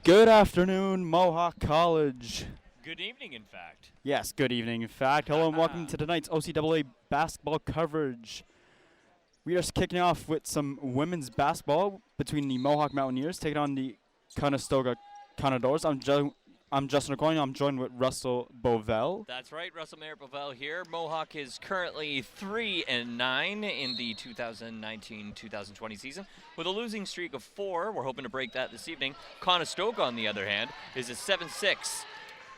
Good afternoon, Mohawk College. Good evening, in fact. Yes, good evening, in fact. Hello and welcome to tonight's OCAA basketball coverage. We are just kicking off with some women's basketball between the Mohawk Mountaineers taking on the Conestoga Condors. I'm Justin O'Coin. I'm joined with Russell Bovell. That's right, Russell Mayer Bovell here. Mohawk is currently 3-9 in the 2019-2020 season with a losing streak of 4. We're hoping to break that this evening. Conestoga, on the other hand, is a 7-6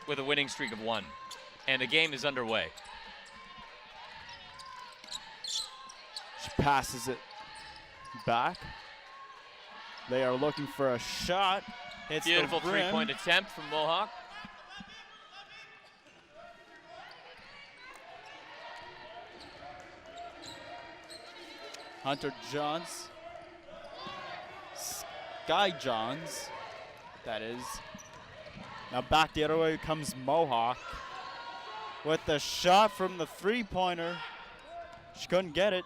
with a winning streak of 1. And the game is underway. She passes it back. They are looking for a shot. Hits Beautiful the rim. three-point attempt from Mohawk. Hunter Johns. Sky Johns, that is. Now back the other way comes Mohawk with the shot from the three-pointer. She couldn't get it.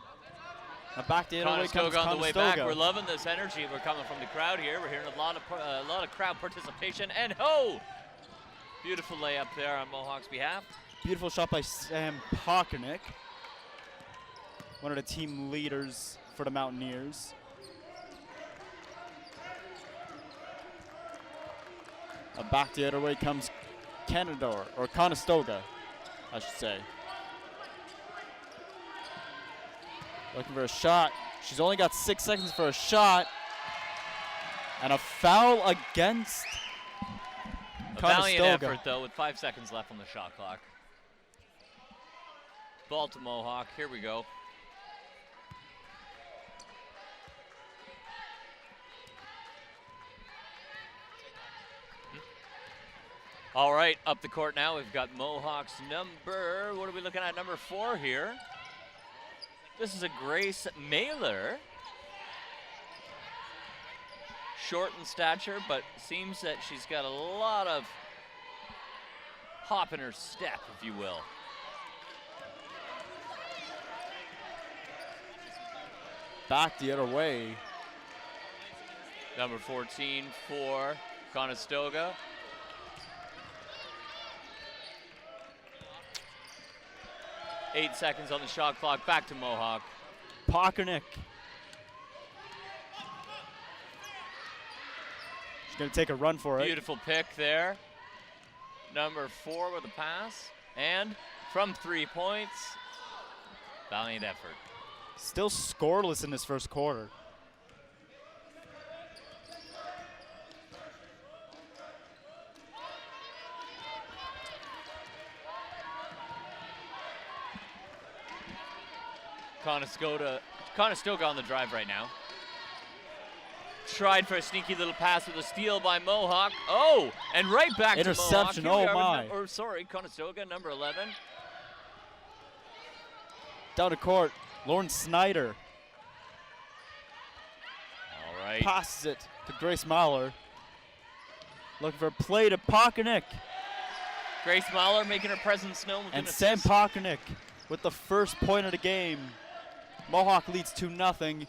Now back the other way comes Conestoga on the way back. Conestoga. We're loving this energy we're coming from the crowd here. We're hearing a lot of crowd participation. And beautiful layup there on Mohawk's behalf. Beautiful shot by Sam Pockernick, one of the team leaders for the Mountaineers. Back the other way comes Conestoga, I should say. Looking for a shot. She's only got 6 seconds for a shot. And a foul against A Conestoga. valiant effort, though, with 5 seconds left on the shot clock. Ball to Mohawk. Here we go. All right, up the court now. We've got Mohawk's number, what are we looking at? Number 4 here. This is a Grace Mailer. Short in stature, but seems that she's got a lot of hop in her step, if you will. Back the other way. Number 14 for Conestoga. Eight seconds on the shot clock. Back to Mohawk. Pockernick. She's going to take a run for it. Beautiful pick there. Number 4 with a pass. And from 3 points, valiant effort. Still scoreless in this first quarter. Conestoga on the drive right now. Tried for a sneaky little pass with a steal by Mohawk. Oh, and right back interception. to Mohawk. Oh my. Conestoga, number 11. Down to court, Lauren Snyder. All right. Passes it to Grace Mahler. Looking for a play to Pockernick. Grace Mahler making her presence known. And Sam Pockernick with the first point of the game. Mohawk leads 2-0.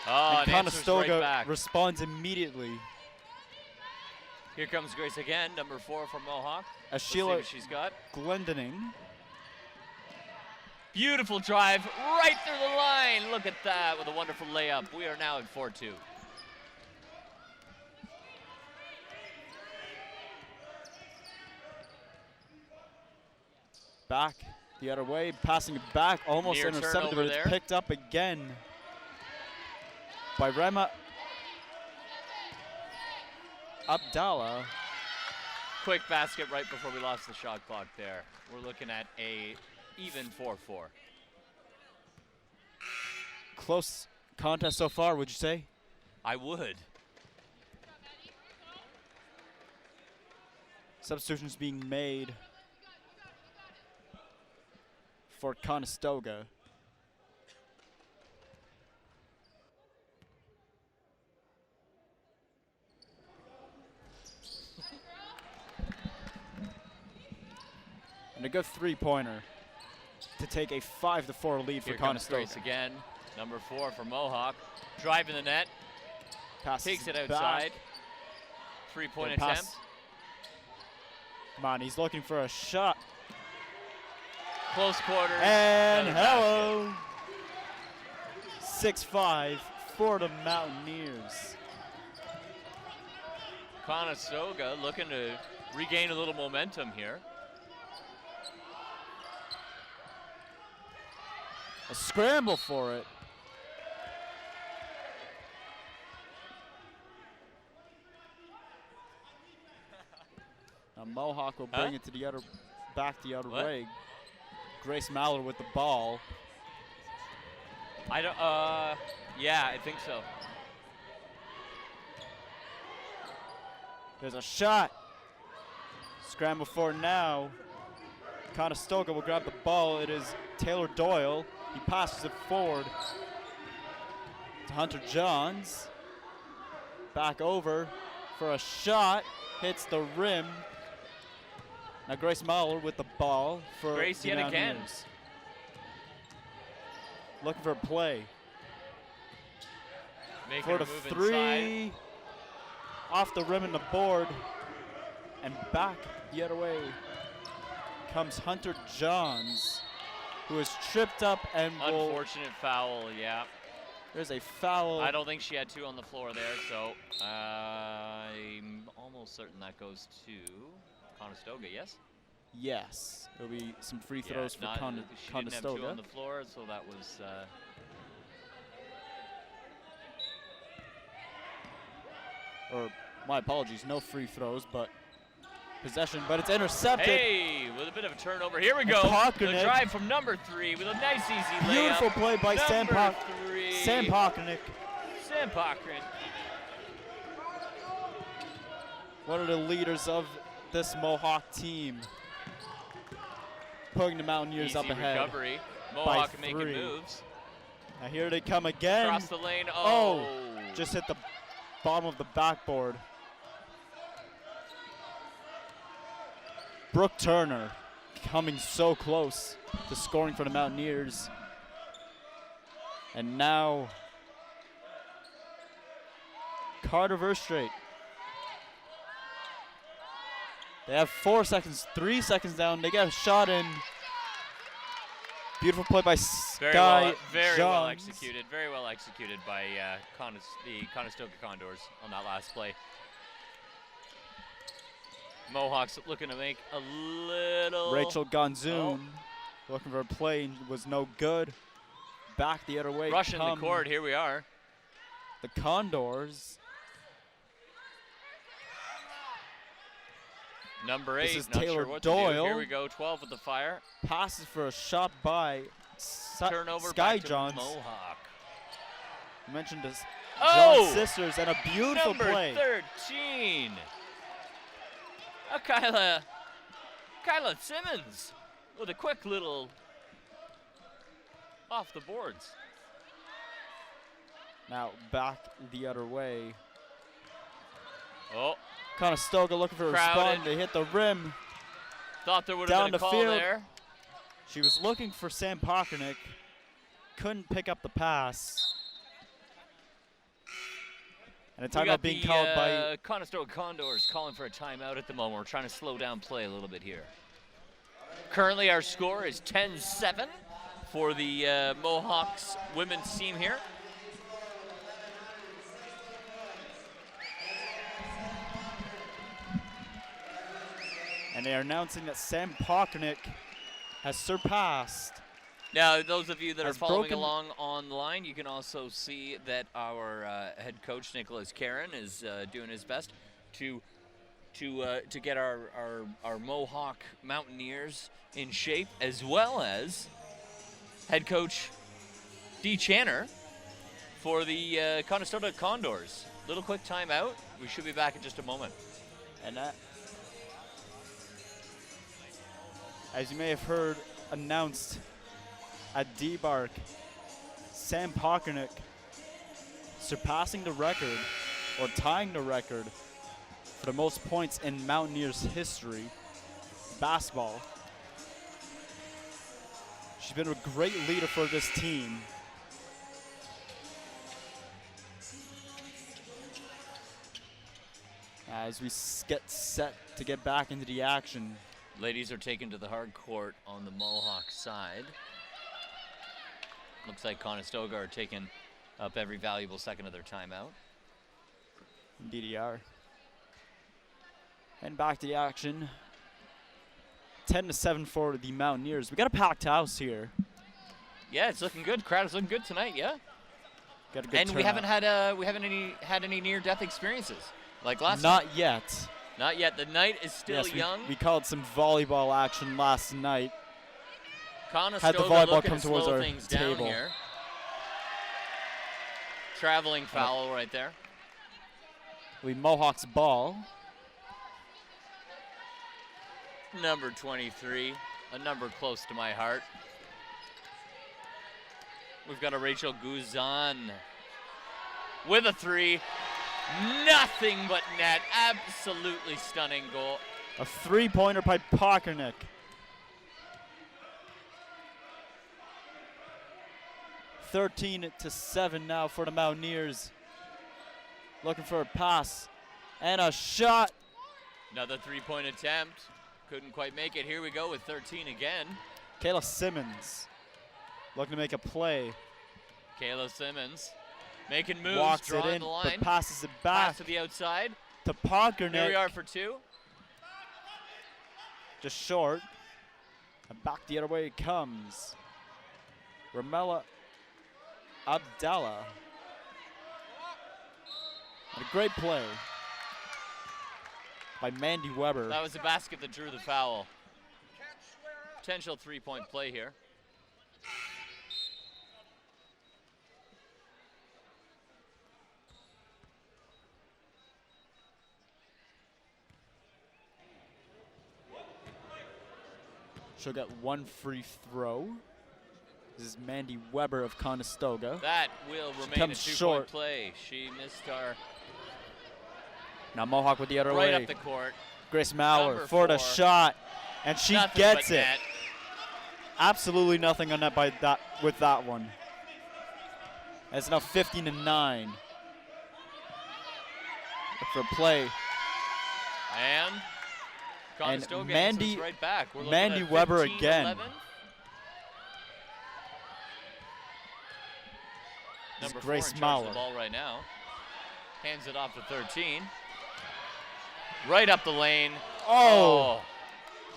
Oh, and and Conestoga right back. responds immediately. Here comes Grace again, number 4 for Mohawk. As Sheila she's got. Glendening. Beautiful drive right through the line. Look at that with a wonderful layup. We are now at 4-2. Back the other way, passing it back, almost Near intercepted, but it's there. picked up again by Rema Abdallah. Quick basket right before we lost the shot clock there. We're looking at a even 4-4. Close contest so far, would you say? I would. Substitutions being made for Conestoga. And a good three-pointer to take a 5-4 lead for Here comes Conestoga. Grace again, number 4 for Mohawk. Driving the net, Passes takes it back. outside. 3-point Good pass. attempt. Come on, he's looking for a shot. Close quarters. And another basket. hello. 6-5 for the Mountaineers. Conestoga looking to regain a little momentum here. A scramble for it. Now Mohawk will bring it to the other, back the other What? way. Grace Mallard with the ball. I don't. Yeah, I think so. There's a shot. Scramble for it now. Conestoga will grab the ball. It is Taylor Doyle. He passes it forward to Hunter Johns. Back over for a shot. Hits the rim. Now Grace Mallard with the ball for Grace the yet again. Mountaineers. Looking for a play. Making For a the move three. inside. Off the rim and the board. And back the other way comes Hunter Johns, who is tripped up and will. Unfortunate foul, yeah. There's a foul. I don't think she had two on the floor there, so I'm almost certain that goes to Conestoga, yes? Yes. There'll be some free Yeah, throws for she didn't have two Conestoga. on the floor, so that was Or my apologies, no free throws, but possession, but it's intercepted. hey, with a bit of a turnover. Here we And go. The Pockernick. drive from number 3 with a nice easy layup. Beautiful play by Sam Number 3. Pockernick. Sam Pockernick. One of the leaders of this Mohawk team. Putting the Mountaineers Easy up ahead. recovery. Mohawk making 3. moves. Now here they come again. Across the lane. Oh, Oh. just hit the bottom of the backboard. Brooke Turner coming so close to scoring for the Mountaineers. And now Carter Verstrate. They have 4 seconds, 3 seconds down. They get a shot in. Beautiful play by Sky Very Johns. well executed. Very well executed by the Conestoga Condors on that last play. Mohawks looking to make a little. Rachel Gonzoon looking for a play and was no good. Back the other way. Rushing the come court. Here we are. The Condors. Number This 8. is Not Taylor sure what to do. Doyle. Here we go. 12 with the fire. Passes for a shot by Turnover Sky back to Johns. Mohawk. You mentioned this. Oh! Johns sisters and a beautiful Number play. 13. Kyla Simmons with a quick little off the boards. Now back the other way. Oh, Conestoga looking for a Crowded. respond. They hit the rim. thought there would Down have been a the call field. there. She was looking for Sam Pockernick. Couldn't pick up the pass. And a We got timeout being the called by Conestoga Condors calling for a timeout at the moment. We're trying to slow down play a little bit here. Currently, our score is 10-7 for the Mohawks women's team here. and they are announcing that Sam Pockernick has surpassed. Now, those of you that are Has following broken- along online, you can also see that our head coach Nicholas Karen is doing his best to get our Mohawk Mountaineers in shape, as well as head coach Dee Channer for the Conestoga Condors. Little quick timeout. We should be back in just a moment. And that, as you may have heard announced at D-Bark, Sam Pockernick surpassing the record, or tying the record, for the most points in Mountaineers history, basketball. She's been a great leader for this team. as we get set to get back into the action. Ladies are taken to the hard court on the Mohawk side. Looks like Conestoga are taking up every valuable second of their timeout. Indeed they are. And back to the action. 10-7 for the Mountaineers. We got a packed house here. Yeah, it's looking good. Crowd is looking good tonight. Yeah. Got a good And we turnout. haven't had any near-death experiences like last Not night. yet. Not yet. The night is still Yes, young. we called some volleyball action last night. Conestoga volleyball looking come to towards slow our things down table. here. Traveling foul right there. We Mohawks ball. Number 23, a number close to my heart. We've got a Rachel Guzan with a 3. Nothing but net. Absolutely stunning goal. A 3-pointer by Pockernick. (13-7) now for the Mountaineers. Looking for a pass and a shot. Another 3-point attempt. Couldn't quite make it. Here we go with 13 again. Kayla Simmons looking to make a play. Kayla Simmons making moves, Walks it drawing in, the line. but passes it back Pass to the outside. to Here Pockernick. we are for 2. Just short. And back the other way it comes. Ramela Abdallah. And a great play by Mandy Weber. That was the basket that drew the foul. Potential 3-point play here. She'll get one free throw. This is Mandy Weber of Conestoga. That will remain a comes 2-point short. play. She missed our Now Mohawk with the other right way. up the court. Grace Maurer Number for the 4. shot. And she Nothing gets but it. net. Absolutely nothing on that with that one. It's now 15-9. Look for a play. And Conestoga Mandy- answers right back. We're looking Mandy at Weber 15-11. again. This is Number 4 Grace in charge of Maurer. the ball right now. Hands it off to 13. Right up the lane. Oh!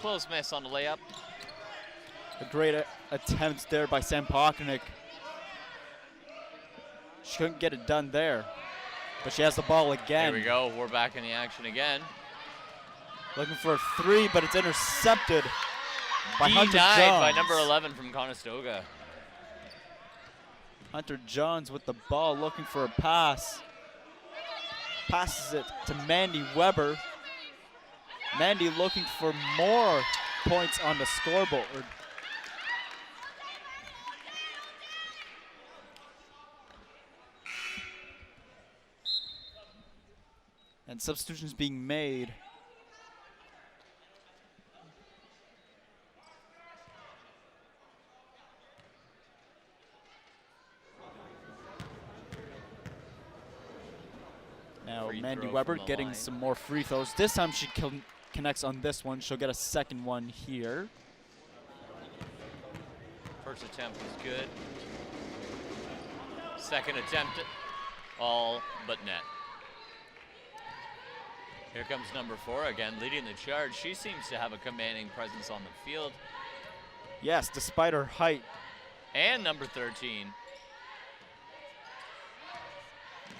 Close miss on the layup. A great attempt there by Sam Pockernick. She couldn't get it done there. But she has the ball again. Here we go. We're back in the action again. Looking for a 3, but it's intercepted by Hunter Denied Johns. by number 11 from Conestoga. Hunter Johns with the ball, looking for a pass. Passes it to Mandy Weber. Mandy looking for more points on the scoreboard. And substitutions being made. Now Free Mandy throw Weber from the getting line. some more free throws. This time she connects on this one. She'll get a second one here. First attempt was good. Second attempt, all but net. Here comes number 4 again, leading the charge. She seems to have a commanding presence on the field. Yes, despite her height. And number 13.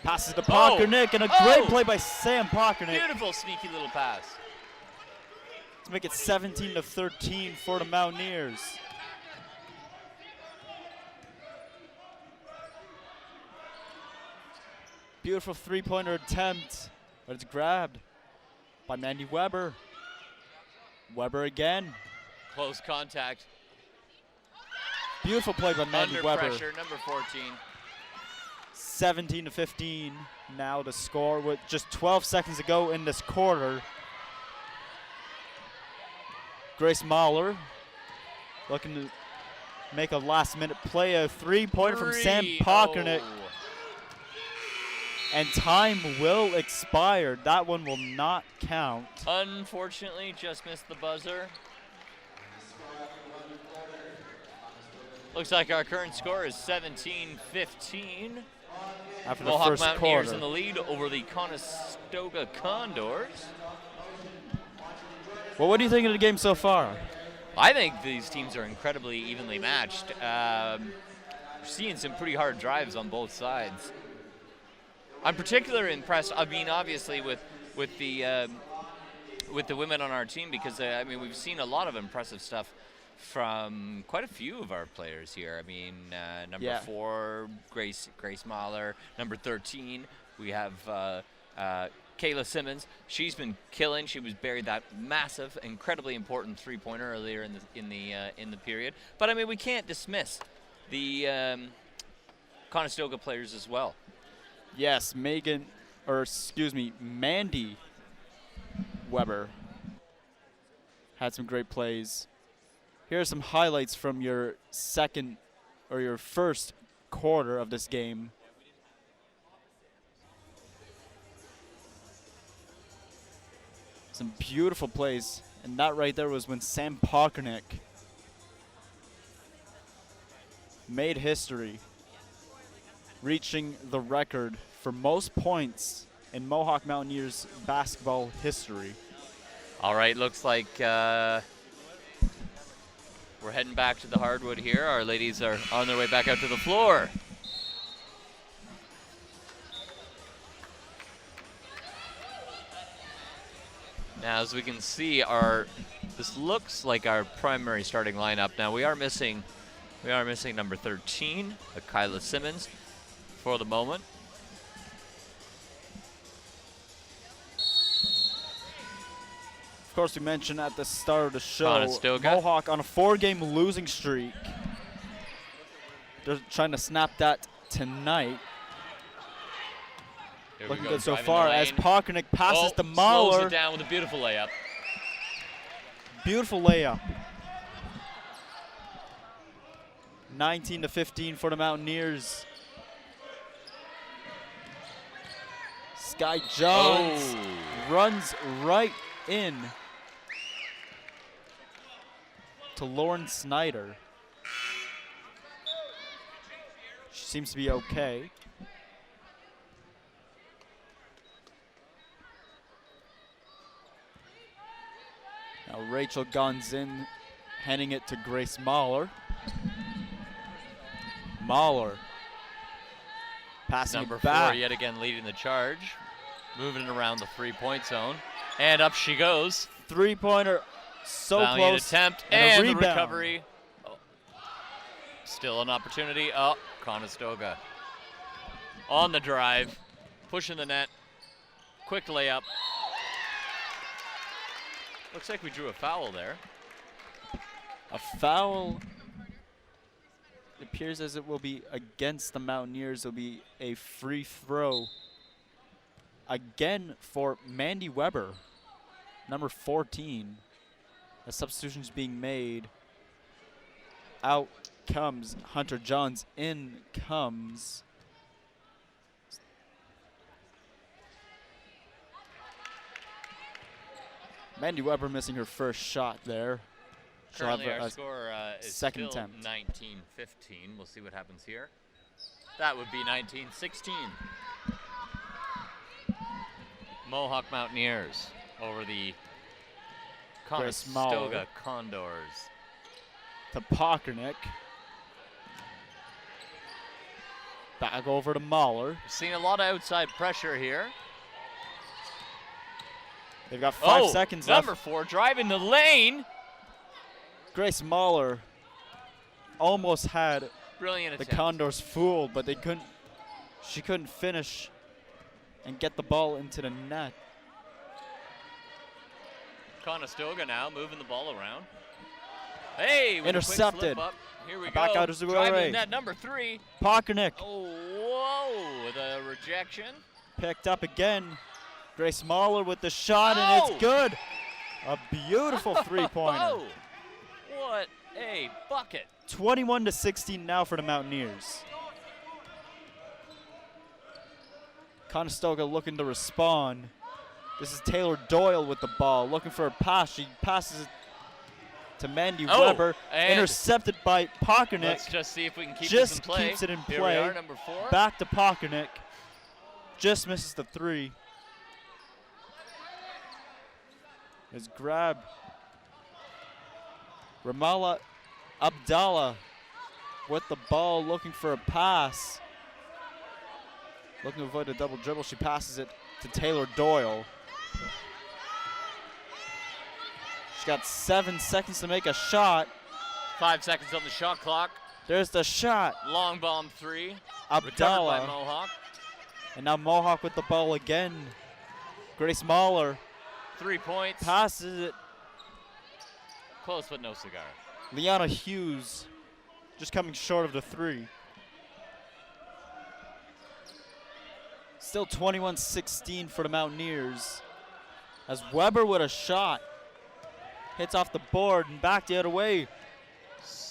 Passes to Pockernick, and a great play by Sam Pockernick Beautiful, sneaky little pass. to make it 17-13 for the Mountaineers. Beautiful three-pointer attempt, but it's grabbed by Mandy Weber. Weber again. Close contact. Beautiful play by Mandy Under Weber. pressure, number 14. 17-15 now to score with just 12 seconds to go in this quarter. Grace Mahler looking to make a last-minute play. A three-pointer from Sam Pockernick. Oh. And time will expire. That one will not count. Unfortunately, just missed the buzzer. Looks like our current score is 17-15. After the Mohawk first Mountaineers quarter. in the lead over the Conestoga Condors. Well, what do you think of the game so far? I think these teams are incredibly evenly matched. We're seeing some pretty hard drives on both sides. I'm particularly impressed. I mean, obviously with the women on our team, because I mean we've seen a lot of impressive stuff from quite a few of our players here. I mean, number 4, Grace Mahler. Number 13, we have Kayla Simmons. She's been killing. She was buried that massive, incredibly important three-pointer earlier in the period. But I mean, we can't dismiss the Conestoga players as well. Yes, Mandy Weber had some great plays. Here are some highlights from your first quarter of this game. Some beautiful plays, and that right there was when Sam Pockernick made history, reaching the record for most points in Mohawk Mountaineers basketball history. All right, looks like we're heading back to the hardwood here. Our ladies are on their way back out to the floor. Now, as we can see, this looks like our primary starting lineup. Now, we are missing number 13, Kyla Simmons, for the moment. Of course, we mentioned at the start of the show, Conestoga. Mohawk on a 4-game losing streak. They're trying to snap that tonight. Here Looking we go, good so driving far the as lane. Pockernick passes to Slows Mahler. it down with a beautiful layup. Beautiful layup. 19-15 for the Mountaineers. Sky Johns runs right in to Lauren Snyder. She seems to be okay. Now Rachel Gonzin handing it to Grace Mahler. Mahler passing Number it back. 4 yet again leading the charge. Moving it around the three-point zone. And up she goes. Three-pointer so Valiant close. attempt and a the rebound. recovery. Oh. Still an opportunity. Oh, Conestoga. On the drive. Pushing the net. Quick layup. Looks like we drew a foul there. A foul. It appears as it will be against the Mountaineers. It'll be a free throw. Again for Mandy Weber, number 14. A substitution's being made. Out comes Hunter Johns. In comes Mandy Weber, missing her first shot there. She'll have Currently our a score is second still attempt. 19-15. We'll see what happens here. That would be 19-16. Mohawk Mountaineers over the Grace Mahler. Conestoga Condors. To Pockernick. Back over to Mahler. Seeing a lot of outside pressure here. They've got 5 seconds left. Number 4 driving the lane. Grace Mahler almost had Brilliant the attempt. Condors fooled, but they couldn't. She couldn't finish and get the ball into the net. Conestoga now moving the ball around. Hey, with Intercepted. A quick flip up. Here we Back go. out is Driving away. the net, number 3. Pockernick Oh, whoa, with a rejection. picked up again. Grace Mahler with the shot, and it's good. A beautiful three-pointer. Oh, what a bucket. 21-16 now for the Mountaineers. Conestoga looking to respond. This is Taylor Doyle with the ball, looking for a pass. She passes it to Mandy Weber, intercepted by Pockernick. Let's just see if we can keep just this in play. Keeps it in Here play. we are, number 4. Back to Pockernick. Just misses the 3. Is grab. Ramala Abdallah with the ball, looking for a pass. Looking to avoid a double dribble. She passes it to Taylor Doyle. She's got 7 seconds to make a shot. 5 seconds on the shot clock. There's the shot. Long bomb 3. Recovered Abdallah. by Mohawk. And now Mohawk with the ball again. Grace Mahler 3 points. passes it. Close but no cigar. Liana Hughes just coming short of the 3. Still 21-16 for the Mountaineers. As Weber with a shot. Hits off the board and back the other way.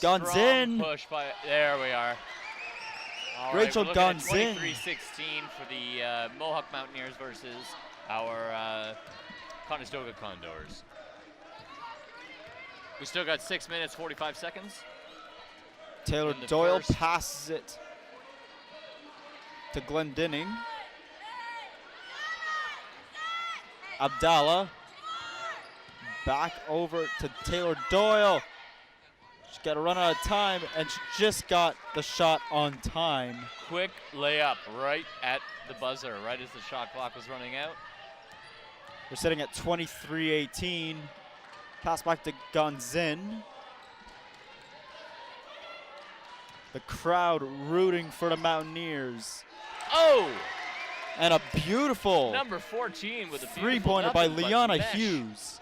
Guns Strong in. push by, there we are. All Rachel right, guns in. 23-16 for the Mohawk Mountaineers versus our Conestoga Condors. We still got 6 minutes, 45 seconds. Taylor in the Doyle first. passes it to Glendinning. Abdallah back over to Taylor Doyle. She's got to run out of time, and she just got the shot on time. Quick layup right at the buzzer, right as the shot clock was running out. We're sitting at 23-18. Pass back to Gonzin. The crowd rooting for the Mountaineers. Oh! And a beautiful Number 14 with a three-pointer by nothing but Liana mesh. Hughes.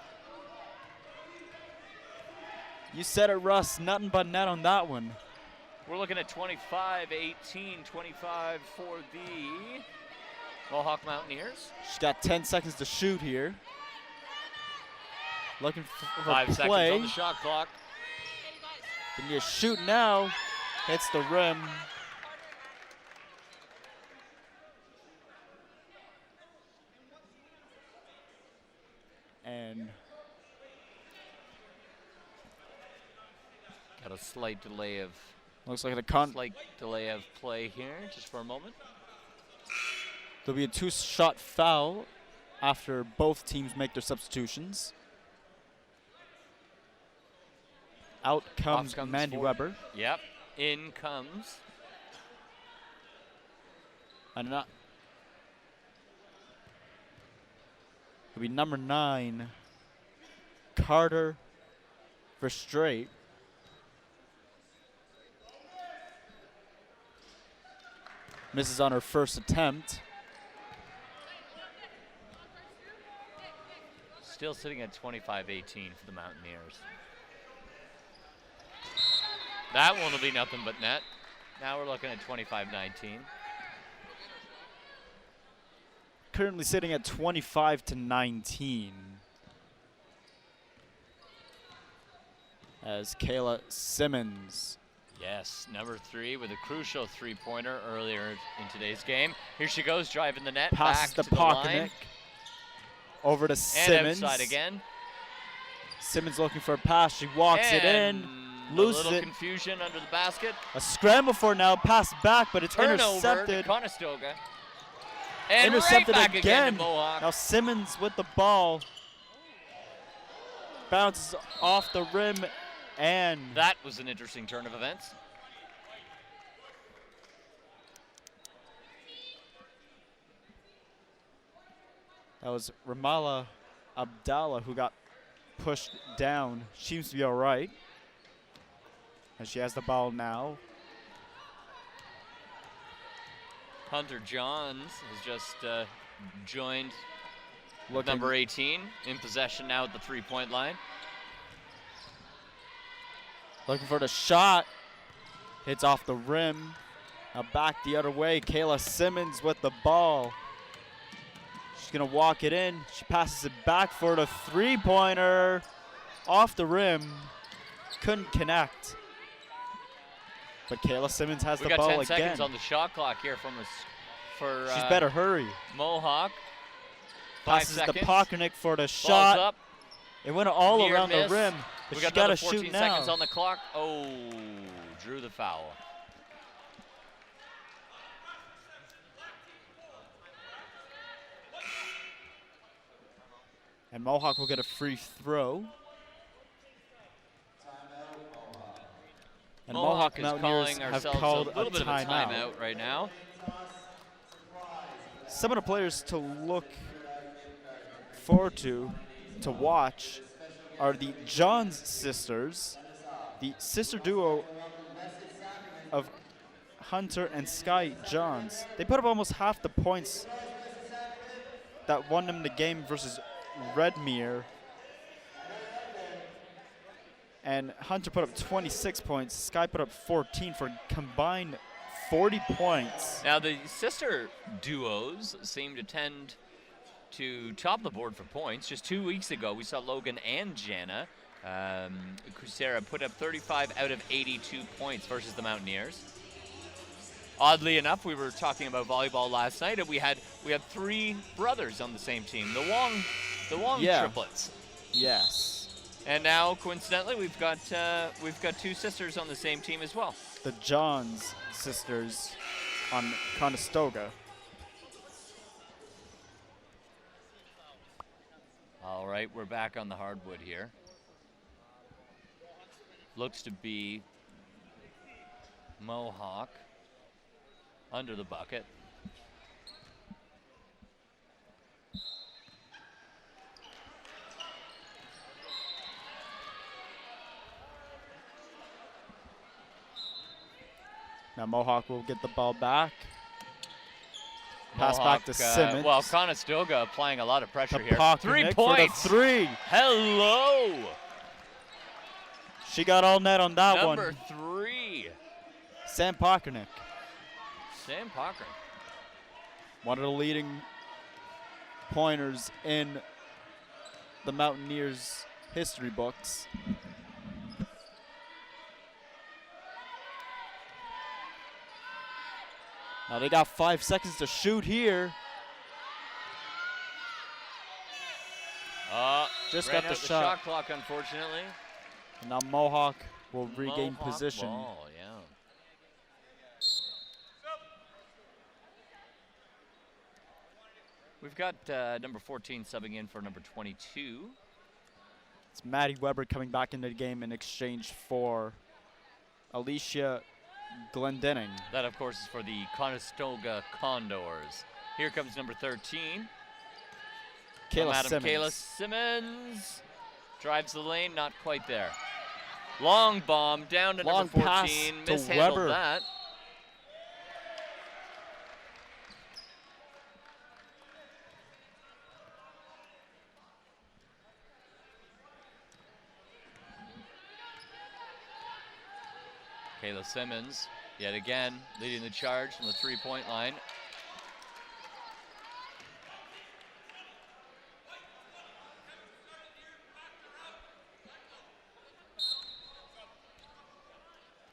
You said it, Russ. Nothing but net on that one. We're looking at 25-18, 25 for the Mohawk Mountaineers. She's got 10 seconds to shoot here. Looking for 5 seconds play. on the shot clock. Can you shoot now? Hits the rim. And Got a slight delay of looks like play here, just for a moment. There'll be a 2-shot foul after both teams make their substitutions. Out comes Mandy Weber. Yep, in comes. And not. It'll be number 9, Carter Verstrate. Misses on her first attempt. Still sitting at 25-18 for the Mountaineers. That one will be nothing but net. Now we're looking at 25-19. Currently sitting at 25-19. As Kayla Simmons. Yes, number 3 with a crucial 3-pointer earlier in today's game. Here she goes, driving the net. Passes back to to the line. Pockernick. Over to Simmons. And outside again. Simmons looking for a pass. She walks it in. Loses a little it. confusion under the basket. A scramble for now. Pass back, but it's Turnover intercepted. to Conestoga. And Intercepted right back again. to Mohawk. Now Simmons with the ball. Bounces off the rim, and That was an interesting turn of events. that was Ramala Abdallah who got pushed down. Seems to be all right. And she has the ball now. Hunter Johns has just joined Looking number 18 in possession now at the 3-point line. Looking for the shot. Hits off the rim. Now back the other way. Kayla Simmons with the ball. She's going to walk it in. She passes it back for the 3-pointer. Off the rim. Couldn't connect. But Kayla Simmons has We the got ball 10 again. seconds on the shot clock here from a for She's better hurry. Mohawk. 5 Passes seconds. to Pockernick for the Ball's shot. up. It went all Near around miss. the rim. But We she got got another to 14 shoot seconds now. on the clock. Oh, drew the foul. And Mohawk will get a free throw. And Mohawk is Mountaineers calling have ourselves called a little bit of a timeout right now. Some of the players to look forward to watch, are the Johns sisters, the sister duo of Hunter and Sky Johns. They put up almost half the points that won them the game versus Redmere. And Hunter put up 26 points. Sky put up 14 for a combined 40 points. Now the sister duos seem to tend to top the board for points. Just 2 weeks ago, we saw Logan and Jana Kusera put up 35 out of 82 points versus the Mountaineers. Oddly enough, we were talking about volleyball last night, and we had 3 brothers on the same team, the Wong triplets. Yes. And now, coincidentally, we've got 2 sisters on the same team as well. The Johns sisters on Conestoga. All right, we're back on the hardwood here. Looks to be Mohawk under the bucket. Now Mohawk will get the ball back. Pass back to Simmons. Well, Conestoga applying a lot of pressure here. 3 Pockernick points. for the 3. Hello. She got all net on that one. Number 3. Sam Pockernick. Sam Parker. One of the leading pointers in the Mountaineers history books. Now they got 5 seconds to shoot here. Just ran got the out shot. shot clock, unfortunately. And now Mohawk will regain Mohawk position. ball, yeah. We've got number 14 subbing in for number 22. It's Maddie Weber coming back into the game in exchange for Alicia Glendenning. That, of course, is for the Conestoga Condors. Here comes number 13. Kayla Simmons drives the lane, not quite there. Long bomb down to Long number pass 14. to Mishandled Weber. that. Kayla Simmons, yet again, leading the charge from the three-point line.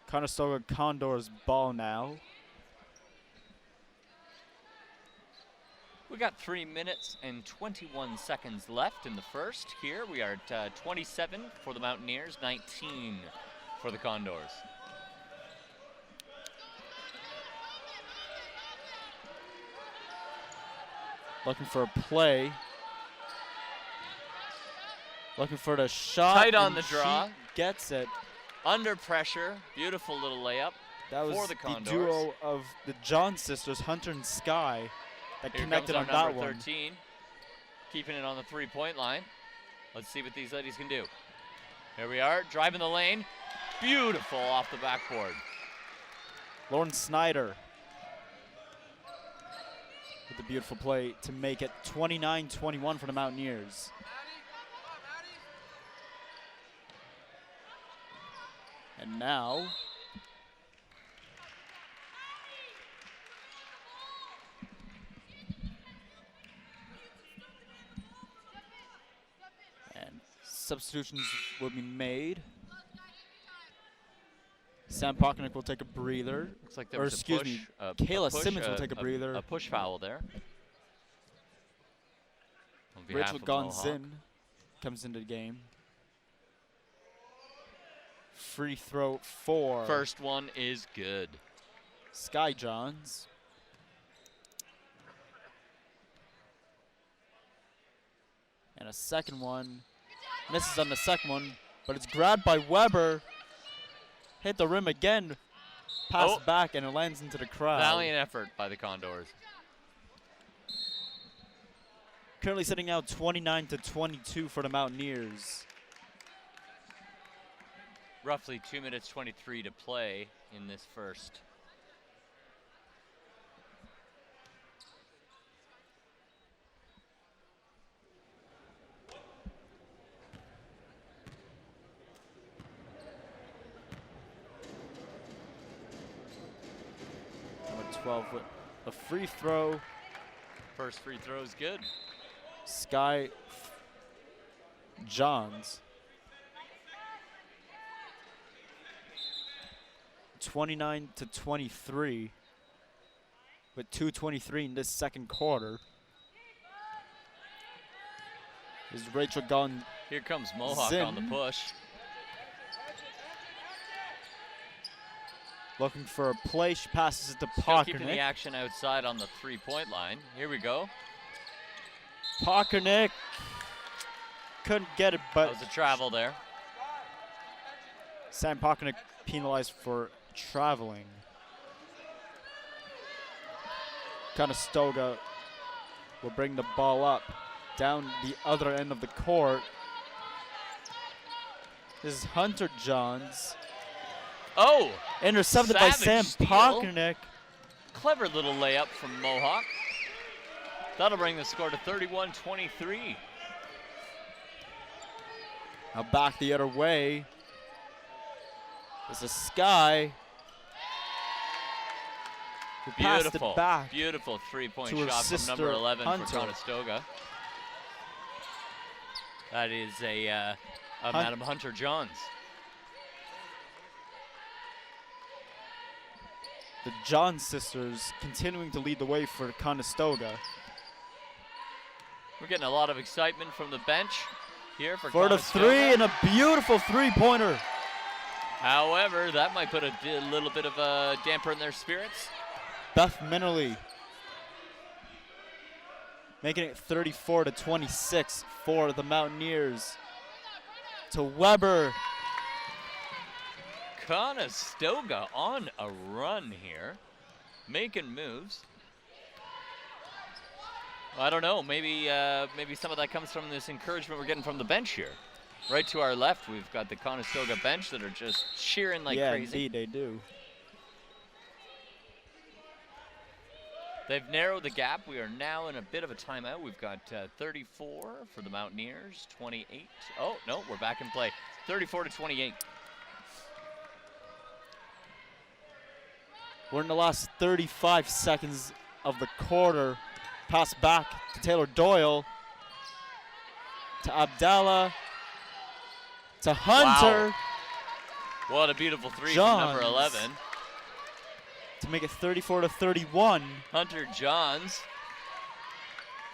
Conestoga Condors ball now. We got 3 minutes and 21 seconds left in the first. Here we are at 27 for the Mountaineers, 19 for the Condors. Looking for a play. Looking for the shot. Tight on and the draw. She gets it. Under pressure, beautiful little layup That was for the the Condors. duo of the John sisters, Hunter and Sky, that Here connected comes on our that number one. 13, keeping it on the three-point line. Let's see what these ladies can do. Here we are, driving the lane. Beautiful off the backboard. Lauren Snyder with the beautiful play to make it 29-21 for the Mountaineers. And now substitutions will be made. Sam Pocknick will take a breather. Looks like there Or was excuse a push. me, a Kayla push, Simmons will take a breather. A push foul there. On behalf Rachel of Mohawk. Gonzin comes into the game. Free throw for First one is good. Sky Johns. And a second one. Misses on the second one, but it's grabbed by Weber. Hit the rim again. Pass back, and it lands into the crowd. Valiant effort by the Condors. Currently sitting out 29-22 for the Mountaineers. Roughly 2 minutes 23 to play in this first. Number 12 with a free throw. First free throw is good. Sky Johns. 29-23 with 2:23 in this second quarter. Is Rachel Gonzin. Here comes Mohawk on the push. Looking for a play. She passes it to Still keeping the Pockernick. action outside on the three-point line. Here we go. Pockernick couldn't get it, but That was a travel there. Sam Pockernick penalized for traveling. Conestoga will bring the ball up down the other end of the court. This is Hunter Johns. Oh! Intercepted by Sam Savage steal. Pockernick. Clever little layup from Mohawk. That'll bring the score to 31-23. Now back the other way. This is Sky. Who passed Beautiful, it back. beautiful three-point to her shot from number sister, 11 for Hunter. Conestoga. That is a Madam Hunter Johns. The John sisters continuing to lead the way for Conestoga. We're getting a lot of excitement from the bench here for For the Conestoga. three, and a beautiful three-pointer. However, that might put a little bit of a damper in their spirits. Beth Minnerly making it 34-26 for the Mountaineers. To Weber. Conestoga on a run here, making moves. Well, I don't know, maybe some of that comes from this encouragement we're getting from the bench here. Right to our left, we've got the Conestoga bench that are just cheering like Yeah, crazy. indeed they do. They've narrowed the gap. We are now in a bit of a timeout. We've got 34 for the Mountaineers, 28. Oh, no, we're back in play. 34-28. We're in the last 35 seconds of the quarter. Pass back to Taylor Doyle. To Abdallah. To Hunter. Wow. What a beautiful three Johns. from number 11. To make it 34-31. Hunter Johns.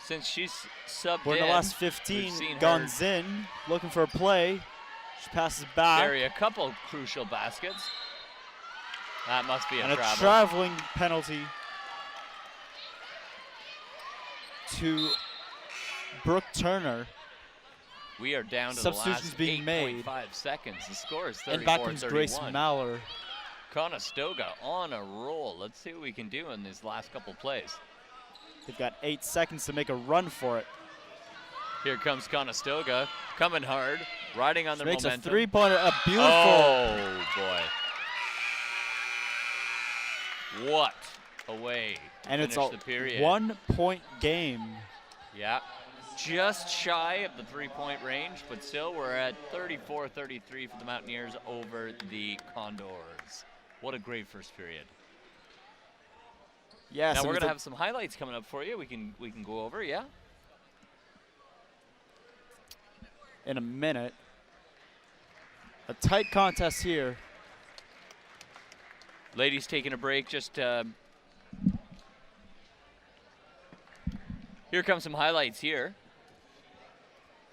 Since she's subbed We're in the in, last we've 15. seen her Gonzin looking for a play. She passes back. bury a couple crucial baskets. That must be a And a travel. traveling penalty to Brooke Turner. We are down to the Substitutions last being made. 8.5 seconds. The score is 34-31. And back comes Grace Mallor. Conestoga on a roll. Let's see what we can do in these last couple plays. They've got 8 seconds to make a run for it. Here comes Conestoga, coming hard, riding on She their makes momentum. a three-pointer, a beautiful. Oh, boy. What a way to And it's finish a the period. 1-point game. Yeah, just shy of the three-point range, but still we're at 34-33 for the Mountaineers over the Condors. What a great first period. Yes. Now and we're with gonna a- have some highlights coming up for you. We can go over, yeah. in a minute. A tight contest here. Ladies taking a break. Just here comes some highlights here.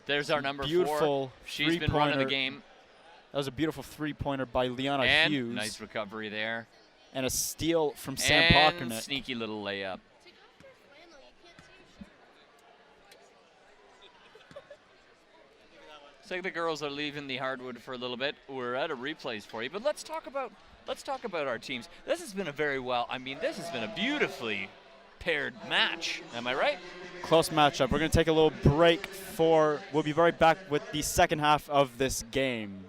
There's our number 4. Beautiful She's been running the three-pointer. game. That was a beautiful three-pointer by Liana And Hughes. nice recovery there. And a steal from Sam And Pockernet. sneaky little layup. So the girls are leaving the hardwood for a little bit. We're at a replays for you, but let's talk about our teams. This has been this has been a beautifully paired match. Am I right? Close matchup. We're going to take a little break we'll be right back with the second half of this game.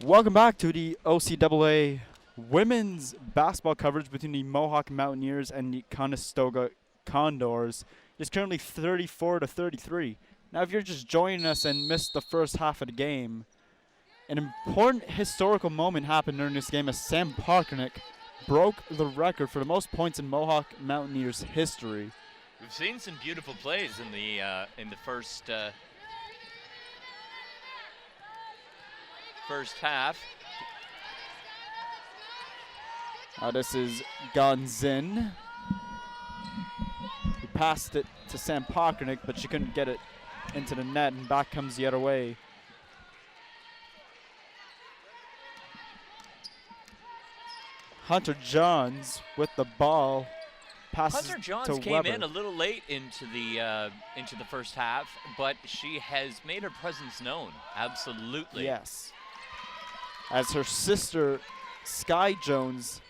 Welcome back to the OCAA women's basketball coverage between the Mohawk Mountaineers and the Conestoga Condors. It's currently 34-33. Now, if you're just joining us and missed the first half of the game, an important historical moment happened during this game as Sam Parkernick broke the record for the most points in Mohawk Mountaineers history. We've seen some beautiful plays in the first half. This is Gonzin. He passed it to Sam Parkernick, but she couldn't get it into the net, and back comes the other way. Hunter Johns with the ball. Passes Hunter Johns to came Weber. in a little late into the first half, but she has made her presence known. Absolutely. Yes. As her sister, Sky Jones.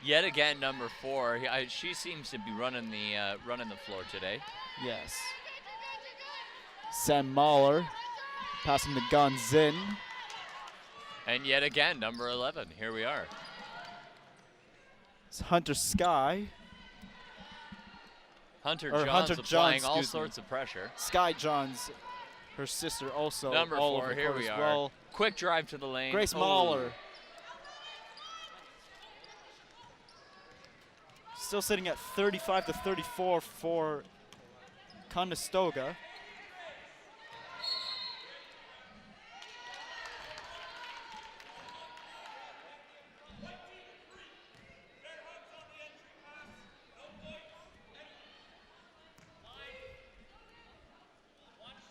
Yet again, number 4. She seems to be running the floor today. Yes. Sam Mahler passing to Gonzin. And yet again, number 11. Here we are. It's Hunter Sky. Hunter Or Johns Hunter applying Johns, all excuse me. sorts of pressure. Sky Johns, her sister, also. Number all 4, over the here court we as are. well. Quick drive to the lane. Grace Oh. Mahler. Still sitting at 35-34 for Conestoga.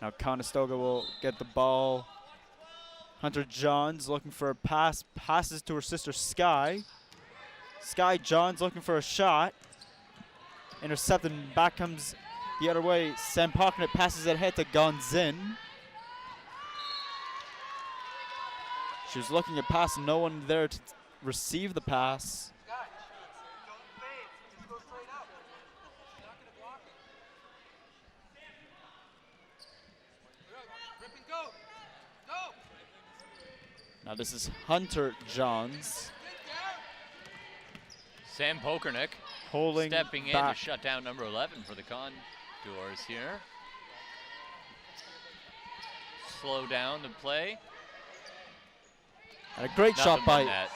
Now Conestoga will get the ball. Hunter Johns looking for a pass. Passes to her sister Sky. Sky Johns looking for a shot. Intercepted, and back comes the other way. Sam Parkernick passes it ahead to Gonzin. She was looking at pass, no one there to receive the pass. Now this is Hunter Johns Sam Pokernick holding stepping in back. to shut down number 11 for the Condors here. Slow down the play. And a great Nothing shot but by net.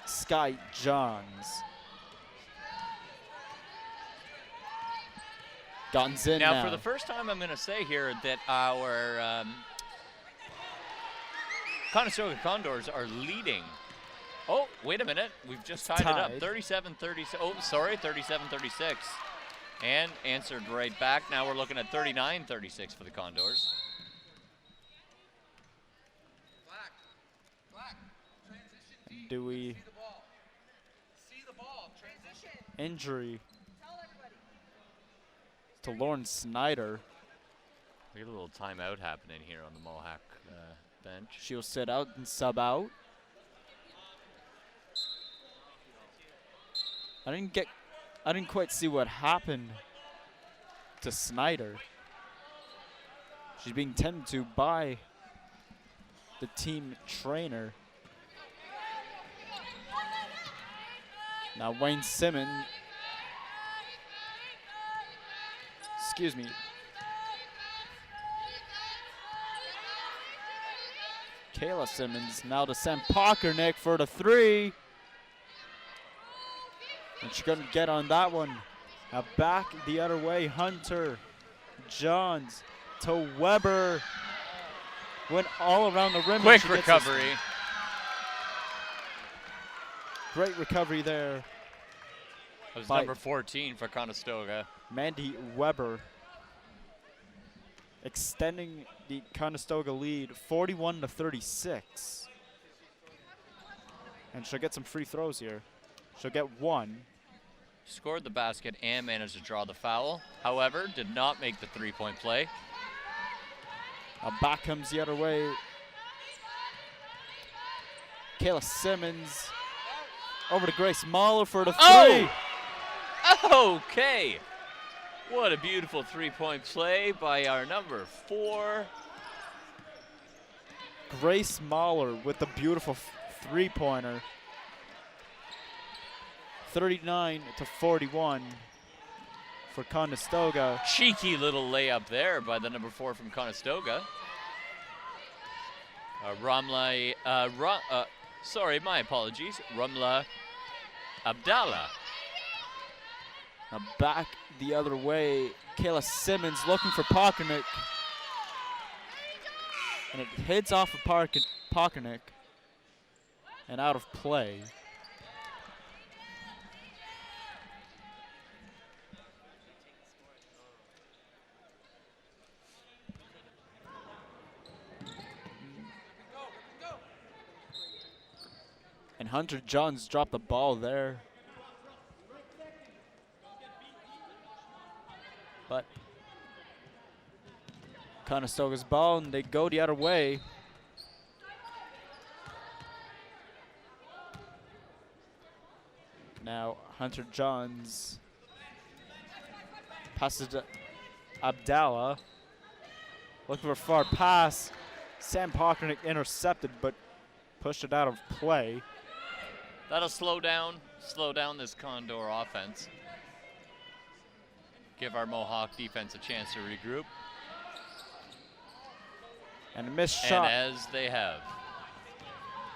Sky Johns. Gonzin Now, for the first time, I'm going to say here that our Conestoga Condors are leading. Oh, wait a minute. We've just tied it up. tied. 37-36. Oh, sorry, 37-36. And answered right back. Now we're looking at 39-36 for the Condors. Do we injury to Lauren Snyder? We got a little timeout happening here on the Mohawk bench. She'll sit out and sub out. I didn't quite see what happened to Snyder. She's being tended to by the team trainer. Now Wayne Simmons, excuse me. Kayla Simmons now to Sam Parkernick for the 3. And she couldn't get on that one. Now back the other way, Hunter Johns to Weber. Went all around the rim. Quick recovery. Great recovery there. That was by number 14 for Conestoga. Mandy Weber. Extending the Conestoga lead 41-36. And she'll get some free throws here. She'll get 1. Scored the basket and managed to draw the foul. However, did not make the three-point play. Now back comes the other way. Kayla Simmons over to Grace Mahler for the 3. Oh! Okay. What a beautiful three-point play by our number 4. Grace Mahler with the beautiful three-pointer. 39-41 for Conestoga. Cheeky little layup there by the number 4 from Conestoga. Ramla, sorry, my apologies. Ramla Abdallah. Now back the other way. Kayla Simmons looking for Pockernick. And it hits off of Pockernick and out of play. And Hunter Johns dropped the ball there. But Conestoga's ball, and they go the other way. Now Hunter Johns passes to Abdallah. Looking for a far pass. Sam Pockernick intercepted, but pushed it out of play. That'll slow down this Condor offense. Give our Mohawk defense a chance to regroup. And a missed shot. And as they have.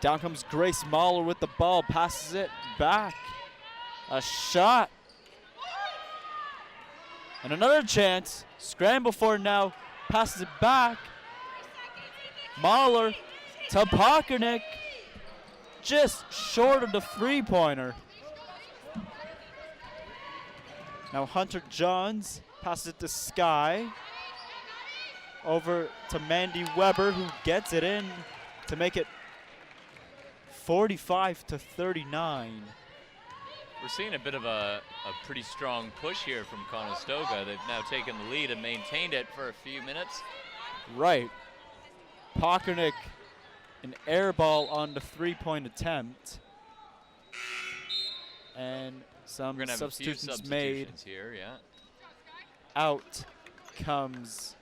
Down comes Grace Mahler with the ball, passes it back. A shot. And another chance. Scramble for it now. Passes it back. Mahler to Pockernick. Just short of the three-pointer. Now Hunter Johns passes it to Sky. Over to Mandy Weber, who gets it in to make it 45-39. We're seeing a bit of a pretty strong push here from Conestoga. They've now taken the lead and maintained it for a few minutes. Right. Pockernick, an air ball on the three-point attempt. And some We're gonna have substitutions a few made. substitutions here, yeah. Out comes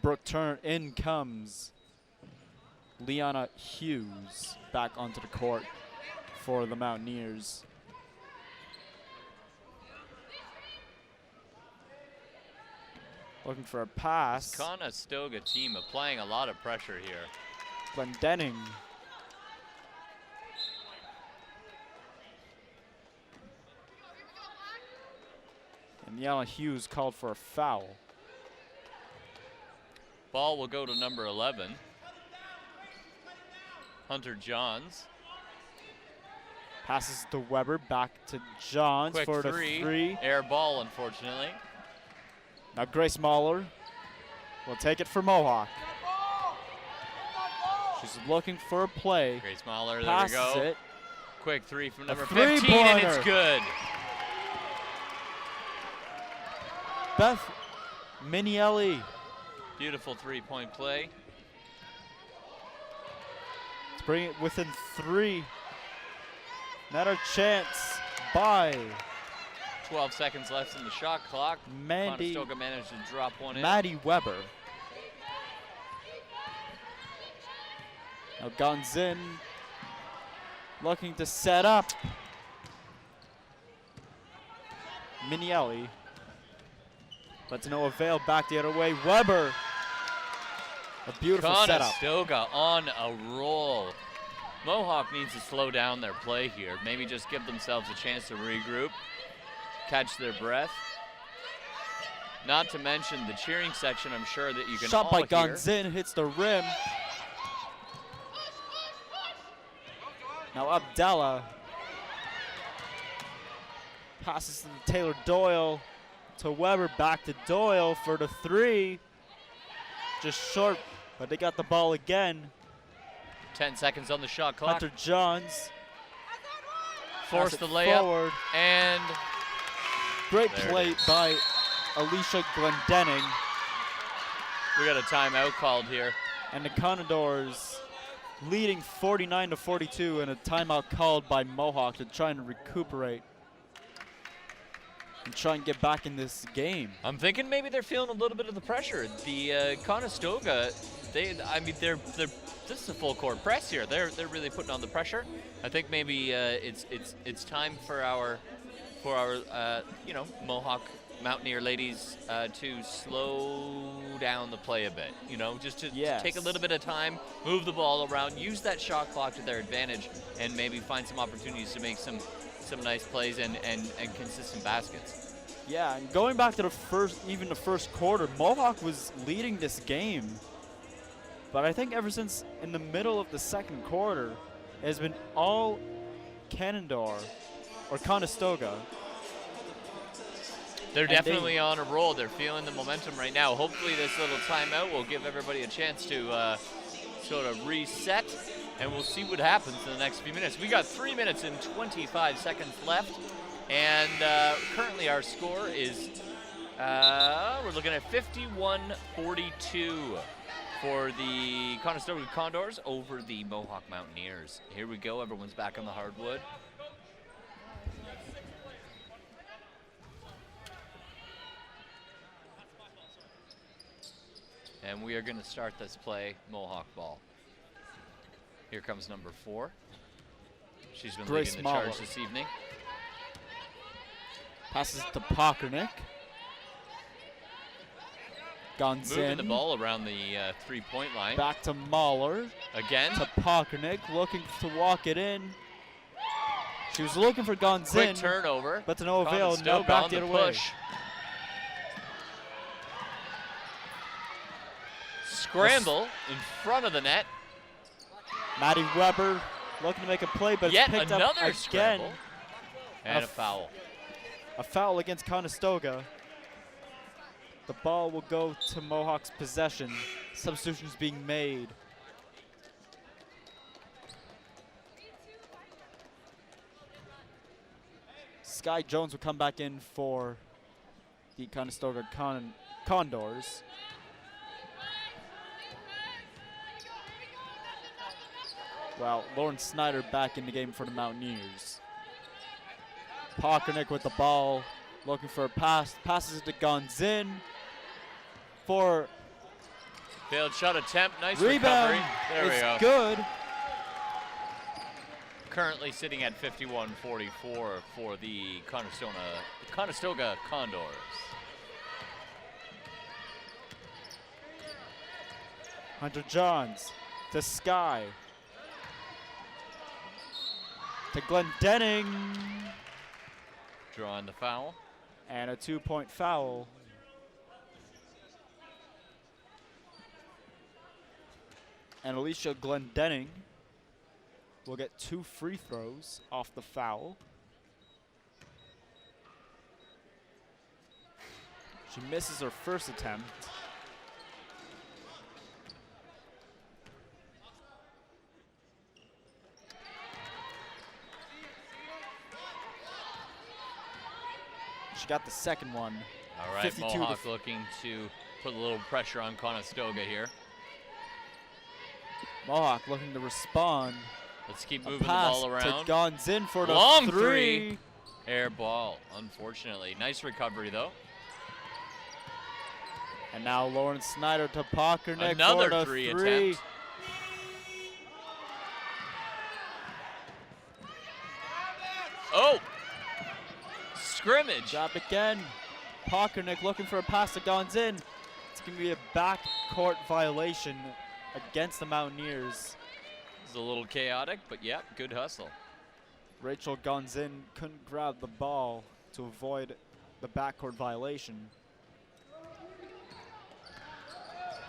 Brooke Turner. In comes Liana Hughes back onto the court for the Mountaineers. Looking for a pass. Conestoga team applying a lot of pressure here. Glendenning. And Liana Hughes called for a foul. Ball will go to number 11. Hunter Johns. Passes to Weber, back to Johns Quick for the three. Air ball, unfortunately. Now Grace Mahler will take it for Mohawk. She's looking for a play. Grace Mahler, there we Passes go. it. Quick three from number three 15, and it's pointer. good. Beth Minielli. Beautiful three-point play. To bring it within three. Another chance by 12 seconds left in the shot clock. Mandy. Conestoga managed to drop one in. Maddie Weber. Now Gonzin looking to set up. Minielli. But to no avail, back the other way. Weber. A beautiful setup. Conestoga on a roll. Mohawk needs to slow down their play here. Maybe just give themselves a chance to regroup, catch their breath. Not to mention the cheering section, I'm sure that you can Shot all by hear. Gonzin, hits the rim. Now Abdallah passes to Taylor Doyle, to Weber, back to Doyle for the three. Just short, but they got the ball again. 10 seconds on the shot clock. Hunter Johns Force pass the it layup. forward. And Great There it play is. by Alicia Glendenning. we got a timeout called here. And the Condors leading 49-42, and a timeout called by Mohawk to try and recuperate. and try and get back in this game. I'm thinking maybe they're feeling a little bit of the pressure. The Conestoga, this is a full court press here. They're really putting on the pressure. I think maybe it's time for our Mohawk Mountaineer ladies to slow down the play a bit. Just to take a little bit of time, move the ball around, use that shot clock to their advantage, and maybe find some opportunities to make some nice plays and consistent baskets. Yeah, and going back to the first quarter, Mohawk was leading this game. But I think ever since in the middle of the second quarter, it has been all Conestoga. They're definitely on a roll. They're feeling the momentum right now. Hopefully this little timeout will give everybody a chance to sort of reset, and we'll see what happens in the next few minutes. We got 3 minutes and 25 seconds left, and currently our score is, we're looking at 51-42 for the Conestoga Condors over the Mohawk Mountaineers. Here we go. Everyone's back on the hardwood. And we are going to start this play Mohawk ball. Here comes number 4. She's been leading the charge this evening. Passes to Pockernick. Moving the ball around the 3-point line. Back to Mahler. Again. To Pockernick, looking to walk it in. She was looking for Gonzin. Quick turnover. But to no avail. Now back the other way. Scramble in front of the net. Maddie Weber looking to make a play, but yet it's picked another up again. Scramble. And a foul. A foul against Conestoga. The ball will go to Mohawk's possession. Substitutions being made. Sky Jones will come back in for the Conestoga Condors. Well, Lauren Snyder back in the game for the Mountaineers. Pockernick with the ball, looking for a pass. Passes it to Gonzin for failed shot attempt. Nice rebound. Recovery. There we go. Good. Currently sitting at 51-44 for the Conestoga Condors. Hunter Johns to Sky. To Glendenning. Drawing the foul. And a 2-point foul. And Alicia Glendenning will get 2 free throws off the foul. She misses her first attempt. She got the second one. All right, Mohawk looking to put a little pressure on Conestoga here. Mohawk looking to respond. Let's keep moving the ball around. To Gonzin for the long three. Air ball, unfortunately. Nice recovery, though. And now Lauren Snyder to Pockernick Another for the three three. Attempt. Oh! Scrimmage. Drop again. Pockernick looking for a pass to Gonzin. It's going to be a backcourt violation against the Mountaineers. It's a little chaotic, but yeah, good hustle. Rachel Gonzin couldn't grab the ball to avoid the backcourt violation.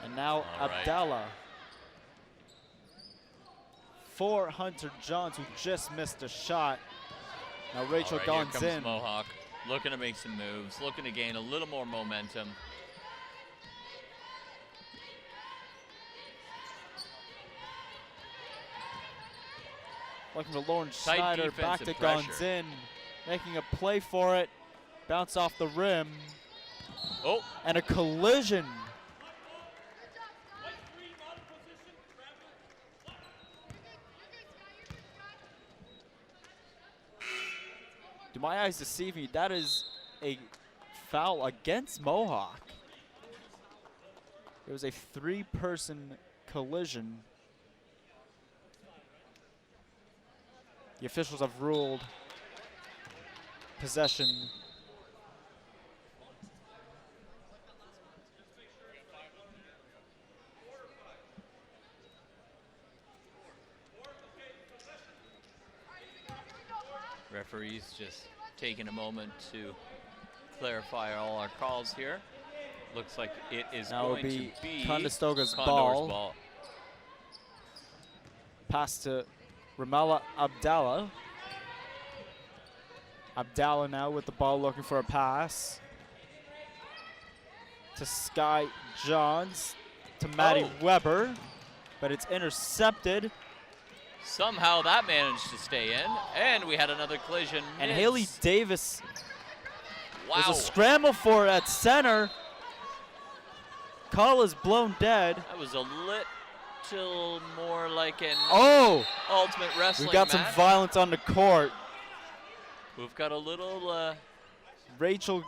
And now Abdallah for Hunter Johns, who just missed a shot. Now Rachel Gonzin. Here comes Mohawk, looking to make some moves, looking to gain a little more momentum. Looking for Lauren Schneider, back to Gonzin, making a play for it. Bounce off the rim. Oh. And a collision. Do my eyes deceive me? That is a foul against Mohawk. It was a 3-person collision. The officials have ruled possession. Referees just taking a moment to clarify all our calls here. Looks like it is Now going it'll to be Conestoga's Condor's ball. Pass to Ramala Abdallah. Abdallah now with the ball, looking for a pass. To Sky Johns. To Maddie Weber. But it's intercepted. Somehow that managed to stay in. And we had another collision. And Haley Davis. Wow. There's a scramble for it at center. Call is blown dead. That was a little more like an ultimate wrestling We've got some match. violence on the court. We've got a little Rachel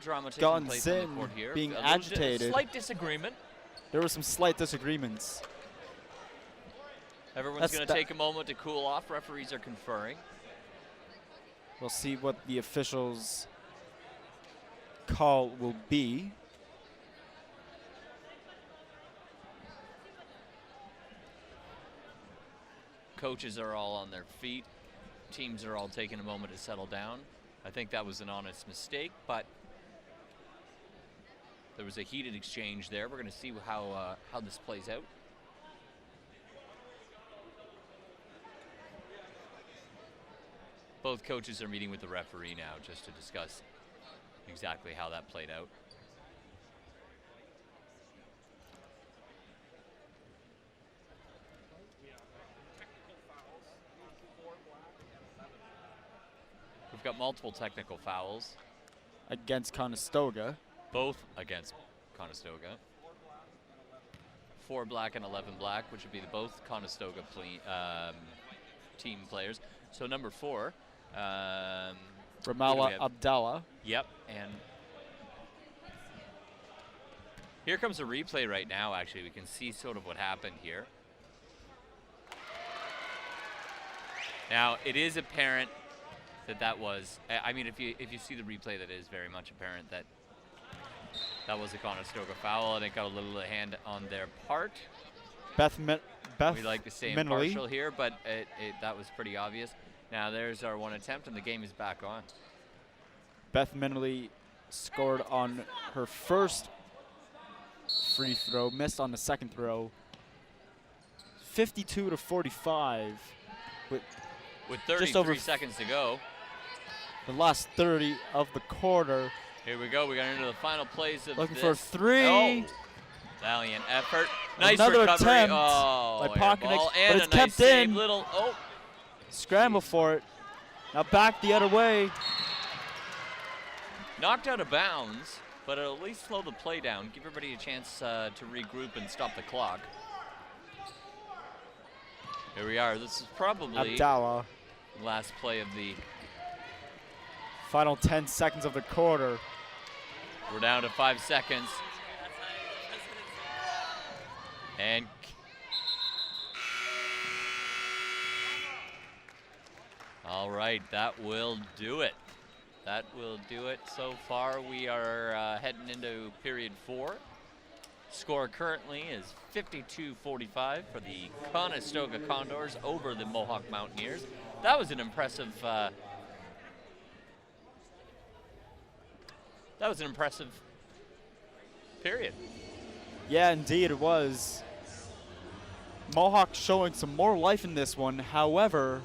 drama taking gotten place on the in, court here. being A agitated. Slight disagreement. There were some slight disagreements. Everyone's going to take a moment to cool off. Referees are conferring. We'll see what the officials' call will be. Coaches are all on their feet. Teams are all taking a moment to settle down. I think that was an honest mistake, but there was a heated exchange there. We're going to see how this plays out. Both coaches are meeting with the referee now just to discuss exactly how that played out. We've got multiple technical fouls. Against Conestoga. Both against Conestoga. 4 black and 11 black, which would be both Conestoga team players. So number 4. Ramala Abdallah. Yep, and here comes a replay right now, actually. We can see sort of what happened here. Now, it is apparent that was, I mean, if you see the replay, that is very much apparent that that was a Conestoga foul, and it got a little hand on their part. We like to say impartial here, but that was pretty obvious. Now there's our one attempt, and the game is back on. Beth Minley scored on her first free throw, missed on the second throw. 52-45 with 33 seconds to go. The last 30 of the quarter. Here we go. We got into the final plays of Looking this. for a 3. Oh, valiant effort. Nice Another recovery. attempt by Pockenick, and but it's a nice kept save. in. Scramble for it. Now back the other way. Knocked out of bounds, but it'll at least slow the play down. Give everybody a chance to regroup and stop the clock. Here we are. This is probably Abdallah. the last play of the final 10 seconds of the quarter. We're down to 5 seconds. And all right, that will do it. That will do it. So far, we are heading into period 4. Score currently is 52-45 for the Conestoga Condors over the Mohawk Mountaineers. That was an impressive. That was an impressive period. Yeah, indeed it was. Mohawk showing some more life in this one. However,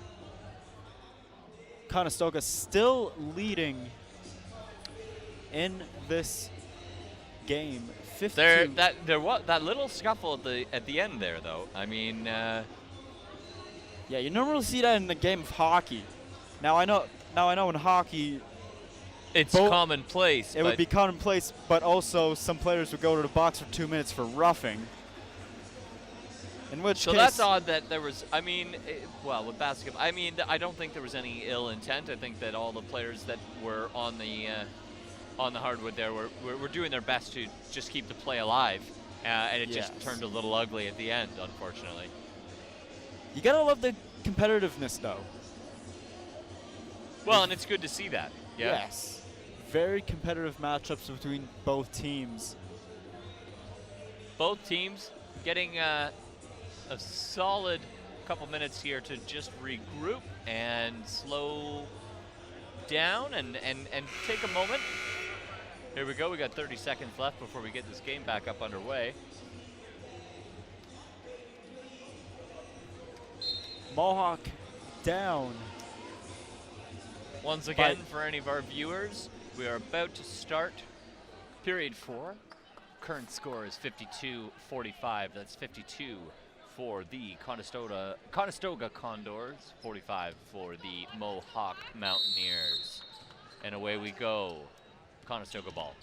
Conestoga still leading in this game. 52. There was that little scuffle at the end there, though. I mean, yeah, you normally see that in the game of hockey. Now I know in hockey it's commonplace. It would be commonplace, but also some players would go to the box for 2 minutes for roughing. In which so case, that's odd that there was. I mean, well, with basketball, I mean, I don't think there was any ill intent. I think that all the players that were on the on the hardwood there were doing their best to just keep the play alive, and it just turned a little ugly at the end, unfortunately. You gotta love the competitiveness, though. Well, and it's good to see that. Yeah. Yes. Very competitive matchups between both teams. Both teams getting a solid couple minutes here to just regroup and slow down and take a moment. Here we go. We got 30 seconds left before we get this game back up underway. Mohawk down. Once again, for any of our viewers, we are about to start period 4. Current score is 52-45. That's 52 for the Conestoga Condors, 45 for the Mohawk Mountaineers. And away we go. Conestoga ball.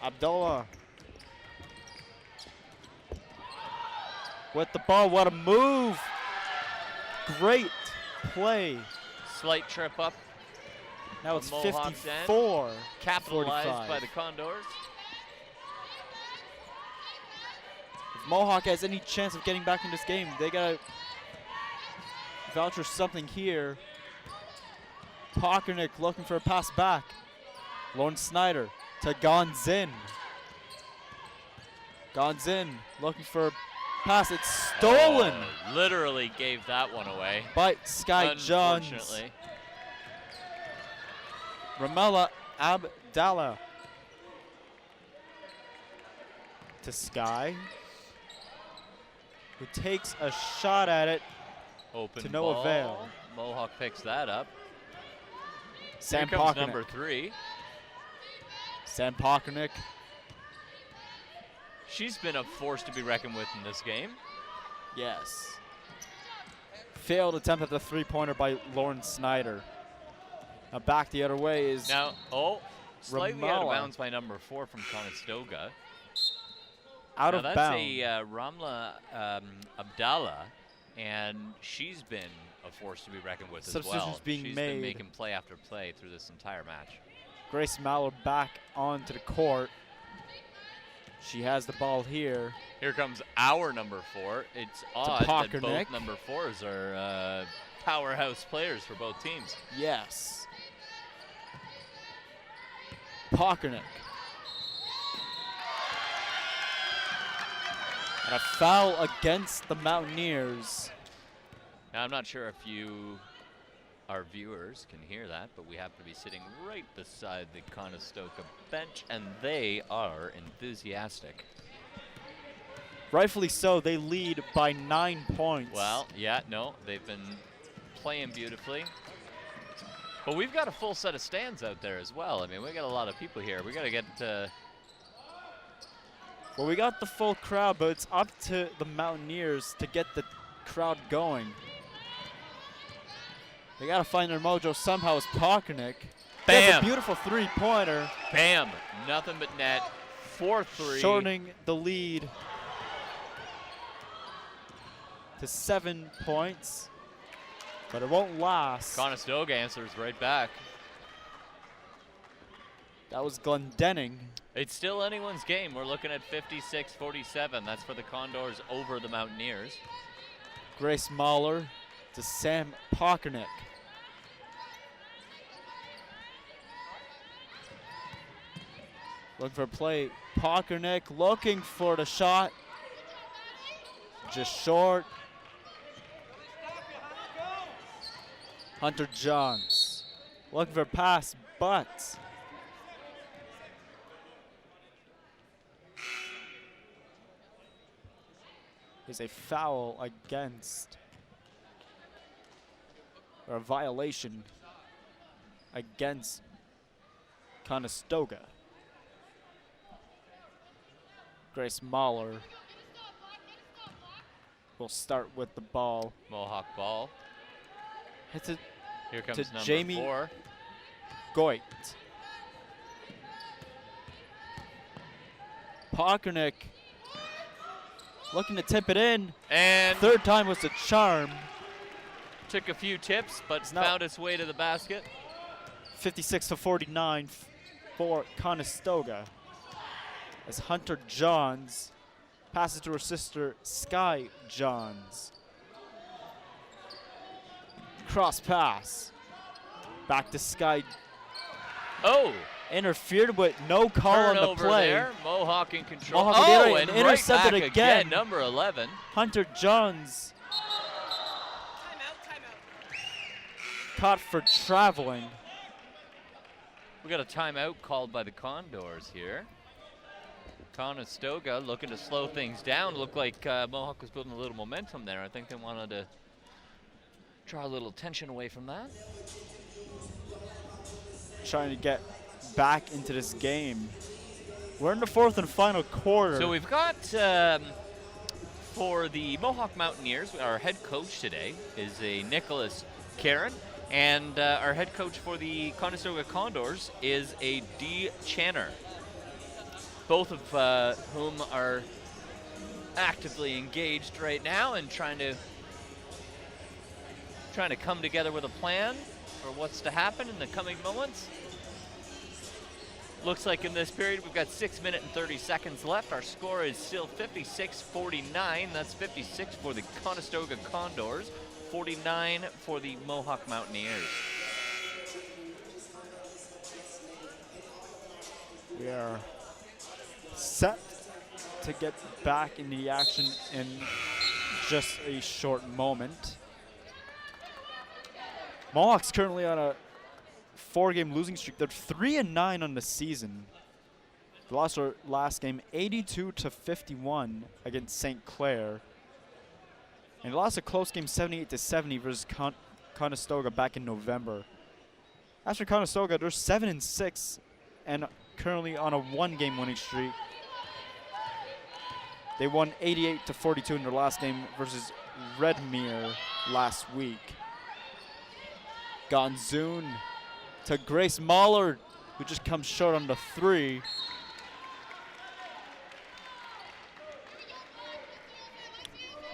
Abdullah with the ball. What a move. Great play. Slight trip up. Now it's Mohawk's 54. Capitalized 45. by the Condors. If Mohawk has any chance of getting back in this game, they gotta voucher something here. Pockernick looking for a pass back. Lawrence Snyder to Gonzin. Gonzin looking for a pass. It's stolen. Oh, literally gave that one away. By Sky Johns. Unfortunately. Ramella Abdallah to Sky, who takes a shot at it Open to no ball. avail. Mohawk picks that up. Sam Here comes Pockernick. number 3. Sam Pockernick. She's been a force to be reckoned with in this game. Yes. Failed attempt at the three-pointer by Lauren Snyder. Now back the other way is Now, slightly out of Ramala. bounds by number 4 from Conestoga. out Now of that's bounds. a Ramla Abdallah, and she's been a force to be reckoned with as well. Substitutions being She's made. been making play after play through this entire match. Grace Mallor back onto the court. She has the ball here. Here comes our number 4. It's odd that Pockernick. both number 4s are powerhouse players for both teams. Yes. Pockernick. And a foul against the Mountaineers. Now, I'm not sure if our viewers can hear that, but we happen to be sitting right beside the Conestoga bench, and they are enthusiastic. Rightfully so, they lead by 9 points. Well, yeah, no, they've been playing beautifully. But we've got a full set of stands out there as well. I mean, we got a lot of people here. We got to get Well, we got the full crowd, but it's up to the Mountaineers to get the crowd going. They got to find their mojo somehow as Pockernick. That's a Bam! beautiful three-pointer. Bam! Nothing but net. 4-3. Shortening the lead to 7 points. But it won't last. Conestoga answers right back. That was Glendenning. It's still anyone's game. We're looking at 56-47. That's for the Condors over the Mountaineers. Grace Mahler to Sam Pockernick. Looking for a play. Pockernick looking for the shot. Just short. Hunter Johns looking for a pass, but is a foul against, or a violation against Conestoga. Grace Mahler will start with the ball. Mohawk ball. Hits it Here comes to number Jamie 4. Goit. Pockernick looking to tip it in. And Third time was the charm. took a few tips, but not- found its way to the basket. 56 to 49 for Conestoga. As Hunter Johns passes to her sister, Sky Johns. Cross pass. Back to Sky. Oh! Interfered with no call on the Turnover play. there. Mohawk in control. Mohawk oh, and and intercepted right back again. Number 11. Hunter Johns caught for traveling. We got a timeout called by the Condors here. Conestoga looking to slow things down. Looked like Mohawk was building a little momentum there. I think they wanted to draw a little tension away from that. Trying to get back into this game. We're in the fourth and final quarter. So we've got, for the Mohawk Mountaineers, our head coach today is a Nicholas Karen, and our head coach for the Conestoga Condors is a D. Channer, both of whom are actively engaged right now and trying to come together with a plan for what's to happen in the coming moments. Looks like in this period we've got 6 minutes and 30 seconds left. Our score is still 56-49. That's 56 for the Conestoga Condors, 49 for the Mohawk Mountaineers. We are set to get back into the action in just a short moment. Mohawk's currently on a 4-game losing streak. They're 3-9 on the season. They lost their last game 82 to 51 against St. Clair. And they lost a close game 78 to 70 versus Conestoga back in November. As for Conestoga, they're 7-6 and currently on a 1-game winning streak. They won 88 to 42 in their last game versus Redmere last week. Gonzoon to Grace Mahler, who just comes short on the 3.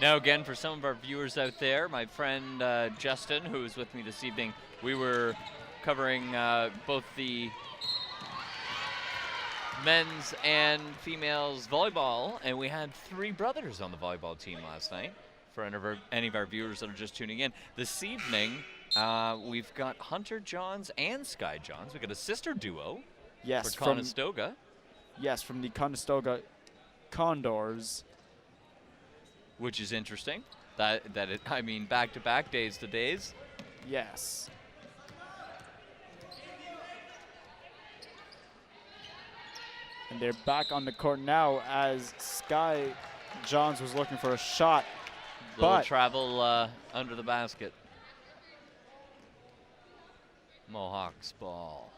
Now again, for some of our viewers out there, my friend Justin, who is with me this evening, we were covering both the men's and females volleyball, and we had 3 brothers on the volleyball team last night. For any of our viewers that are just tuning in, this evening we've got Hunter Johns and Sky Johns. We've got a sister duo for Conestoga. Yes, from the Conestoga Condors. Which is interesting. I mean, back-to-back, days to days. Yes. And they're back on the court now as Sky Johns was looking for a shot. Little travel under the basket. Mohawks ball.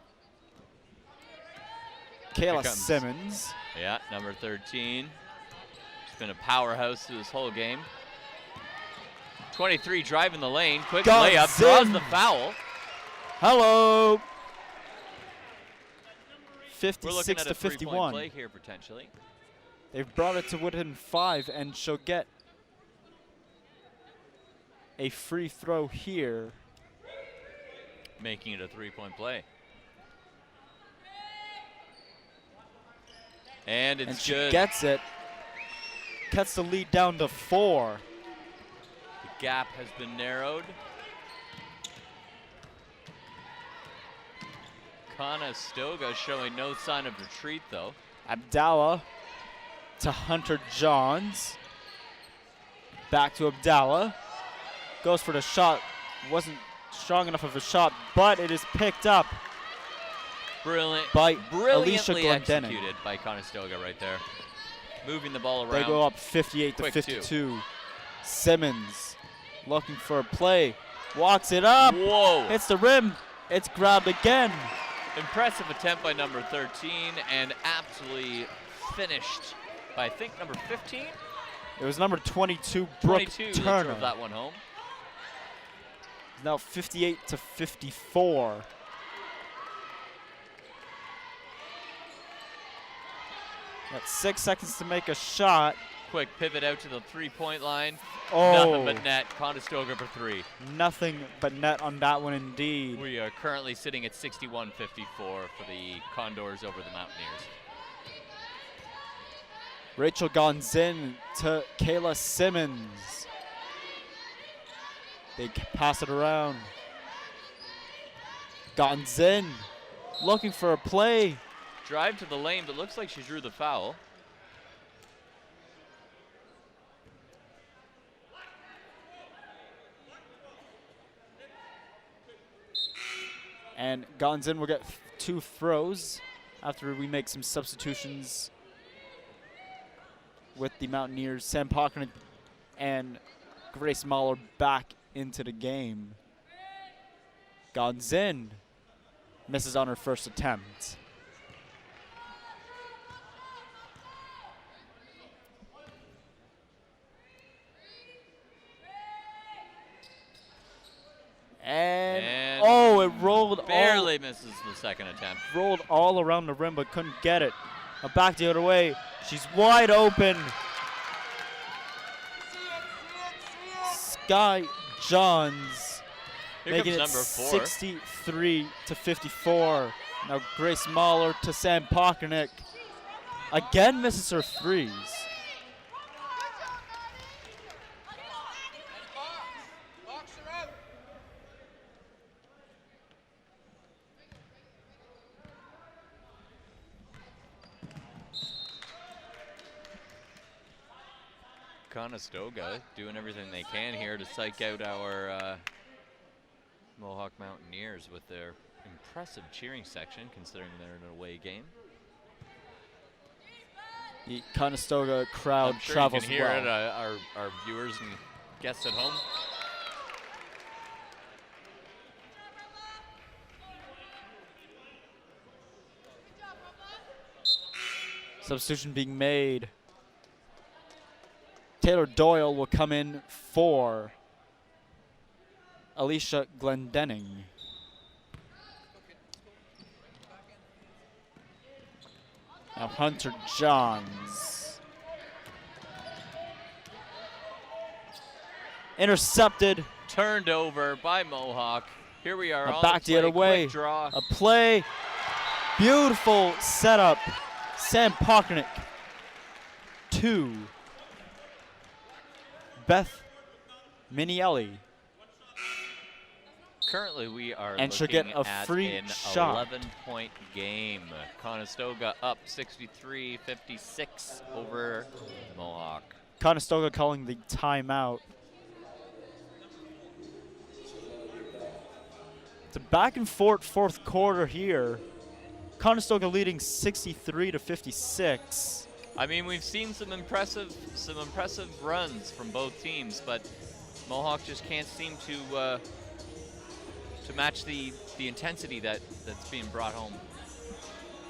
Kayla Simmons. Yeah, number 13. She's been a powerhouse through this whole game. 23 driving the lane. Quick layup. Draws the foul. Hello. 56 We're looking at to a 51. 3-point play here potentially. They've brought it to within 5 and she'll get a free throw here. Making it a 3-point play. And it's she good. Gets it. Cuts the lead down to 4. The gap has been narrowed. Conestoga showing no sign of retreat though. Abdallah to Hunter Johns. Back to Abdallah. Goes for the shot. Wasn't strong enough of a shot, but it is picked up. By Alicia Brilliantly Glendening. executed by Conestoga right there. Moving the ball around. They go up 58 to 52. Simmons looking for a play. Walks it up. Whoa. Hits the rim. It's grabbed again. Impressive attempt by number 13 and absolutely finished by, I think, number 15? It was number 22, Brooke 22 Turner. drove that one home. Now 58 to 54. Got 6 seconds to make a shot. quick pivot out to the three-point line. Oh. Nothing but net. Conestoga for 3. Nothing but net on that one indeed. We are currently sitting at 61-54 for the Condors over the Mountaineers. Rachel Gonzin to Kayla Simmons. They pass it around. Gonzin looking for a play. Drive to the lane, but looks like she drew the foul. And Gonzin will get 2 throws after we make some substitutions with the Mountaineers. Sam Pockner and Grace Mahler back into the game. Gonzin misses on her first attempt. And oh, it rolled barely misses the second attempt. Rolled all around the rim, but couldn't get it. Back the other way. She's wide open. Sky Johns making it number 4. 63-54. Now Grace Mahler to Sam Pockernick. Again misses her threes. Conestoga doing everything they can here to psych out our Mohawk Mountaineers with their impressive cheering section, considering they're in an away game. The Conestoga crowd travels you can hear well. it, our viewers and guests at home. Substitution being made. Taylor Doyle will come in for Alicia Glendenning. Now Hunter Johns. Intercepted. Turned over by Mohawk. Here we are. Back the other way. Draw. A play. Beautiful setup. Sam Pockernick. 2. Beth Minielli. Currently, we are and she'll looking get a at free an shot. 11-point game. Conestoga up 63-56 over Mohawk. Conestoga calling the timeout. It's a back and forth fourth quarter here. Conestoga leading 63-56. I mean, we've seen some impressive runs from both teams, but Mohawk just can't seem to match the intensity that's being brought home.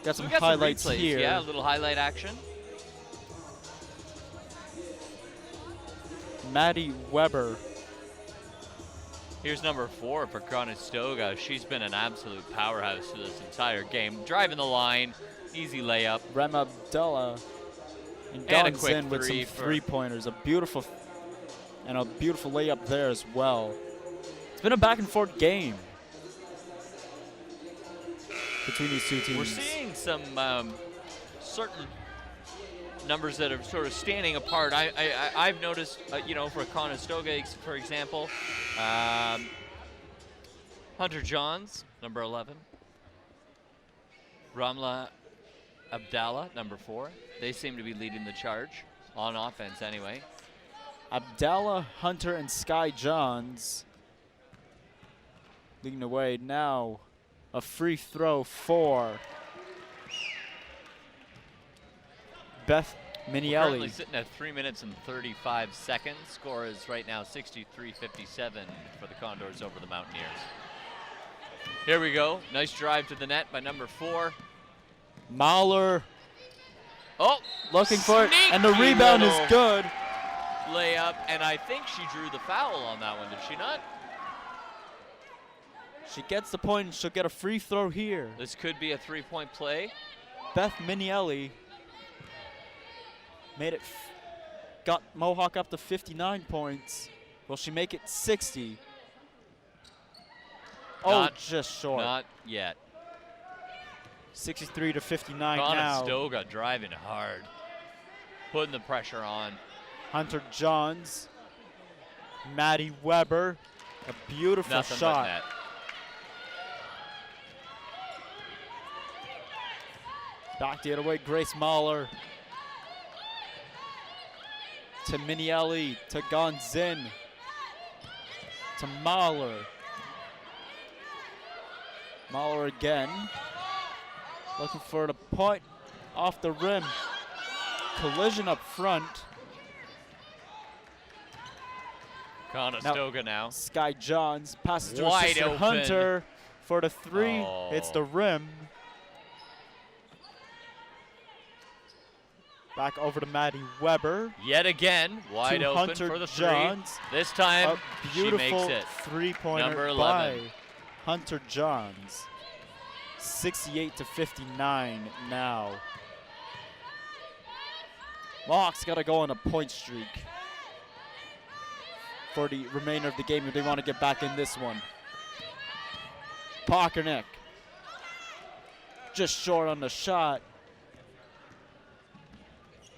Got some We've got highlights some replays, here. Yeah, a little highlight action. Maddie Weber. Here's number 4 for Conestoga. She's been an absolute powerhouse for this entire game. Driving the line, easy layup. Rem Abdullah. And a Gonzin quick with some three for- three-pointers. A beautiful layup there as well. It's been a back and forth game between these two teams. We're seeing some certain numbers that are sort of standing apart. I've noticed, for Conestoga, for example, Hunter Johns, number 11. Ramla Abdallah, number 4. They seem to be leading the charge, on offense anyway. Abdallah, Hunter, and Sky Johns leading the way. Now a free throw for Beth We're currently Minielli. sitting at 3 minutes and 35 seconds. Score is right now 63-57 for the Condors over the Mountaineers. Here we go. Nice drive to the net by number 4. Mahler Oh, looking for it, and the sneaky rebound is little good. layup, and I think she drew the foul on that one, did she not? She gets the point, and she'll get a free throw here. This could be a 3-point play. Beth Minielli made it got Mohawk up to 59 points. Will she make it 60? Not, just short. Not yet. 63 to 59 now. Conestoga driving hard. Putting the pressure on. Hunter Johns. Maddie Weber. A beautiful Nothing shot. but net. Back the other way, Grace Mahler. To Minielli, to Gonzin. To Mahler. Mahler again. Looking for the point off the rim. Collision up front. Conestoga now. Sky Johns passes to her Wide sister open. Hunter for the three. Oh. It's the rim. Back over to Maddie Weber. Yet again, wide to open Hunter for the three. Johns. This time, A she beautiful makes it. three-pointer Number by 11. Hunter Johns. 68 to 59 now. Mohawk's got to go on a point streak for the remainder of the game if they want to get back in this one. Pockernick just short on the shot.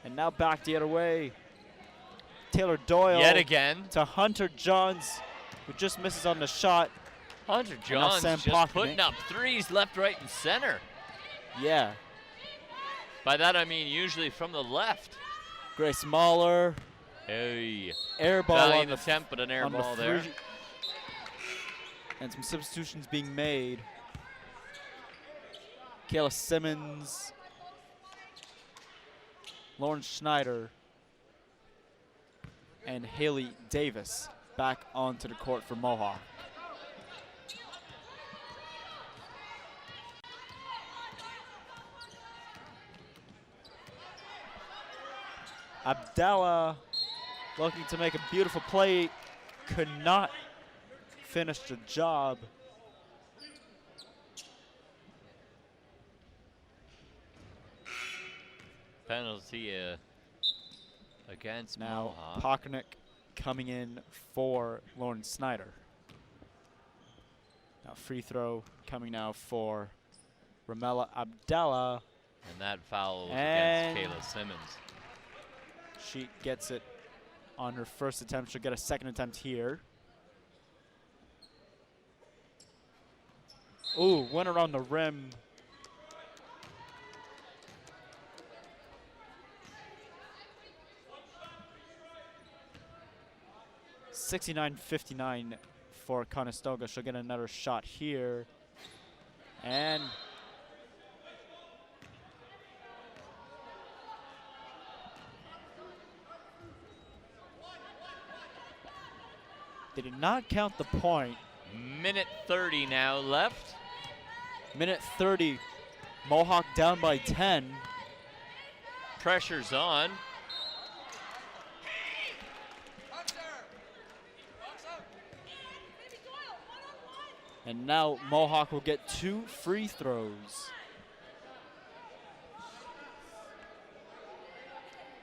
And now back the other way. Taylor Doyle. Yet again. To Hunter Johns, who just misses on the shot. Hunter now Johns Sam just Pockernick. putting up threes left, right, and center. Yeah. By that I mean usually from the left. Grace Mahler. Hey. Air ball Valiant on the attempt, but an air on the ball there. three. And some substitutions being made. Kayla Simmons. Lauren Schneider. And Haley Davis back onto the court for Mohawk. Abdallah looking to make a beautiful play, could not finish the job. Penalty against Now Mohawk. Pockernick coming in for Lauren Snyder. Now free throw coming now for Ramela Abdallah. And that foul was And against Kayla Simmons. She gets it on her first attempt. She'll get a second attempt here. Ooh, went around the rim. (69-59) for Conestoga. She'll get another shot here. And they did not count the point. Minute 30 now left. Minute 30. Mohawk down by 10. Pressure's on. And now Mohawk will get 2 free throws.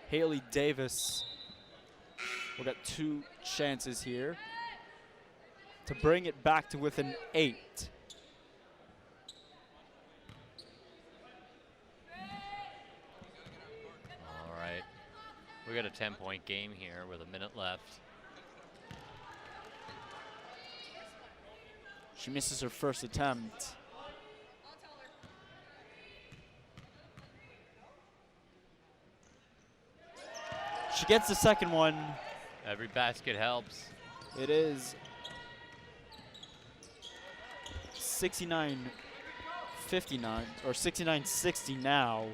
Haley Davis will get 2 chances here to bring it back to within 8. All right. We got a 10-point game here with a minute left. She misses her first attempt. She gets the second one. Every basket helps. It is 69-59 or 69-60 now,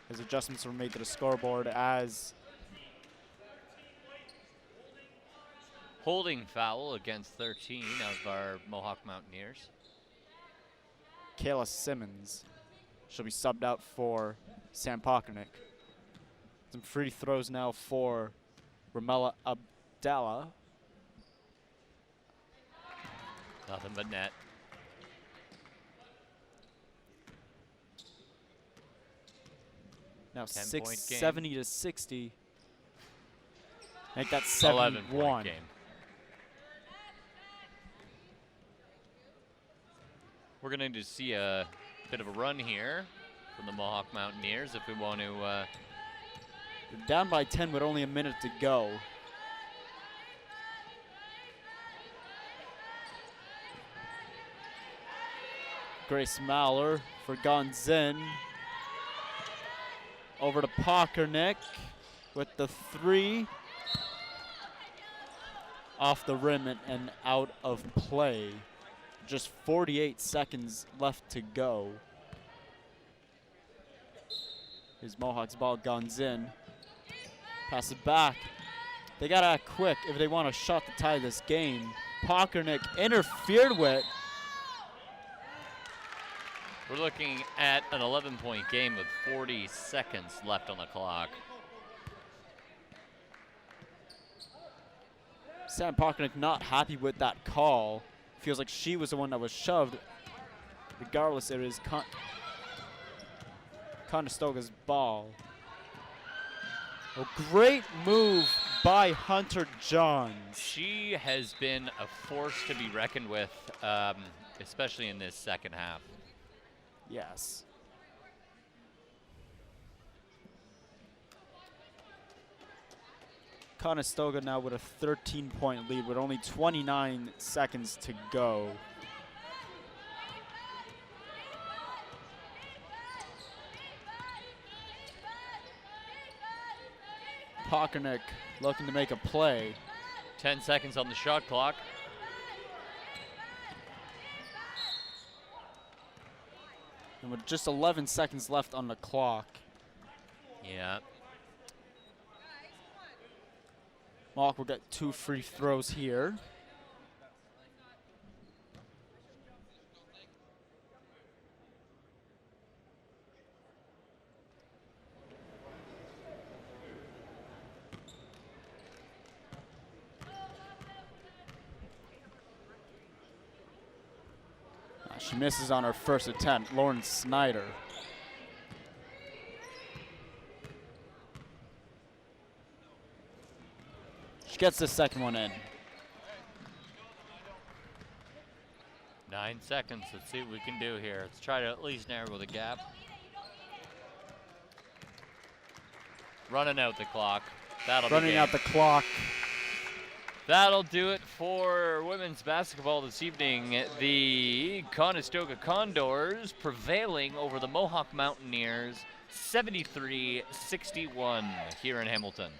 as adjustments were made to the scoreboard as Holding foul against 13 of our Mohawk Mountaineers. Kayla Simmons. She'll be subbed out for Sam Pockernick. Some free throws now for Ramela Abdallah. Nothing but net. Now 10-point game. 70 to 60. Make that 11-point 7-1. game. We're going to see a bit of a run here from the Mohawk Mountaineers if we want to. They're down by 10 with only a minute to go. Grace Maller for Gonzin. Over to Pockernick with the 3. Off the rim and out of play. Just 48 seconds left to go. Here's Mohawk's ball, Gonzin. Pass it back. They gotta act quick if they want a shot to tie this game. Pockernick interfered with. We're looking at an 11-point game with 40 seconds left on the clock. Sam Pockernick not happy with that call. Feels like she was the one that was shoved. Regardless, it is Conestoga's ball. A great move by Hunter Johns. She has been a force to be reckoned with, especially in this second half. Yes. Conestoga now with a 13-point lead with only 29 seconds to go. Pockernick looking to make a play. 10 seconds on the shot clock. And with just 11 seconds left on the clock. Yeah. Mohawk will get 2 free throws here. She misses on her first attempt, Lauren Snyder. She gets the second one in. 9 seconds. Let's see what we can do here. Let's try to at least narrow the gap. Running out the clock. Running out the clock. That'll do it for women's basketball this evening. The Conestoga Condors prevailing over the Mohawk Mountaineers 73-61 here in Hamilton.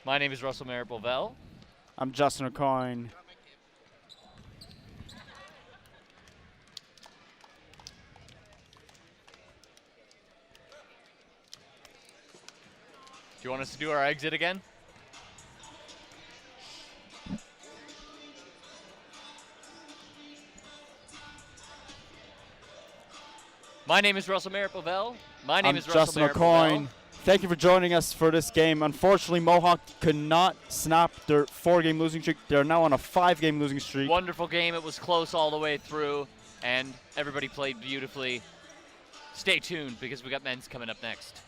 My name is Russell Merritt-Bovell. I'm Justin O'Coin. Do you want us to do our exit again? My name is Russell Merritt-Bovell. My name is Russell Justin Merritt-Bovell. O'Coin. Thank you for joining us for this game. Unfortunately, Mohawk could not snap their 4-game losing streak. They're now on a 5-game losing streak. Wonderful game. It was close all the way through, and everybody played beautifully. Stay tuned because we got men's coming up next.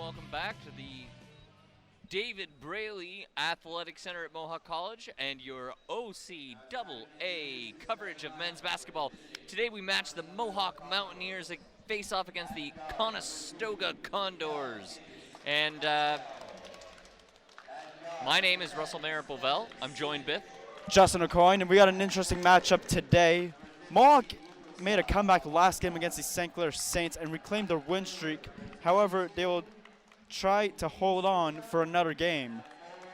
welcome back to the David Braley Athletic Center at Mohawk College and your OCAA coverage of men's basketball. Today we match the Mohawk Mountaineers that face off against the Conestoga Condors. And my name is Russell Mayer-Povell. I'm joined with Justin O'Coin, and we got an interesting matchup today. Mohawk made a comeback last game against the St. Clair Saints and reclaimed their win streak. However, they will try to hold on for another game.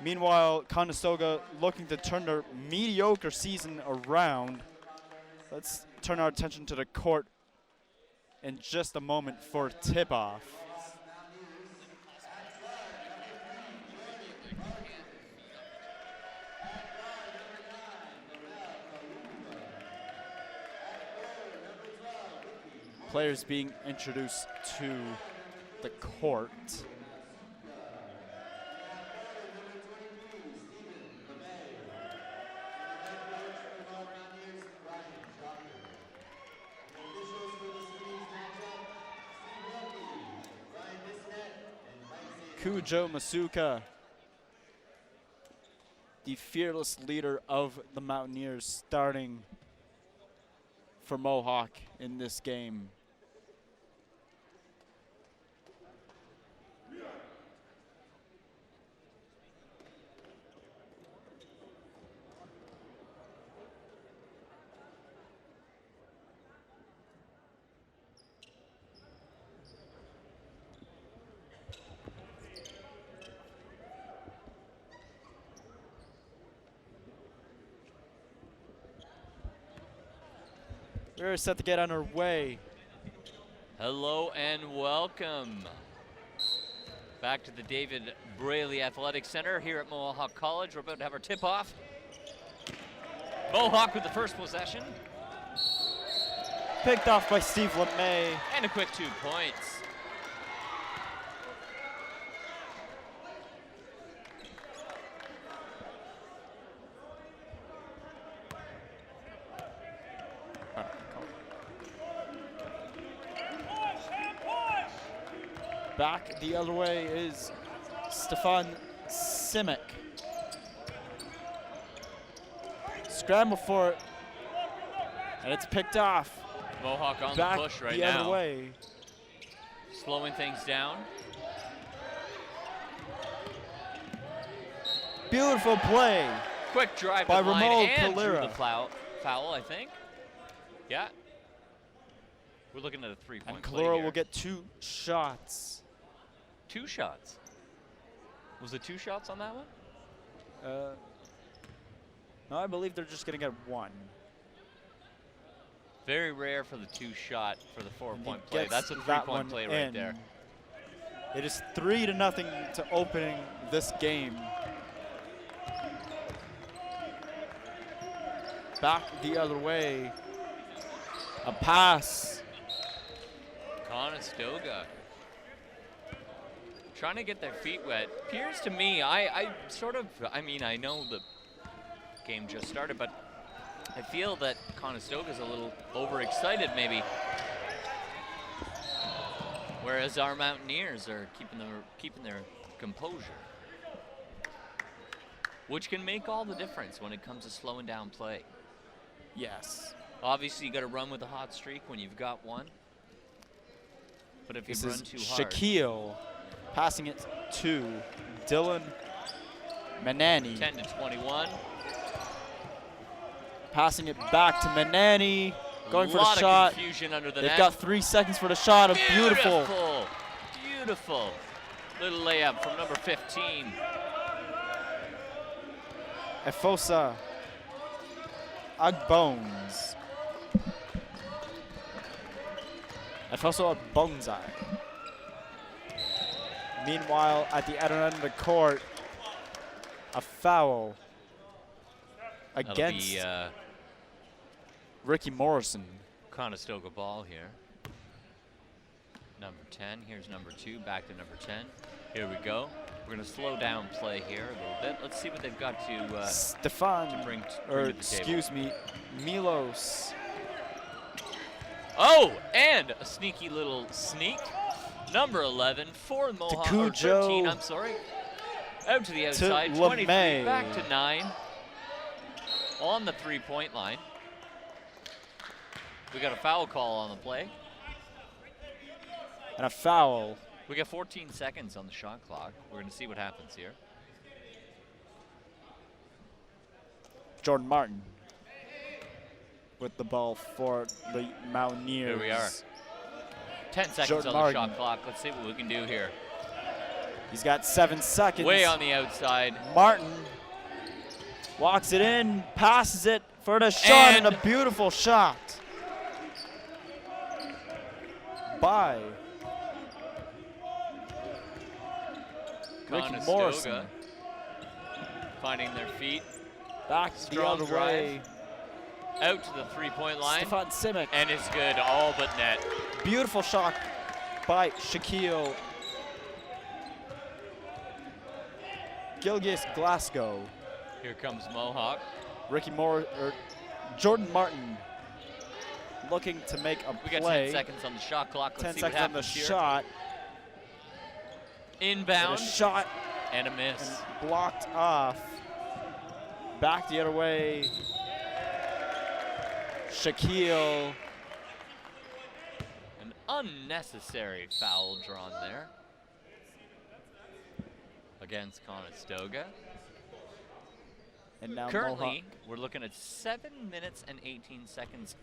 Meanwhile, Conestoga looking to turn their mediocre season around. Let's turn our attention to the court in just a moment for tip-off. Players being introduced to the court. Kujo Masuka, the fearless leader of the Mountaineers, starting for Mohawk in this game. We're set to get on our way. hello and welcome back to the David Braley Athletic Center here at Mohawk College. We're about to have our tip-off. Mohawk with the first possession. Picked off by Steve LeMay. And a quick 2 points. Back the other way is Stefan Simic. Scramble for it, and it's picked off. Mohawk on Back the push right the now. other way. Slowing things down. Beautiful play. Quick drive by to the line Ramon and drew Calera. the foul, I think. Yeah. We're looking at a 3-point And play Calera here. will get 2 shots. 2 shots. Was it 2 shots on that one? No, I believe they're just going to get 1. Very rare for the 2-shot for the And 4-point he play. gets That's a that 3-point one play right in. there. It is 3-0 to opening this game. Back the other way. A pass. Conestoga trying to get their feet wet. Appears to me, I mean, I know the game just started, but I feel that Conestoga's a little overexcited maybe. Whereas our Mountaineers are keeping their composure. Which can make all the difference when it comes to slowing down play. Yes. Obviously, you got to run with a hot streak when you've got one. But if you This run is too hard, Shaquille passing it to Dylan Manani. 10-21. Passing it back to Manani. Going for the Lot shot. of confusion under the They've net. got 3 seconds for the shot. A beautiful. Beautiful little layup from number 15. Efosa Agbones. Efosa Agbonzai. Meanwhile, at the other end of the court, a foul against That'll be Ricky Morrison. Conestoga ball here. Number 10, here's number 2, back to number 10. Here we go. We're gonna slow down play here a little bit. Let's see what they've got to Stefan, bring or to the excuse me, Milos. Oh, and a sneaky little sneak. Number 11 for Mohawk, or Cujo. 13, I'm sorry. Out to the outside, 23, LeMay. back to 9. On the three-point line. We got a foul call on the play. And a foul. We got 14 seconds on the shot clock. We're going to see what happens here. Jordan Martin with the ball for the Mountaineers. Here we are. 10 seconds Jordan on the Martin. shot clock. Let's see what we can do here. He's got 7 seconds. Way on the outside. Martin walks it in, passes it for the shot, and a beautiful shot by Ricky Morrison. Conestoga finding their feet. Back the Strong other drive. way. Out to the three-point line. Stefan Simic. And it's good, all but net. Beautiful shot by Shaquille Gilgis Glasgow. Here comes Mohawk. Jordan Martin looking to make a We got play. 10 seconds on the shot clock. Let's 10 see what seconds on the happens here. shot. Inbound. And a shot And a miss. and blocked off. Back the other way. Shaquille. An unnecessary foul drawn there against Conestoga. And now Currently, Mohawk. we're looking at 7 minutes and 18 seconds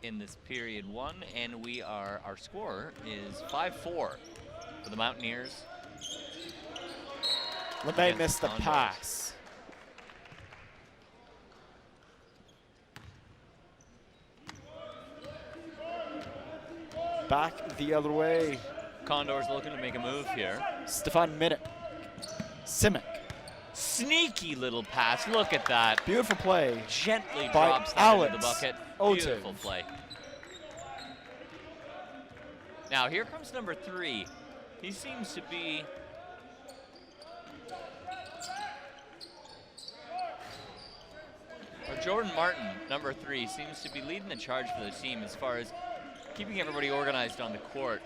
in this period one, and our score is 5-4 for the Mountaineers. LeMay against missed the Condors. pass. Back the other way. Condors looking to make a move here. Stefan Simic. Sneaky little pass. Look at that. Beautiful play. Gently by drops that into the Alex bucket. Otiv. Beautiful play. Now here comes number 3. He seems to be Jordan Martin, number 3, seems to be leading the charge for the team as far as keeping everybody organized on the court.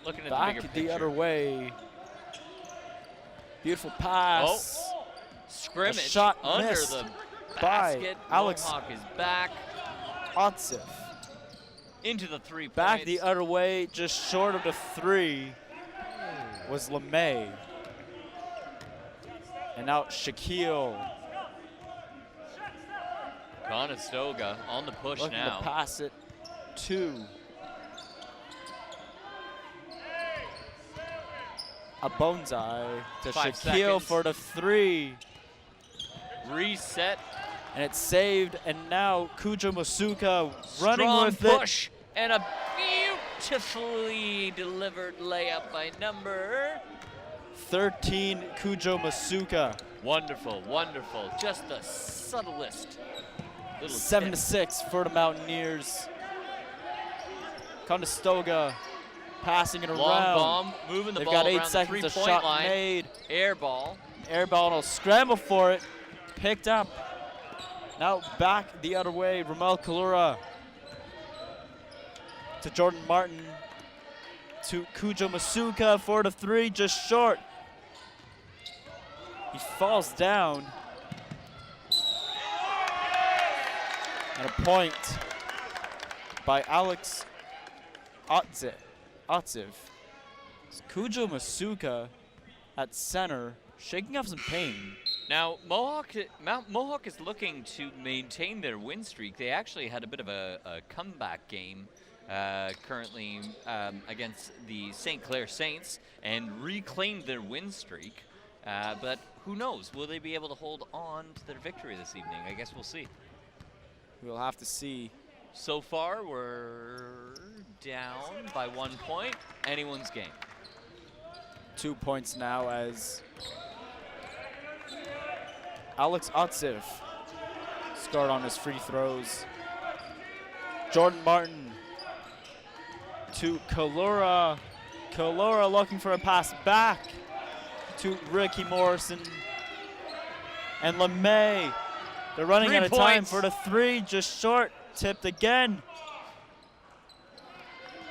Looking at the bigger Back picture. the other way. Beautiful pass. Oh, scrimmage shot under missed the by basket. Alex Mohawk is back Otsif. into the 3 Back points. the other way, just short of the 3 was LeMay. And now Shaquille Conestoga on the push looking now. to pass it to a bonsai to 5 Shaquille seconds. for the 3. Reset. And it's saved, and now Cujo Masuka running Strong with push and a beautifully delivered layup by number. it. 13, Cujo Masuka. Wonderful, wonderful. Just the subtlest little 7 to tip. 6 for the Mountaineers. Conestoga passing it Long around. bomb, moving the They've ball got 8 around the seconds. A 3-point shot line. made. Air ball. Air ball, and will scramble for it. Picked up. Now back the other way. Ramel Kalura to Jordan Martin. To Cujo Masuka for the 3, just short. He falls down. And a point by Alex Otsiv. Cujo Masuka at center, shaking off some pain. Now, Mohawk is looking to maintain their win streak. They actually had a bit of a comeback game currently against the St. Clair Saints and reclaimed their win streak. But who knows? Will they be able to hold on to their victory this evening? I guess we'll see. We'll have to see. So far, we're down by 1 point. Anyone's game. 2 points now as Alex Otsiv scored on his free throws. Jordan Martin to Kalura. Kalura looking for a pass back to Ricky Morrison. And LeMay. They're running 3 out of time points. for the 3, just short. Tipped again.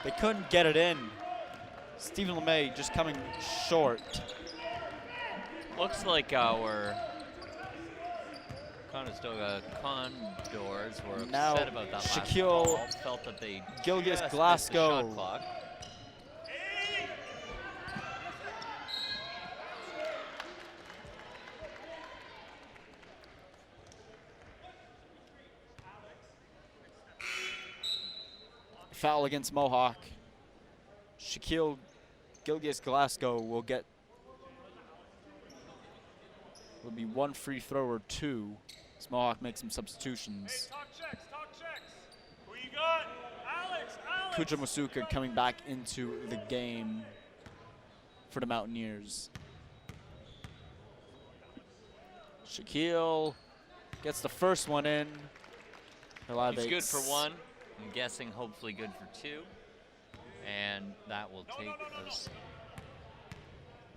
They couldn't get it in. Stephen LeMay just coming short. Looks like our Conestoga Condors were Now upset about that last Shaquille ball. Felt that they Gilgis just missed the Glasgow. shot clock. Foul against Mohawk. Shaquille Gilgis Glasgow will be one free throw or two as Mohawk makes some substitutions. Talk checks. Who you got? Alex. Kuja Masuka coming back into the game for the Mountaineers. Shaquille gets the first one in. He's good for one. I'm guessing hopefully good for two. And that will take us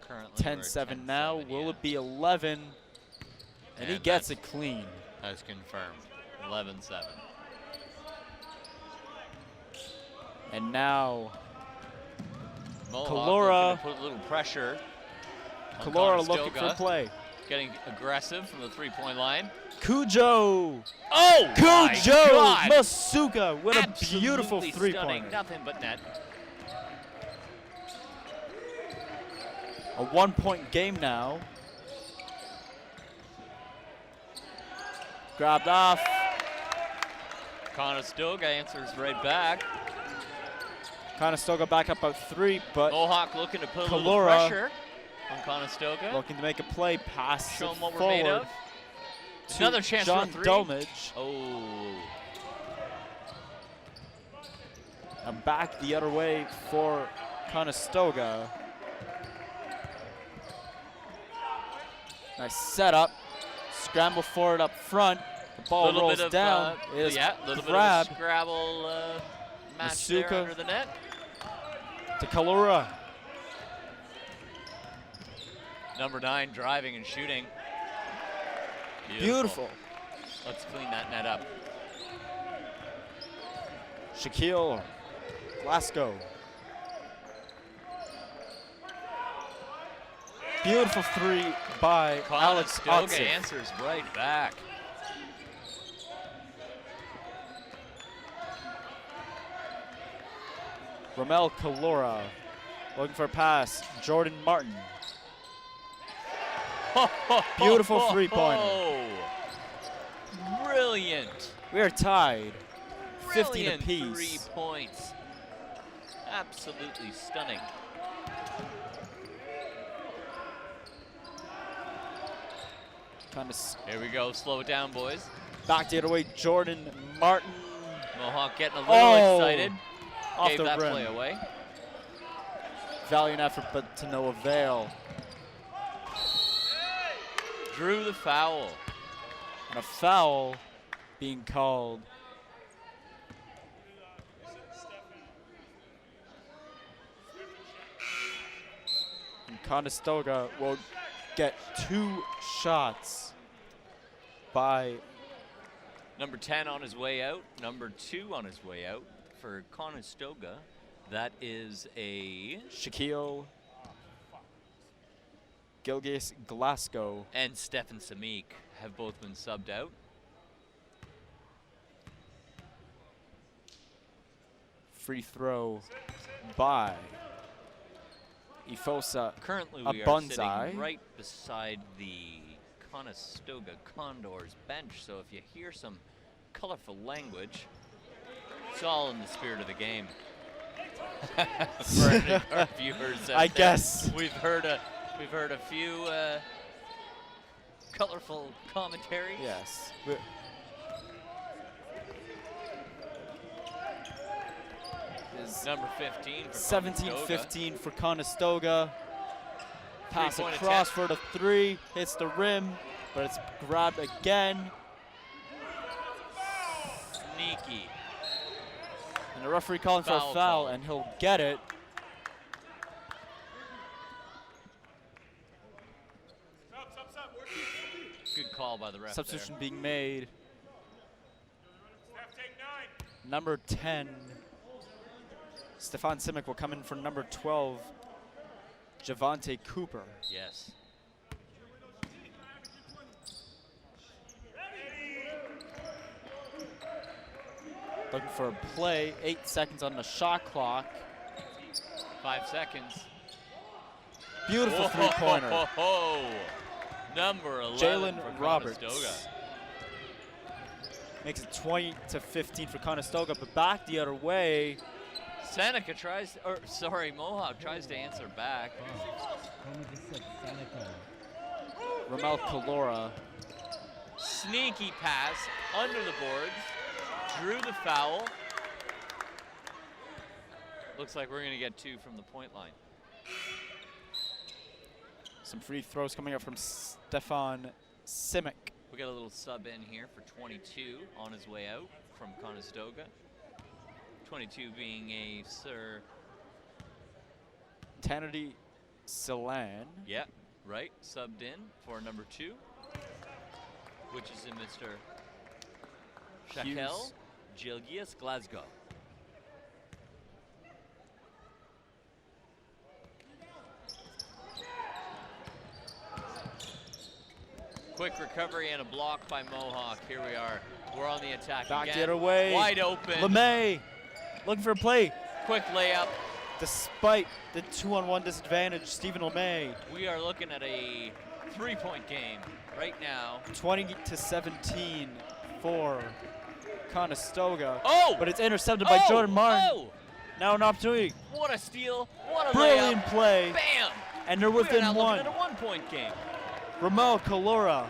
currently 10-7 now. Will yeah. it be 11? And he gets it clean. That's confirmed. 11-7. And now Mohawk Kalora. looking to put a little pressure on Kalora looking Conestoga, for play. getting aggressive from the three-point line. Cujo! Oh, my Cujo God! Masuka with Absolutely a beautiful stunning. three-pointer. Nothing but net. A one-point game now. Grabbed off. Conestoga answers right back. Conestoga back up about three, but Mohawk looking to put a little Kalora pressure on Conestoga. looking to make a play, pass Show it them what we're forward made of. to Another chance John for a three. Dolmage. Oh. And back the other way for Conestoga. Nice setup. Scramble forward up front. The ball rolls down. It is yeah, a little grabbed bit of a Scrabble match there Masuka. under the net. to Kalora. Number 9 driving and shooting. Beautiful. Let's clean that net up. Shaquille Glasgow. Beautiful three by Alex Conestoga Otsif. answers right back. Ramel Kalora looking for a pass. Jordan Martin. Beautiful three-pointer. Brilliant. We are tied. 15 Brilliant apiece. 3 points. Absolutely stunning. Kind of Here we go. Slow it down, boys. back the other way. Jordan Martin Mohawk getting a little excited. off Gave the that rim. play away. Valiant effort, but to no avail. Drew the foul. And a foul being called. And Conestoga will get 2 shots by Number 10 on his way out. Number 2 on his way out for Conestoga. That is a... Shaquille Gilgis Glasgow. And Stefan Samik have both been subbed out. Free throw by Ifosa. Currently, A we are bonsai. sitting right beside the Conestoga Condors bench, so if you hear some colorful language, it's all in the spirit of the game. For any of our viewers out I there, guess. we've heard a few colorful commentaries. Yes. Is Number 15 for 17-15 for Conestoga. Pass Three-point across attempt. for the 3, hits the rim, but it's grabbed again. Sneaky. And the referee calling for a Foul foul, call. and he'll get it. Good call by the ref Substitution there. being made. Steph, take 9. Number 10 Stefan Simic will come in for number 12, Javante Cooper. Yes. Looking for a play, 8 seconds on the shot clock. 5 seconds. Beautiful three-pointer. Number 11 Jalen for Roberts. Conestoga. Makes it 20-15 for Conestoga, but back the other way. Seneca tries, Mohawk tries to answer back. Ramel Calora. Sneaky pass under the boards. Drew the foul. Looks like we're going to get 2 from the point line. Some free throws coming up from Stefan Simic. We got a little sub in here for 22 on his way out from Conestoga. 22 being a Sir. Tanity Silan. Yeah, right. Subbed in for number 2, which is in Mr. Shaquel Gilgias Glasgow. Quick recovery and a block by Mohawk. Here we are. We're on the attack Back again. the other way. Wide open. LeMay looking for a play. Quick layup. Despite the 2-on-1 disadvantage, Stephen LeMay. We are looking at a 3-point game right now. 20-17 for Conestoga. Oh! But it's intercepted by Jordan Martin. Oh! Now an opportunity. What a steal. What a Brilliant layup. play. Bam! And they're We're within now one. looking at a 1-point game. Ramel Calora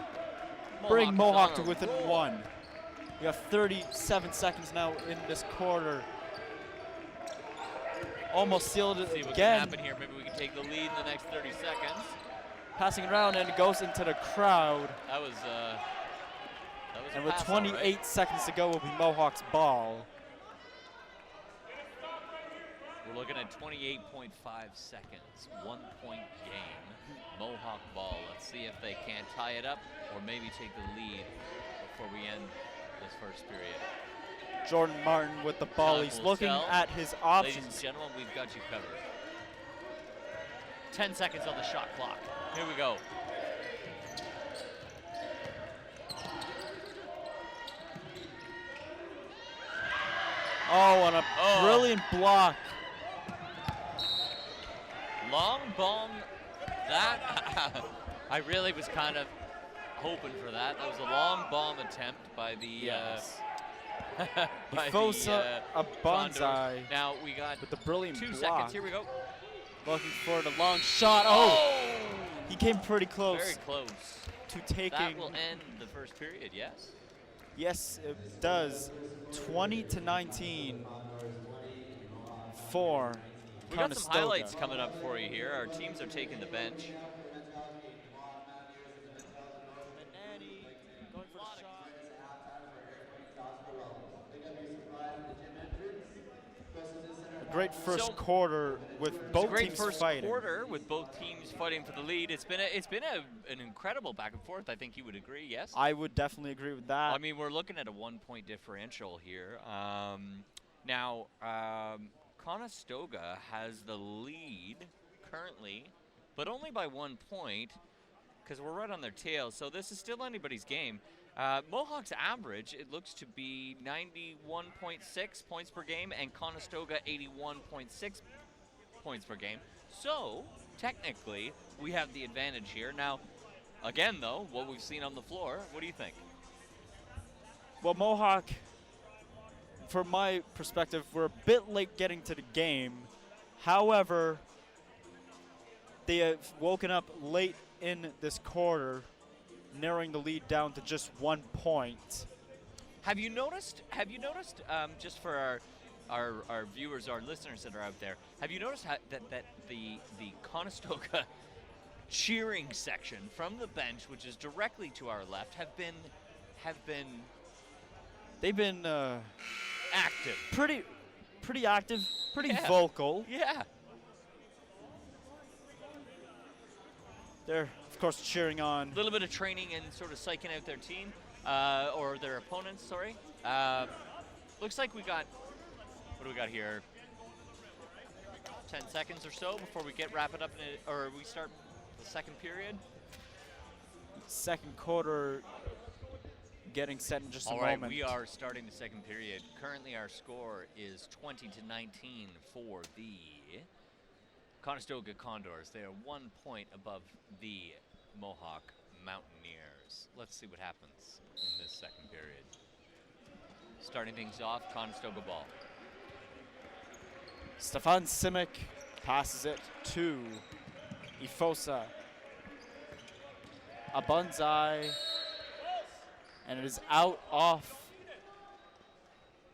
bring Mohawk to is on a within roll. 1. We got 37 seconds now in this quarter. Almost sealed it See what can again. happen here. Maybe we can take the lead in the next 30 seconds. Passing it around and it goes into the crowd. That was And a with pass, 28 all right. seconds to go will be Mohawk's ball. We're looking at 28.5 seconds. 1-point game. Mohawk ball. Let's see if they can't tie it up or maybe take the lead before we end this first period. Jordan Martin with the ball. Time He's will looking tell. at his Ladies and options. gentlemen, we've got you covered. 10 seconds on the shot clock. Here we go. Oh, and a brilliant block. Long bomb. That I really was kind of hoping for that. That was a long bomb attempt by the by Ifosa the, Abanzai Now we got with the brilliant 2 block. seconds. Here we go. Looking for the long shot. Oh, he came pretty close Very close. to taking. That will end the first period. Yes. Yes, it does. 20-19 for We got some Conestoga. highlights coming up for you here. Our teams are taking the bench. A great first So- quarter with It's a both great teams first fighting. quarter with both teams fighting for the lead. It's been an incredible back and forth. I think you would agree. Yes. I would definitely agree with that. I mean, we're looking at a 1-point differential here. Now, Conestoga has the lead currently, but only by 1 point because we're right on their tail. So this is still anybody's game. Mohawk's average, it looks to be 91.6 points per game, and Conestoga 81.6 points per game. So technically, we have the advantage here. Now, again, though, what we've seen on the floor, what do you think? Well, Mohawk, from my perspective, we're a bit late getting to the game. However, they have woken up late in this quarter, narrowing the lead down to just 1 point. Have you noticed, just for our viewers, our listeners that are out there, have you noticed that the Conestoga cheering section from the bench, which is directly to our left, have been They've been active? pretty active, pretty Yeah. vocal. Yeah. They're, of course, cheering on. A little bit of training and sort of psyching out their team, or their opponents, sorry. Looks like we got, what do we got here? 10 seconds or so before we wrap it up, or we start the second period. Second quarter getting set in just a All right, moment. we are starting the second period. Currently, our score is 20-19 for the Conestoga Condors. They are 1 point above the Mohawk Mountaineers. Let's see what happens in this second period. Starting things off, Conestoga ball. Stefan Simic passes it to Ifosa. A bonsai, and it is out off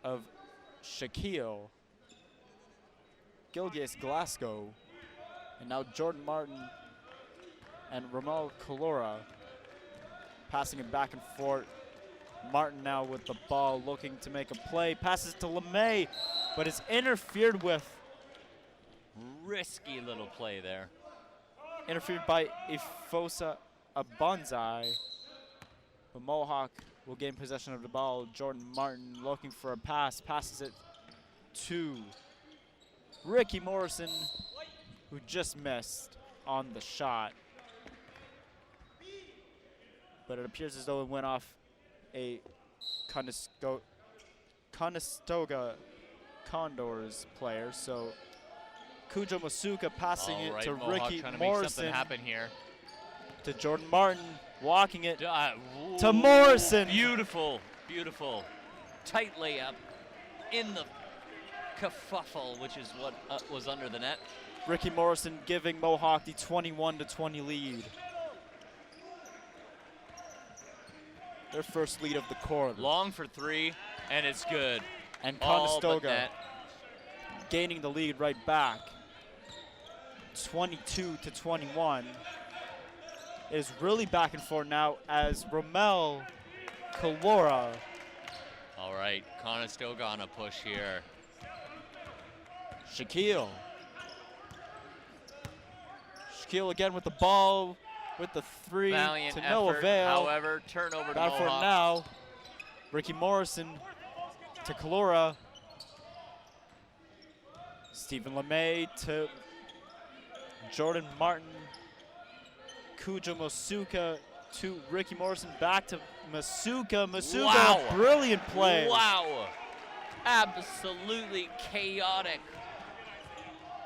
of Shaquille. Gilgis Glasgow. And now Jordan Martin and Ramel Kalora passing it back and forth. Martin now with the ball looking to make a play. Passes to LeMay, but is interfered with. Risky little play there. Interfered by Ifosa Abonzai. But Mohawk will gain possession of the ball. Jordan Martin looking for a pass. Passes it to Ricky Morrison, who just missed on the shot. But it appears as though it went off a Conestoga Condors player. So Kujo Masuka passing it to Mohawk Ricky trying to Morrison. make something happen here. To Jordan Martin, walking it Ooh, to Morrison. Beautiful, beautiful. Tight layup in the kerfuffle, which is what was under the net. Ricky Morrison giving Mohawk the 21-20 lead. Their first lead of the quarter. Long for three, and it's good. And All but Conestoga net. gaining the lead right back. 22-21. It is really back and forth now as Ramel Kalora. All right, Conestoga on a push here. Shaquille. Shaquille again with the ball, with the three Valiant to effort, no avail. however, turnover to Battle for it Mohawk. now. Ricky Morrison to Kalora. Stephen LeMay to Jordan Martin. Kujo Masuka to Ricky Morrison. Back to Masuka. Masuka, Wow. brilliant play. Wow. Absolutely chaotic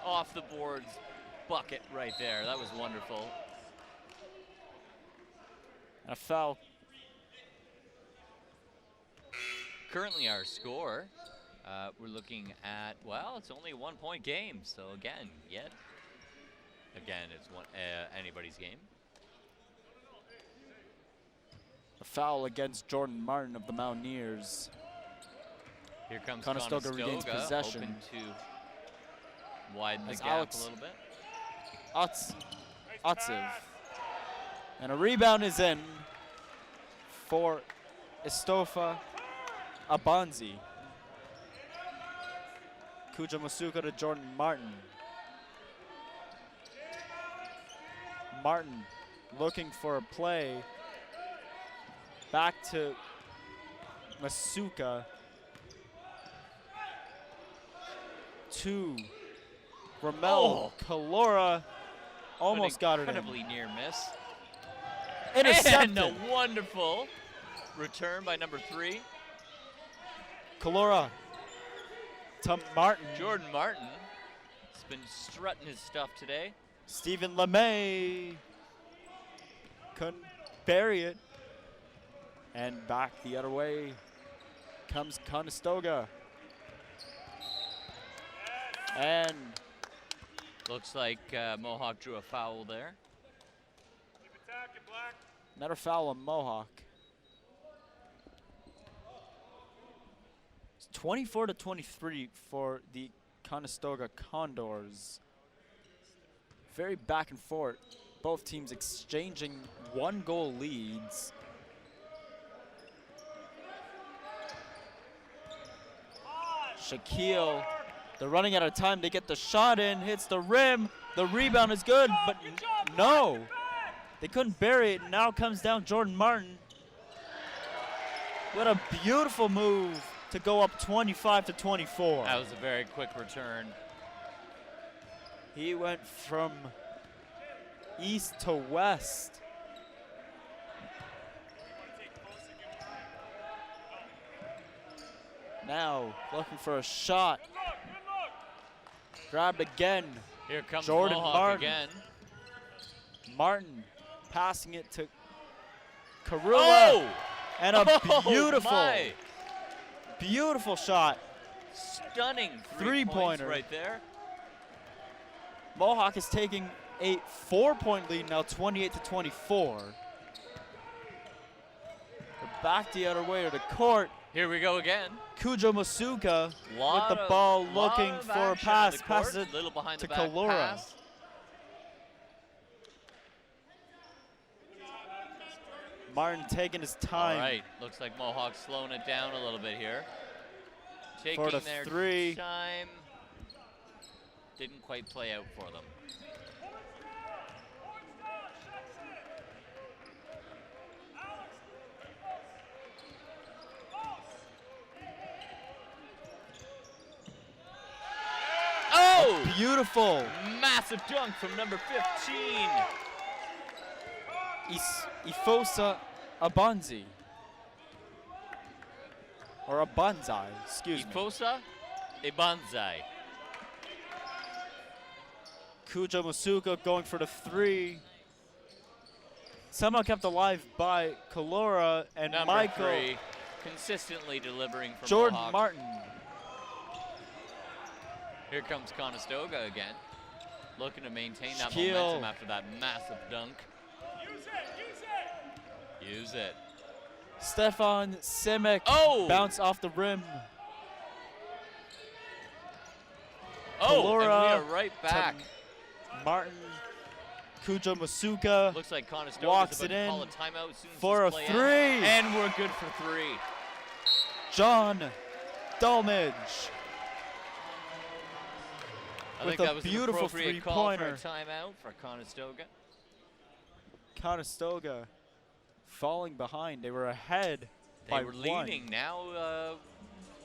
off the boards bucket right there. That was wonderful. And a foul. Currently our score, we're looking at, well, it's only a 1 point game. So again, it's anybody's game. A foul against Jordan Martin of the Mountaineers. Here comes Conestoga regains possession. hoping to widen the As gap Alex a little bit. Otsev. And a rebound is in for Istofa Abanzi. Kujo Masuka to Jordan Martin. Martin looking for a play. Back to Masuka. To Ramel Kalora. Almost got it in. Incredibly near miss. Intercepted. And a wonderful return by number 3. Kalora to Martin. Jordan Martin has been strutting his stuff today. Stephen LeMay couldn't bury it. And back the other way comes Conestoga. And Looks like Mohawk drew a foul there. Keep attacking, Black. another foul on Mohawk. It's 24-23 for the Conestoga Condors. Very back and forth. Both teams exchanging 1-goal leads. Shaquille, they're running out of time. They get the shot in, hits the rim. The rebound is good, but no. They couldn't bury it. Now comes down Jordan Martin. What a beautiful move to go up 25-24. That was a very quick return. He went from east to west. Now looking for a shot. Grabbed again. Here comes Jordan Mohawk Martin. again. Martin passing it to Karula. Oh! And a Oh, beautiful, my. beautiful shot. Stunning Three-pointer. right there. Mohawk is taking a 4-point lead now, 28 to 24. They're back the other way to the court. Here we go again. Kujo Masuka with Lot the of- ball lot looking of for a action on pass. the Passes court. it Little behind to the back Kalora. pass. Martin taking his All time. right, looks like Mohawk slowing it down a little bit here. Taking For the their three. time. Didn't quite play out for them. Oh! Beautiful. Massive dunk from number 15. Ifosa Abanzi. Or Abanzai, excuse me. Ifosa Ibanzai. Kujo Masuka going for the three. Somehow kept alive by Kalora and Number Michael. 3, consistently delivering from Jordan Mohawk. Martin. Here comes Conestoga again. Looking to maintain that Shaquille. momentum after that massive dunk. Use it. Stefan Simic. Oh! Bounce off the rim. Oh, and we Kalora are right back. Martin. Kujo Masuka Looks like Conestoga walks is about it to in call a timeout as soon as for this a play three. ends. And we're good for 3. John Dolmage. I With think a that was an beautiful appropriate call for a three-pointer. timeout for Conestoga. Conestoga falling behind. They were ahead They by were one. leading. Now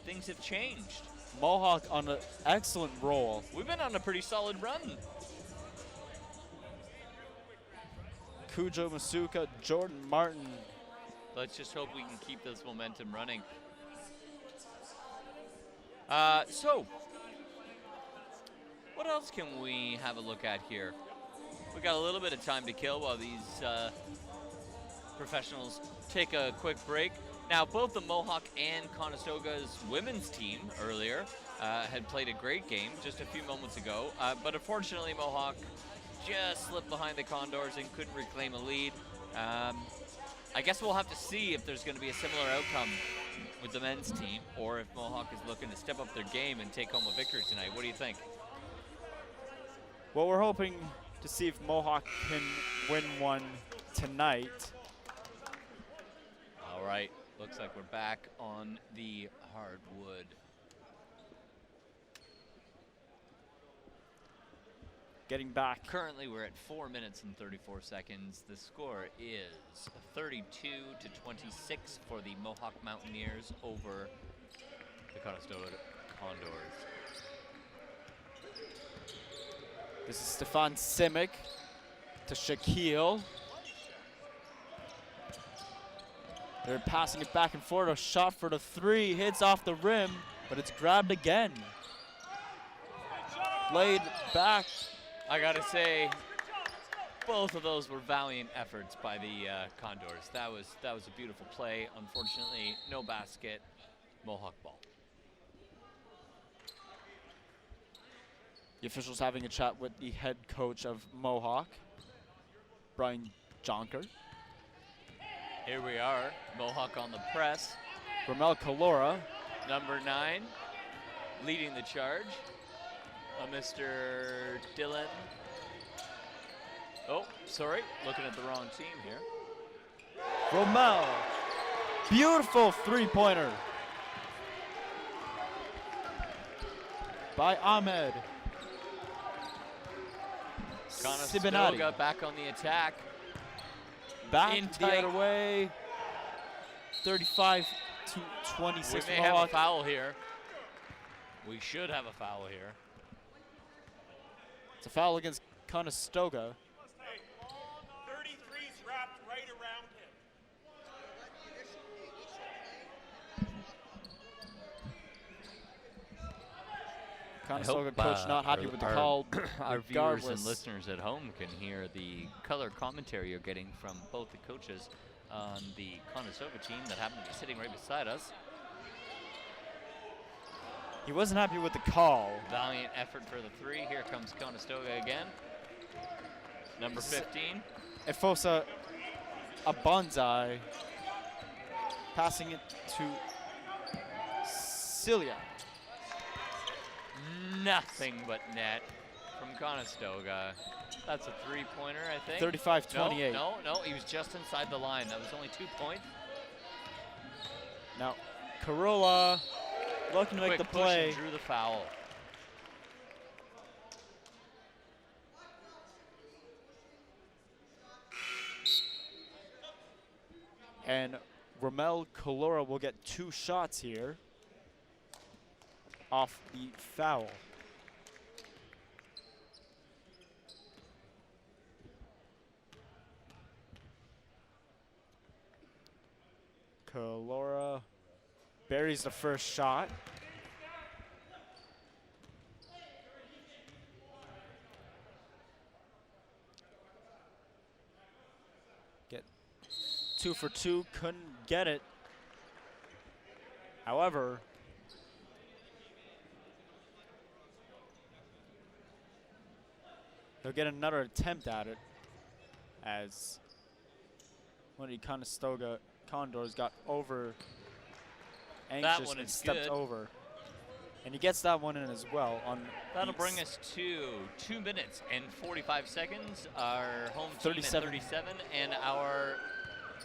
things have changed. Mohawk on an excellent roll. We've been on a pretty solid run. Kujo Masuka, Jordan Martin. Let's just hope we can keep this momentum running. So, what else can we have a look at here? We got a little bit of time to kill while these professionals take a quick break. Now, both the Mohawk and Conestoga's women's team earlier had played a great game just a few moments ago, but unfortunately Mohawk just slipped behind the Condors and couldn't reclaim a lead. I guess we'll have to see if there's going to be a similar outcome with the men's team, or if Mohawk is looking to step up their game and take home a victory tonight. What do you think? Well, we're hoping to see if Mohawk can win one tonight. All right, looks like we're back on the hardwood. Getting back. Currently, we're at 4 minutes and 34 seconds. The score is 32 to 26 for the Mohawk Mountaineers over the Conestoga Condors. This is Stefan Simic to Shaquille. They're passing it back and forth. A shot for the three. Hits off the rim, but it's grabbed again. Laid back. I gotta say, both of those were valiant efforts by the Condors. That was a beautiful play. Unfortunately, no basket. Mohawk ball. The officials having a chat with the head coach of Mohawk, Brian Jonker. Here we are, Mohawk on the press. Ramel Kalora. Number 9, leading the charge. Mr. Dylan. Oh, sorry, looking at the wrong team here. Romel. Beautiful three-pointer by Ahmed. Conestoga back on the attack. Back in the tight. other way. 35 to 26. We may have a Mohawk. foul here. We should have a foul here. It's a foul against Conestoga. Hey, 33's wrapped right around him. Conestoga coach not happy with the call. Our viewers and regardless. listeners at home can hear the color commentary you're getting from both the coaches on the Conestoga team that happen to be sitting right beside us. He wasn't happy with the call. Valiant effort for the three. Here comes Conestoga again. Number 15. Efosa a bonsai, passing it to Celia. Nothing but net from Conestoga. That's a three-pointer, I think. 35-28. No, he was just inside the line. That was only 2 points. Now, Corolla looking to make Quick the push play. and drew the foul. And Ramel Colora will get 2 shots here off the foul. Colora buries the first shot. Get 2 for 2, couldn't get it. However, he'll get another attempt at it as one of the Conestoga Condors got over anxious one and is stepped good. over. And he gets that one in as well. That'll bring us to 2 minutes and 45 seconds. Our home team at 37. 37 and our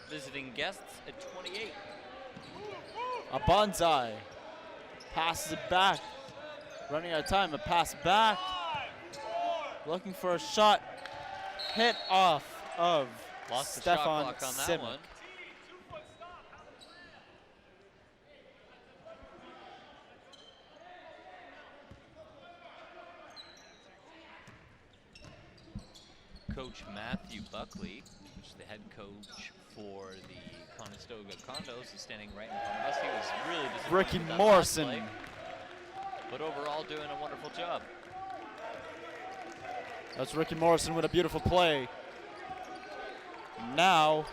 visiting guests at 28. A bonsai passes it back. Running out of time, a pass back. Looking for a shot. Hit off of Lost the shot Stefan clock on that Simic. one. Coach Matthew Buckley, who's the head coach for the Conestoga Condos, is standing right in front of us. He was really disappointed Ricky with that last Morrison. play, but overall doing a wonderful job. That's Ricky Morrison with a beautiful play. Now,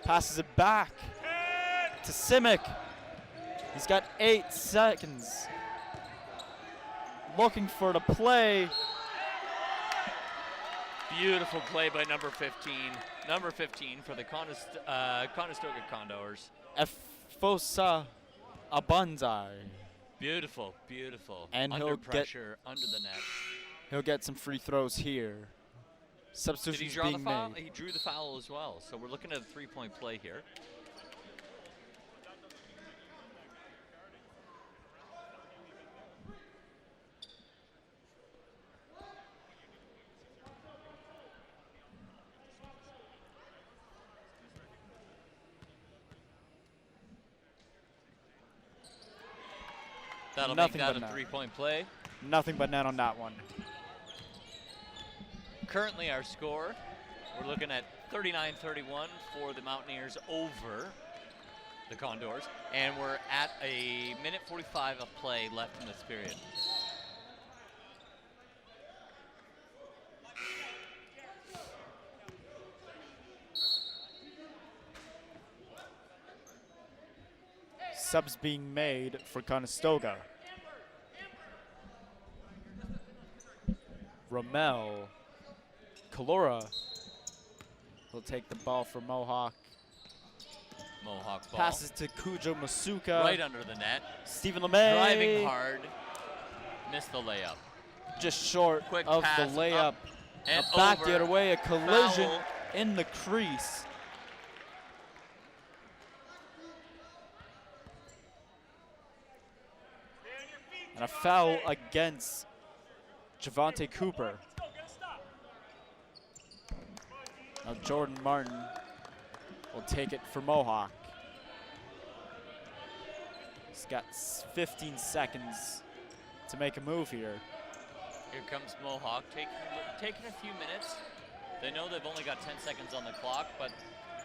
passes it back to Simic. He's got 8 seconds. Looking for the play. Beautiful play by number 15. Number 15 for the Conestoga Condors. Efosa a bonsai. Beautiful, beautiful. And under he'll get- pressure, under the net. He'll get some free throws here. Did he Substitutions draw the being foul? made. He drew the foul as well. So we're looking at a 3-point play here. That'll Nothing make that but a net. 3-point play. Nothing but net on that one. Currently our score, we're looking at 39-31 for the Mountaineers over the Condors. And we're at a minute 45 of play left in this period. Subs being made for Conestoga. Ramel Colora will take the ball for Mohawk. Mohawk ball. Passes to Kujo Masuka. Right under the net. Stephen LeMay. Driving hard. Missed the layup. Just short Quick of the pass layup. up and Back over. the other way, a collision Foul. in the crease. And a foul against Javante Cooper. Now Jordan Martin will take it for Mohawk. He's got 15 seconds to make a move here. Here comes Mohawk, taking a few minutes. They know they've only got 10 seconds on the clock, but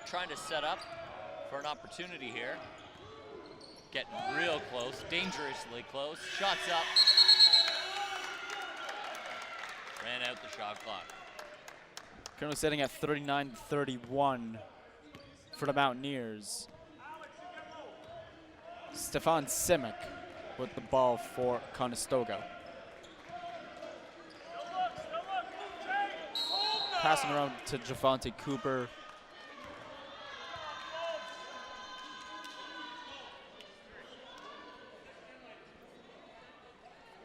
trying to set up for an opportunity here. Getting real close, dangerously close. Shots up. Ran out the shot clock. Currently sitting at 39-31 for the Mountaineers. Stefan Simic with the ball for Conestoga. Passing around to Javante Cooper.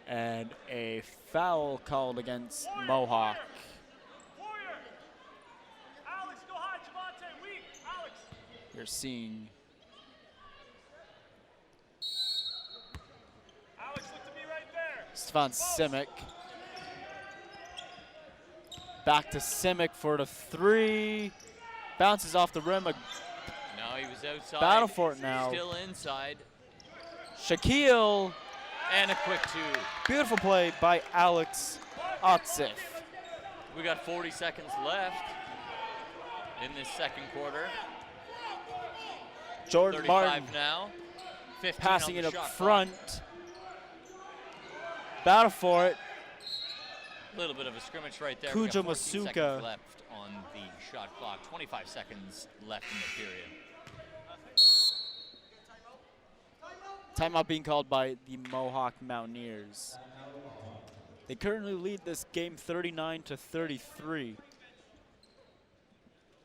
And a foul called against Mohawk. Alex, go high, Javante, weak. Alex. You're seeing Alex, look to me right there. Stefan Simic. Back to Simic for the three. Bounces off the rim. No, he was outside. Battle for it now. Still inside. Shaquille. And a quick two. Beautiful play by Alex Otsif. We got 40 seconds left in this second quarter. Jordan 35 Martin now. 15 passing on it the up shot front. clock. Battle for it. A little bit of a scrimmage right there. We got Kuja 14 Masuka. seconds left on the shot clock. 25 seconds left in the period. Timeout being called by the Mohawk Mountaineers. They currently lead this game 39-33.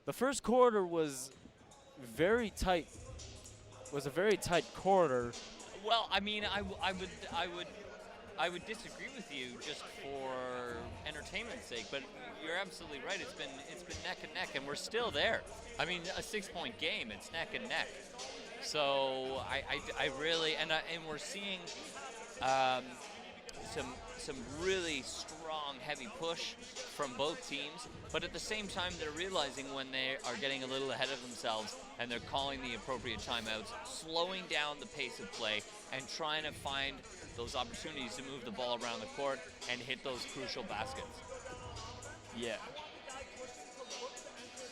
The first quarter was very tight. Was a very tight quarter. Well, I mean, I would disagree with you just for entertainment's sake, but you're absolutely right. It's been neck and neck, and we're still there. I mean, a 6-point game, it's neck and neck. So I really, and we're seeing some really strong, heavy push from both teams, but at the same time, they're realizing when they are getting a little ahead of themselves and they're calling the appropriate timeouts, slowing down the pace of play, and trying to find those opportunities to move the ball around the court and hit those crucial baskets. Yeah.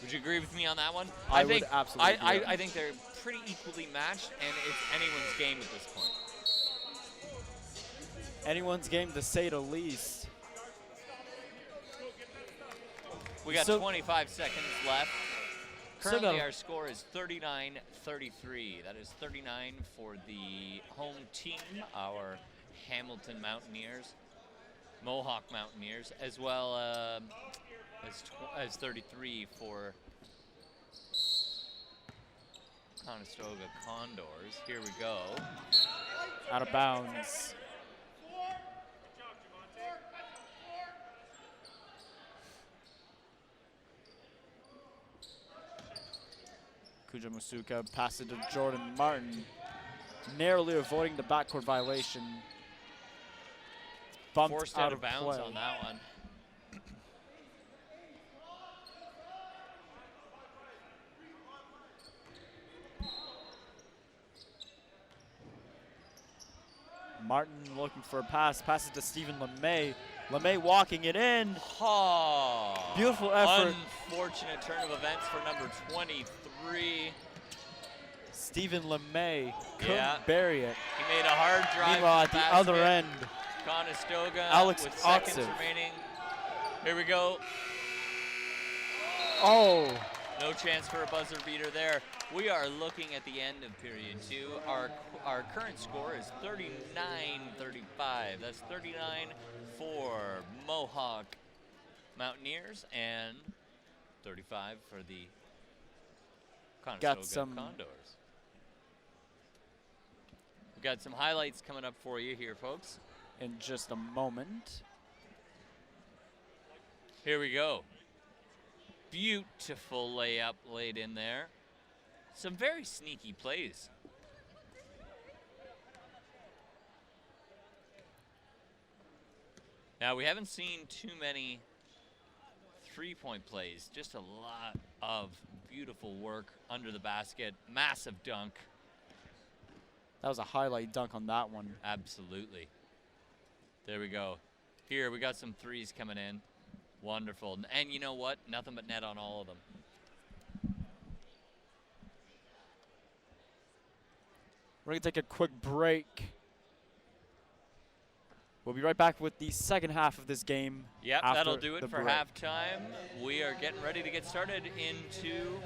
Would you agree with me on that one? I would absolutely agree. I think they're pretty equally matched, and it's anyone's game at this point. Anyone's game, to say the least. We got 25 seconds left. Currently, got- our score is 39-33. That is 39 for the home team, our Hamilton Mountaineers, Mohawk Mountaineers, as well as 33 for Conestoga Condors. Here we go. Out of bounds. Kuja Masuka passes it to Jordan Martin, narrowly avoiding the backcourt violation. Bumped Forced out out of of bounds play. on that one. Martin looking for a pass, passes to Stephen LeMay. LeMay walking it in. Oh, Beautiful effort. Unfortunate turn of events for number 23. Stephen LeMay couldn't Yeah. bury it. He made a hard drive. Meanwhile, to at the basket. other end, Conestoga Alex with seconds Otsev. remaining. Here we go. oh, No chance for a buzzer beater there. We are looking at the end of period two. Our current score is 39-35. That's 39 for Mohawk Mountaineers and 35 for the Conestoga Condors. We've got some highlights coming up for you here, folks. in just a moment. Here we go. Beautiful layup laid in there. Some very sneaky plays. Now, we haven't seen too many three-point plays, just a lot of beautiful work under the basket. Massive dunk. That was a highlight dunk on that one. Absolutely. There we go. Here, we got some threes coming in. Wonderful. And you know what? Nothing but net on all of them. We're going to take a quick break. We'll be right back with the second half of this game. Yep, after that'll do it the for break. halftime. We are getting ready to get started into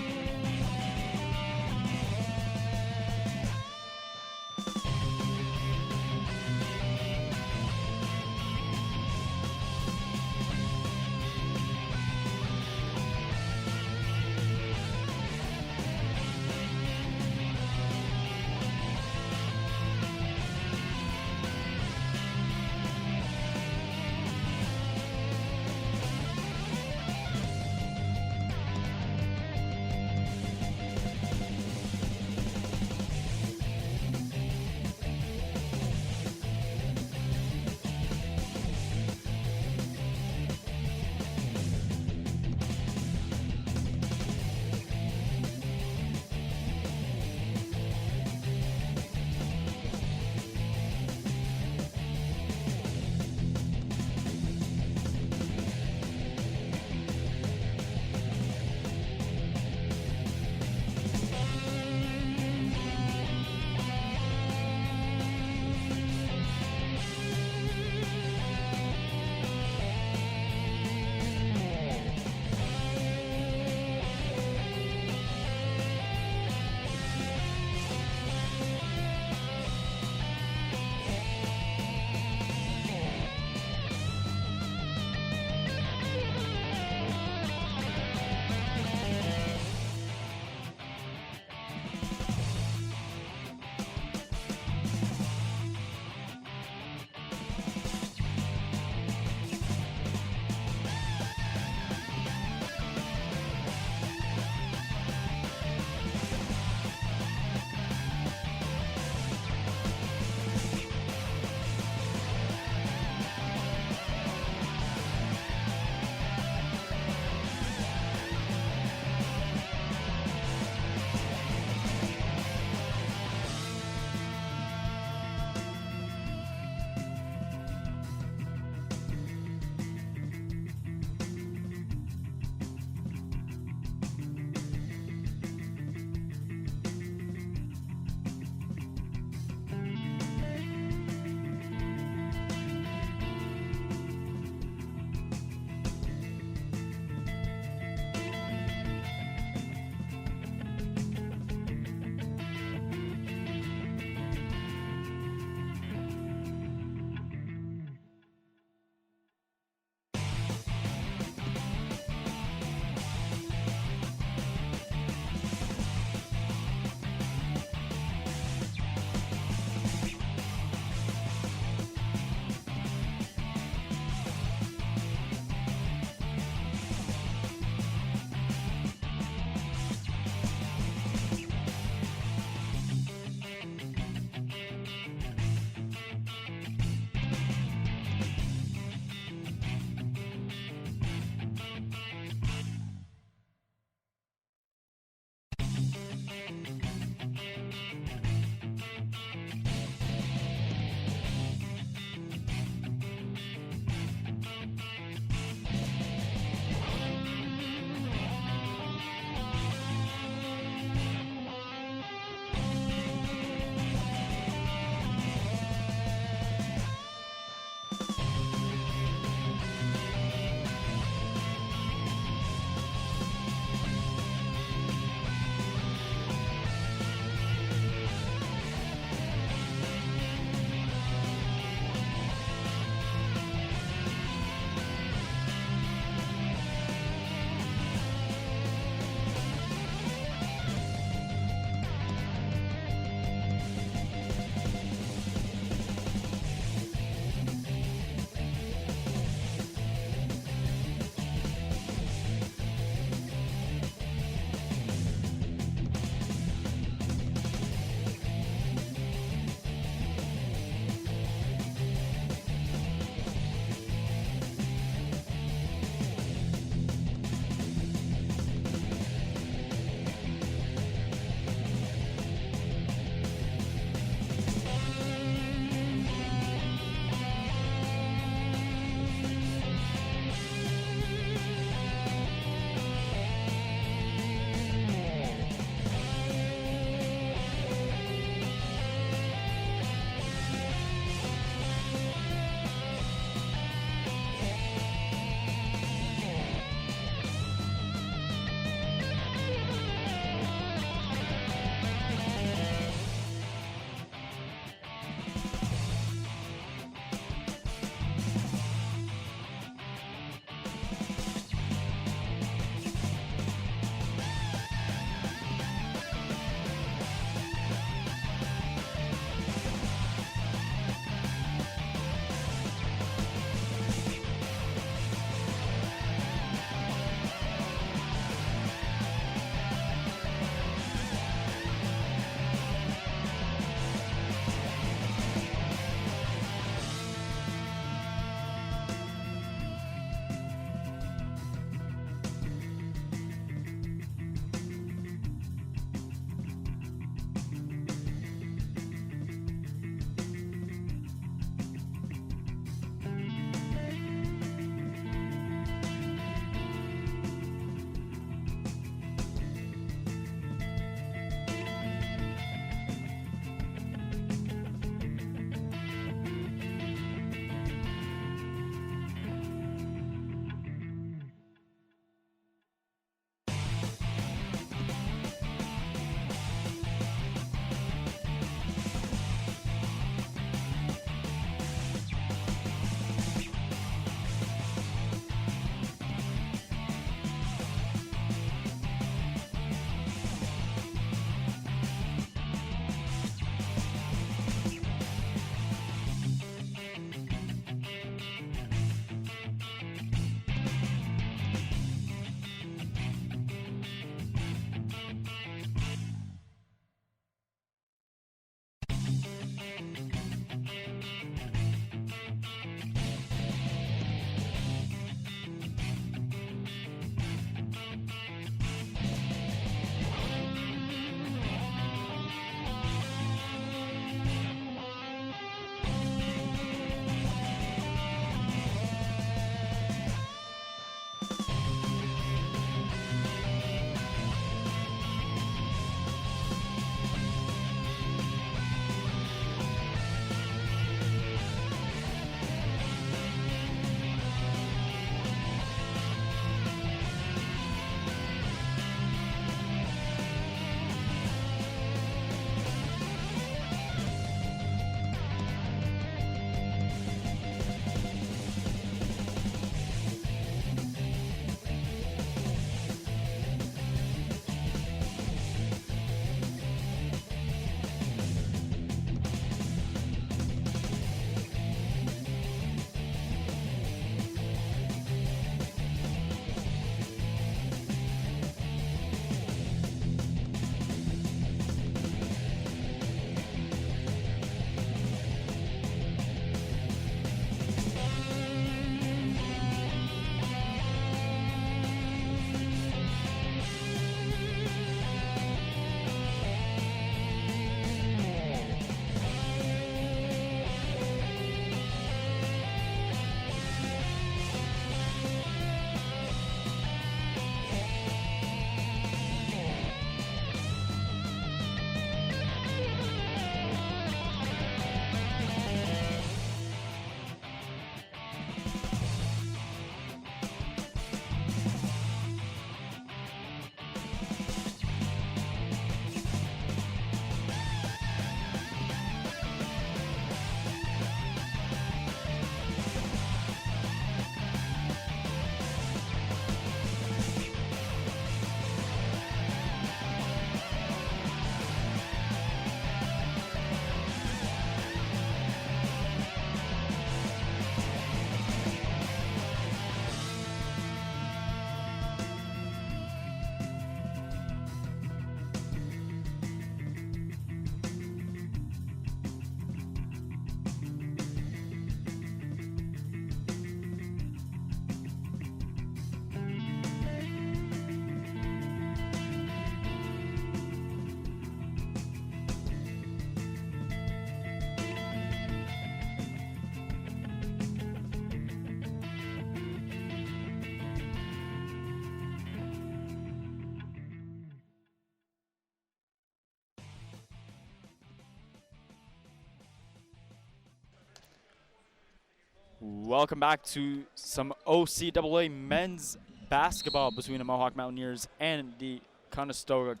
Welcome back to some OCAA men's basketball between the Mohawk Mountaineers and the Conestoga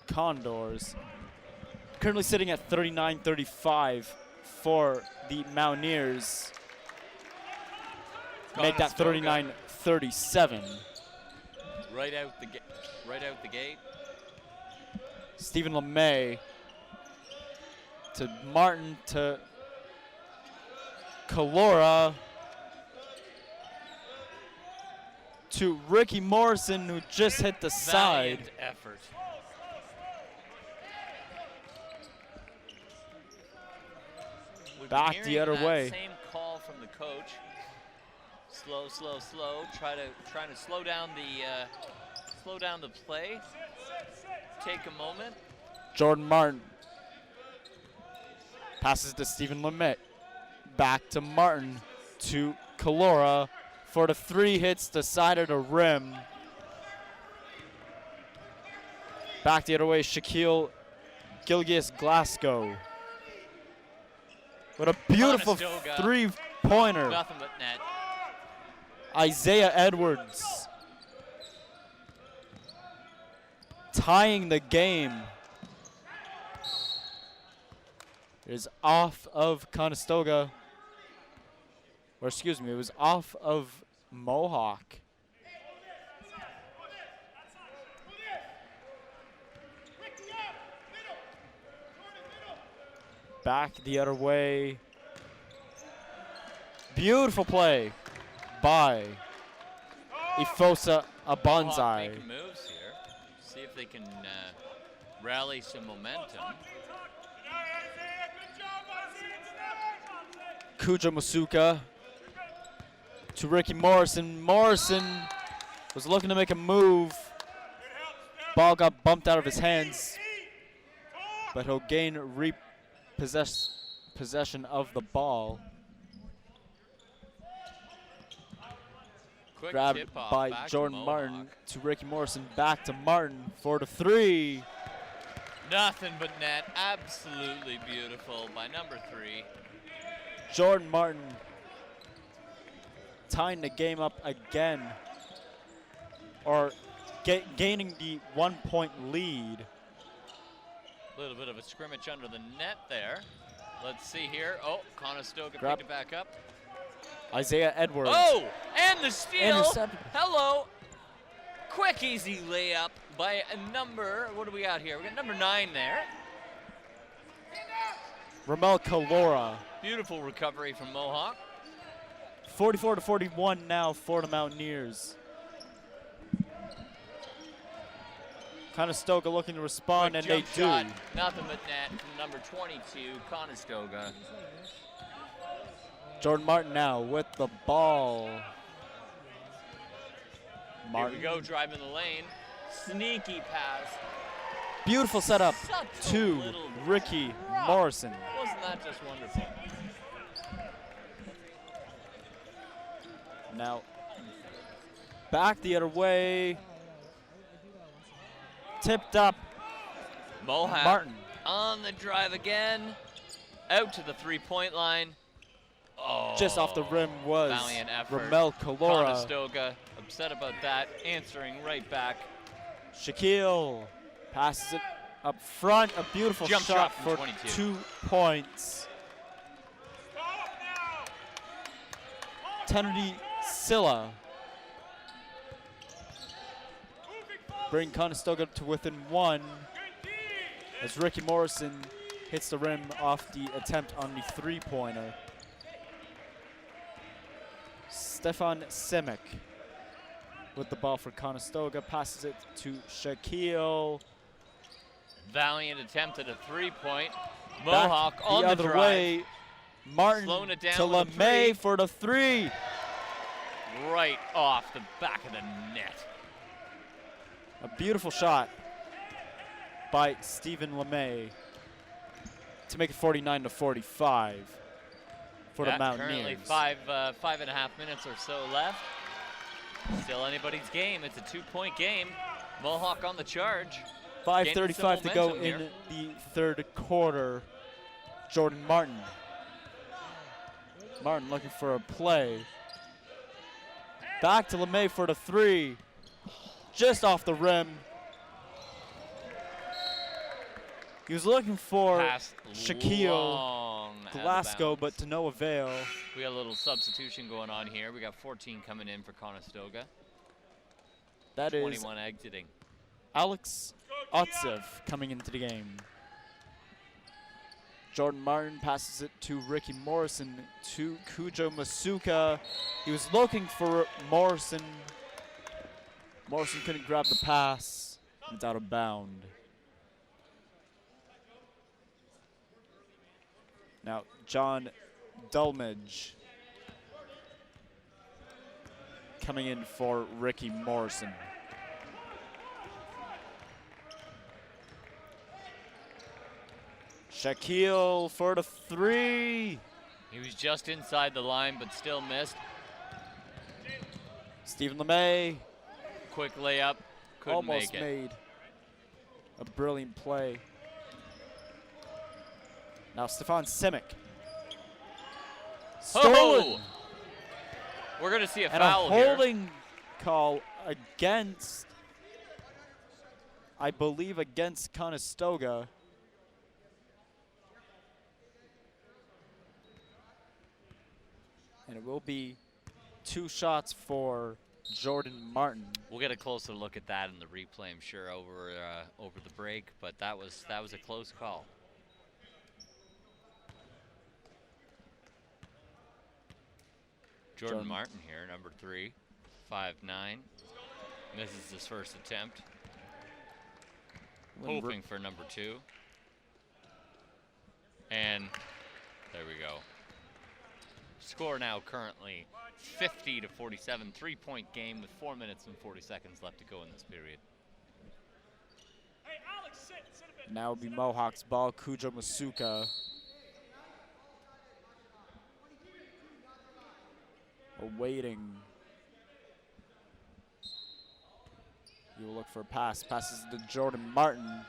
Condors. Currently sitting at 39-35 for the Mountaineers. Make that 39-37. Right out the gate. Stephen LeMay to Martin to Calora to Ricky Morrison, who just hit the side. Valiant effort. We've been Back hearing the other that way. Same call from the coach. Slow, slow, slow. Trying to slow down the play. Take a moment. Jordan Martin passes to Stephen LeMay. Back to Martin to Calora for the three, hits the side of the rim. Back the other way, Shaquille Gilgeous-Glasgow. What a beautiful Conestoga. three-pointer. Nothing but net. Isaiah Edwards tying the game. It is off of Conestoga. Or excuse me, it was off of Mohawk. Back the other way. Beautiful play by Ifosa Mohawk Abanzai. making moves here. See if they can rally some momentum. Kuja Masuka to Ricky Morrison. Morrison was looking to make a move. Ball got bumped out of his hands, but he'll gain possession of the ball. Quick Grabbed tip-off by back to Jordan Mohawk. Martin to Ricky Morrison. Back to Martin for the three. Nothing but net. Absolutely beautiful by number 3. Jordan Martin tying the game up again, or gaining the 1-point lead. A little bit of a scrimmage under the net there. Let's see here. Oh, Conestoga Grab. picked it back up. Isaiah Edwards. Oh, and the steal. Intercepted. Hello. Quick, easy layup by a number. What do we got here? We got number 9 there. Ramel Calora. Beautiful recovery from Mohawk. 44-41 now for the Mountaineers. Conestoga looking to respond, Quick and they jump do. shot. Nothing but net from number 22, Conestoga. Jordan Martin now with the ball. Here Martin. we go, driving the lane. Sneaky pass. Beautiful setup Such a to little Ricky drop. Morrison. Wasn't that just wonderful? Now back the other way. Tipped up. Mohawk Martin. on the drive again. Out to the 3-point line. Oh, Just off the rim was valiant effort. Ramel Calora. Conestoga upset about that, answering right back. Shaquille passes it up front. A beautiful Jump shot shot for from 22. 2 points. Kennedy Silla bring Conestoga to within 1 as Ricky Morrison hits the rim off the attempt on the 3-pointer. Stefan Simic with the ball for Conestoga, passes it to Shaquille. Valiant attempt at a 3-point. Back Mohawk on the the other drive. way. Martin Slowing it down to with a LeMay three. for the 3. Right off the back of the net. A beautiful shot by Stephen LeMay to make it 49-45 for the Currently Mountaineers. 5.5 minutes or so left. Still anybody's game. It's a 2-point game. Mohawk on the charge. 5:35 to go momentum in here. the third quarter. Jordan Martin Martin looking for a play. Back to LeMay for the three. Just off the rim. He was looking for Pass Shaquille long out of Glasgow, bounds. but to no avail. We got a little substitution going on here. We got 14 coming in for Conestoga. That is 21 exiting. Alex Otsev coming into the game. Jordan Martin passes it to Ricky Morrison to Cujo Masuka. He was looking for Morrison. Morrison couldn't grab the pass. It's out of bound. Now, John Dulmage coming in for Ricky Morrison. Shaquille for the three. He was just inside the line, but still missed. Stephen LeMay Quick layup. Couldn't almost make it. made a brilliant play. Now Stefan Simic. Stolen. Oh! We're going to see a And foul a here. holding call against, I believe, against Conestoga. And it will be 2 shots for Jordan Martin. We'll get a closer look at that in the replay, I'm sure, over the break. But that was a close call. Jordan Martin here, number 3, 5'9". Misses his first attempt. Hoping for number 2. And there we go. Score now currently 50-47. 3-point game with 4 minutes and 40 seconds left to go in this period. Hey, Alex, sit a bit. Now will be Mohawk's ball. Cujo Masuka. Awaiting. He will look for a pass. Passes to Jordan Martin.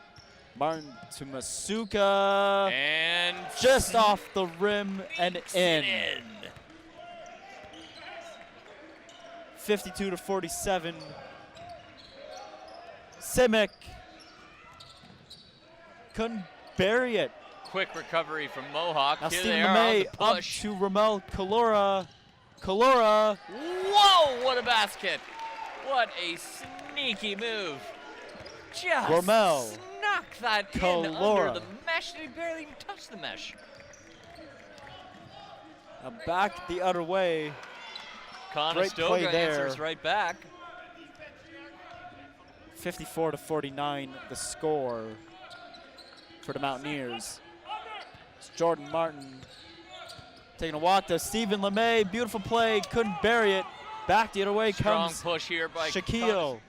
Martin to Masuka. And Just off the rim and in. 52-47. Simic couldn't bury it. quick recovery from Mohawk. Now Here Stephen they are on LeMay the up push. to Ramel Calora. Calora. Whoa, what a basket. What a sneaky move. Just Ramel snuck that in Calora. under the mesh. He barely even touched the mesh. Now back the other way. Conestoga there. answers right back. 54-49 the score for the Mountaineers. It's Jordan Martin taking a walk to Stephen LeMay. Beautiful play, couldn't bury it. Back the other way Strong comes push here by Shaquille.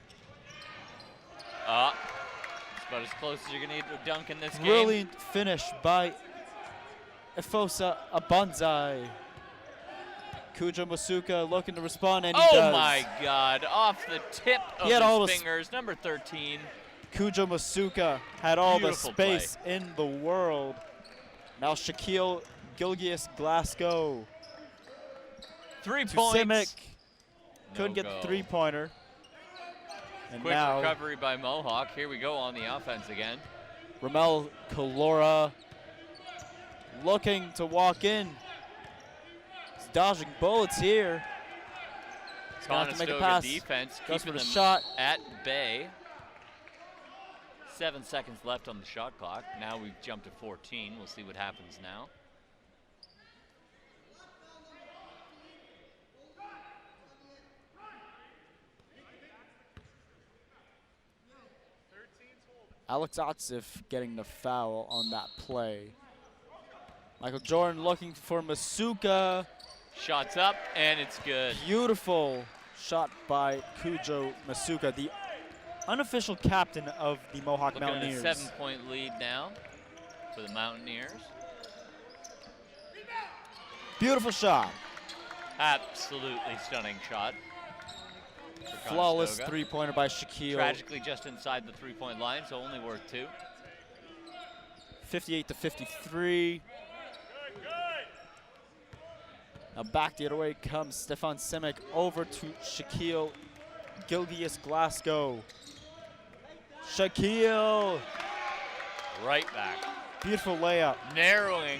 It's about as close as you're going to need to dunk in this game. Brilliant finish by Efosa Abanzai. Cujo Masuka looking to respond, and he does. Oh my God, off the tip of He had all his the fingers, number 13. Cujo Masuka had all Beautiful the space in the world. Now Shaquille Gilgius Glasgow 3 to points. Simic. Couldn't No get the go. three-pointer. And Quick now recovery by Mohawk. Here we go on the offense again. Ramel Calora looking to walk in. He's dodging bullets here. He's gonna have to make a Conestoga pass. defense Goes keeping for the them shot. at bay. 7 seconds left on the shot clock. Now we've jumped to 14. We'll see what happens now. Alex Otzif getting the foul on that play. Michael Jordan looking for Masuka. Shots up, and it's good. Beautiful shot by Cujo Masuka, the unofficial captain of the Mohawk Looking at a Mountaineers. 7-point lead now for the Mountaineers. Beautiful shot. Absolutely stunning shot. for Flawless Conestoga. three-pointer by Shaquille. Tragically just inside the 3-point line, so only worth 2. 58-53. Good, good. Now back the other way comes Stefan Simic over to Shaquille Gilgius Glasgow. Shaquille. Right back. Beautiful layup. Narrowing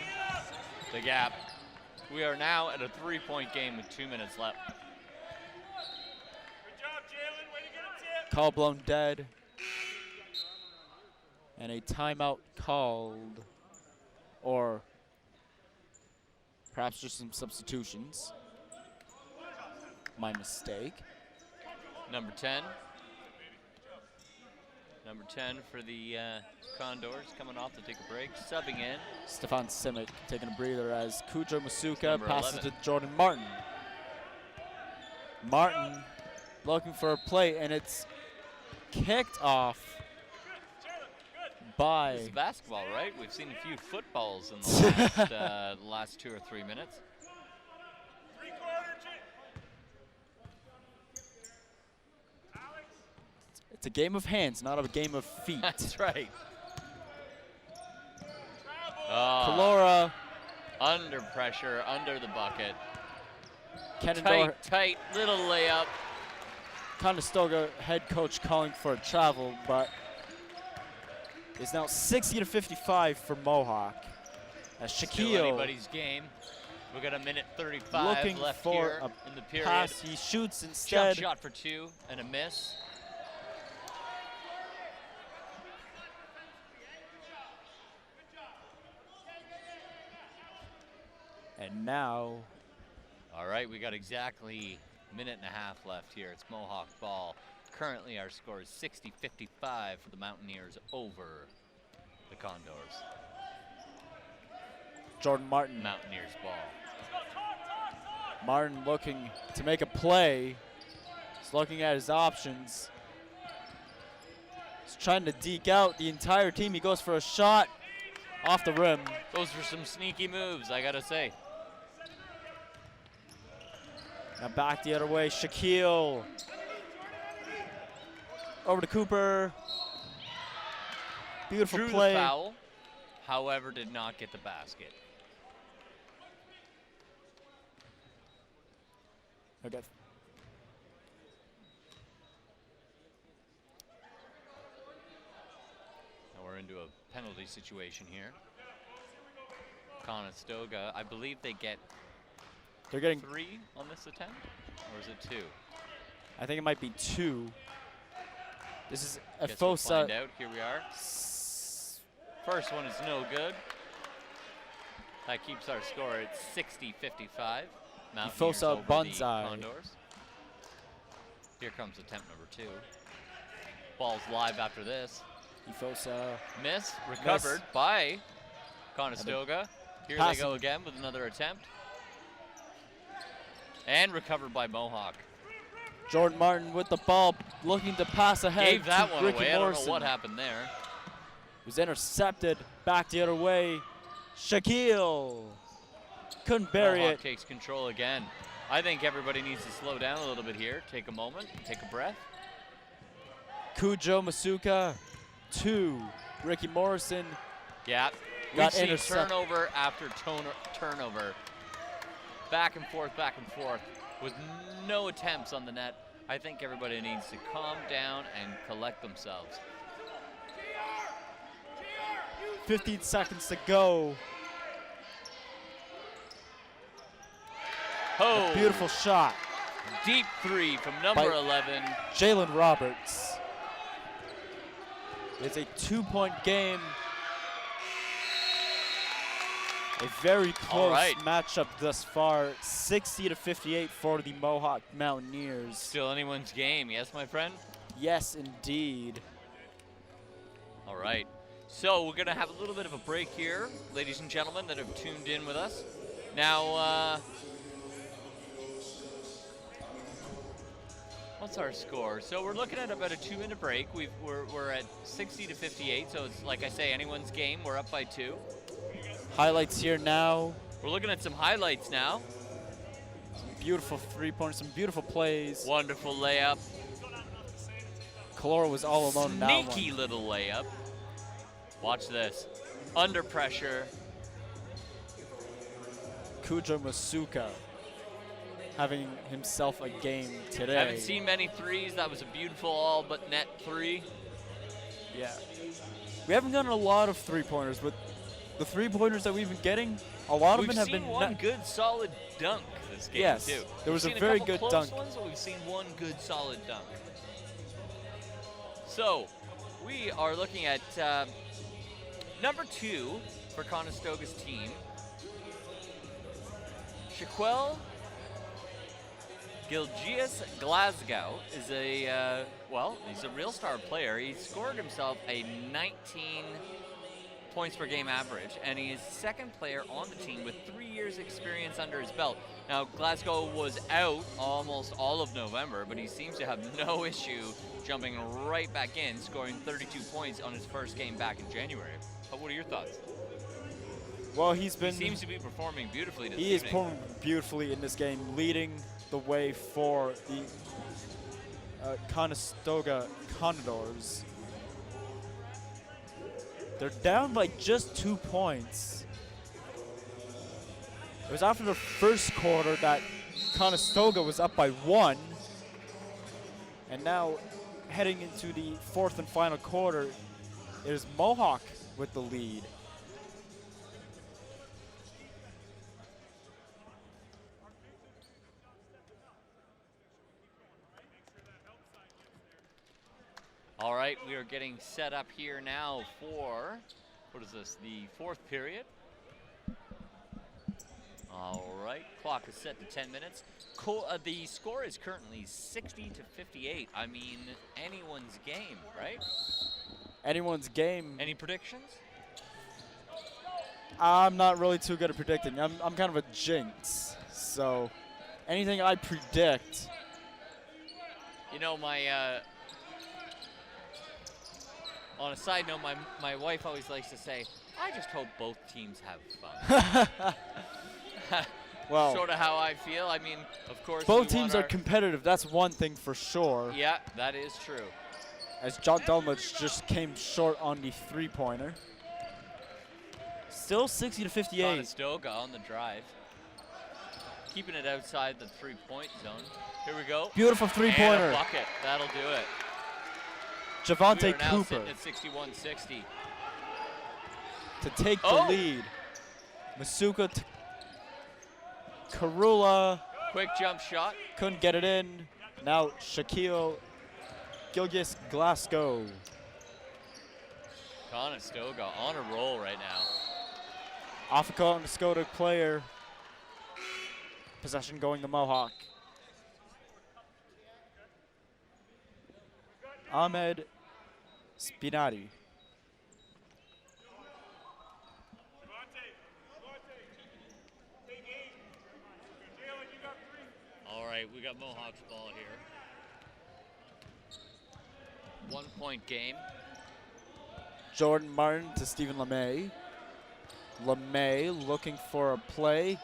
the gap. We are now at a 3-point game with 2 minutes left. Good job, Jalen. Way to get a tip. Call blown dead. And a timeout called. Or perhaps just some substitutions. My mistake. Number 10. Number 10 for the Condors coming off to take a break. Subbing in. Stefan Simic taking a breather as Cujo Masuka Number passes 11. to Jordan Martin. Martin looking for a play, and it's kicked off by. This is basketball, right? We've seen a few footballs in the last 2 or 3 minutes. It's a game of hands, not a game of feet. That's right. Kalora, Under pressure, under the bucket. Kenendor, Tight little layup. Conestoga head coach calling for a travel, but it's now 60-55 for Mohawk. As Still Shaquille anybody's game. We got a minute 35 looking left for here a in the period. pass, he shoots Jump instead. shot for 2 and a miss. And now, All right, we got exactly a minute and a half left here. It's Mohawk ball. Currently our score is 60-55 for the Mountaineers over the Condors. Jordan Martin. Mountaineers ball. Martin looking to make a play. He's looking at his options. He's trying to deke out the entire team. He goes for a shot off the rim. Those were some sneaky moves, I gotta say. Now back the other way, Shaquille. Over to Cooper. Beautiful Drew play. the foul, however, did not get the basket. Okay. Now we're into a penalty situation here. Conestoga, I believe they get They're getting, 3 on this attempt, or is it 2? I think it might be 2. This is a Guess we'll faux find out. Here we are. s- First one is no good. That keeps our score at 60-55. Mountaineers Ifosa over the Banzai. Condors. Here comes attempt number 2. Ball's live after this. Ifosa. Miss, recovered by Conestoga. Here they passing. go again with another attempt. And recovered by Mohawk. Jordan Martin with the ball, looking to pass ahead. Gave that to one Ricky away. I don't Morrison. know what happened there. Was intercepted. Back the other way. Shaquille. Couldn't bury Mohawk it. takes control again. I think everybody needs to slow down a little bit here. Take a moment, take a breath. Cujo Masuka. 2. Ricky Morrison. Yeah, we Got see intercept- turnover after turnover. Back and forth, with no attempts on the net. I think everybody needs to calm down and collect themselves. 15 seconds to go. Oh, Beautiful shot. deep 3 from number By- 11. Jalen Roberts. It's a 2-point game. A very close right. matchup thus far. 60-58 for the Mohawk Mountaineers. Still anyone's game, yes, my friend? Yes, indeed. All right. So we're going to have a little bit of a break here, ladies and gentlemen that have tuned in with us. Now, what's our score? So we're looking at about a 2-minute break. We're at 60-58, so it's like I say, anyone's game. We're up by 2. Highlights here now. We're looking at some highlights now. Beautiful three-pointers, some beautiful plays. Wonderful layup. Kalora was all alone in that one. Sneaky little layup. Watch this. Under pressure. Cujo Masuka. having himself a game today. Haven't seen many threes. That was a beautiful all but net three. Yeah. We haven't gotten a lot of three-pointers, but the three-pointers that we've been getting, a lot of them have been. We've seen one good solid dunk this game yes, too. there was We've a seen very couple good close dunk. Ones, but we've seen one good solid dunk. So, we are looking at number 2 for Conestoga's team. Shaquille Gilgias Glasgow is he's a real star player. He scored himself a 19 points per game average, and he is second player on the team with 3 years experience under his belt. Now, Glasgow was out almost all of November, but he seems to have no issue jumping right back in, scoring 32 points on his first game back in January. But what are your thoughts? Well, He seems to be performing beautifully this evening. He is performing beautifully in this game, leading the way for the Conestoga Condors. They're down by just 2 points. It was after the first quarter that Conestoga was up by 1. And now, heading into the fourth and final quarter, it is Mohawk with the lead. All right, we are getting set up here now for, what is this, the fourth period. All right, clock is set to 10 minutes. The score is currently 60-58. I mean, anyone's game, right? Anyone's game. Any predictions? I'm not really too good at predicting. I'm kind of a jinx. So anything I predict. You know, on a side note, my wife always likes to say, I just hope both teams have fun. Well, sort of how I feel. I mean, of course, both teams are competitive. That's one thing for sure. Yeah, that is true. As John Delmage just came short on the three-pointer. Still 60-58. Conestoga on the drive. Keeping it outside the three-point zone. Here we go. Beautiful And three-pointer. a bucket. That'll do it. Javante We are now Cooper sitting at 61-60. to take the lead. Masuka Karula Quick jump shot. couldn't get it in. Now Shaquille Gilgis Glasgow. Conestoga on a roll right now. Off a Conestoga player. Possession going to Mohawk. Ahmed Spinati. All right, we got Mohawk's ball here. 1 point game. Jordan Martin to Stephen LeMay. LeMay looking for a play.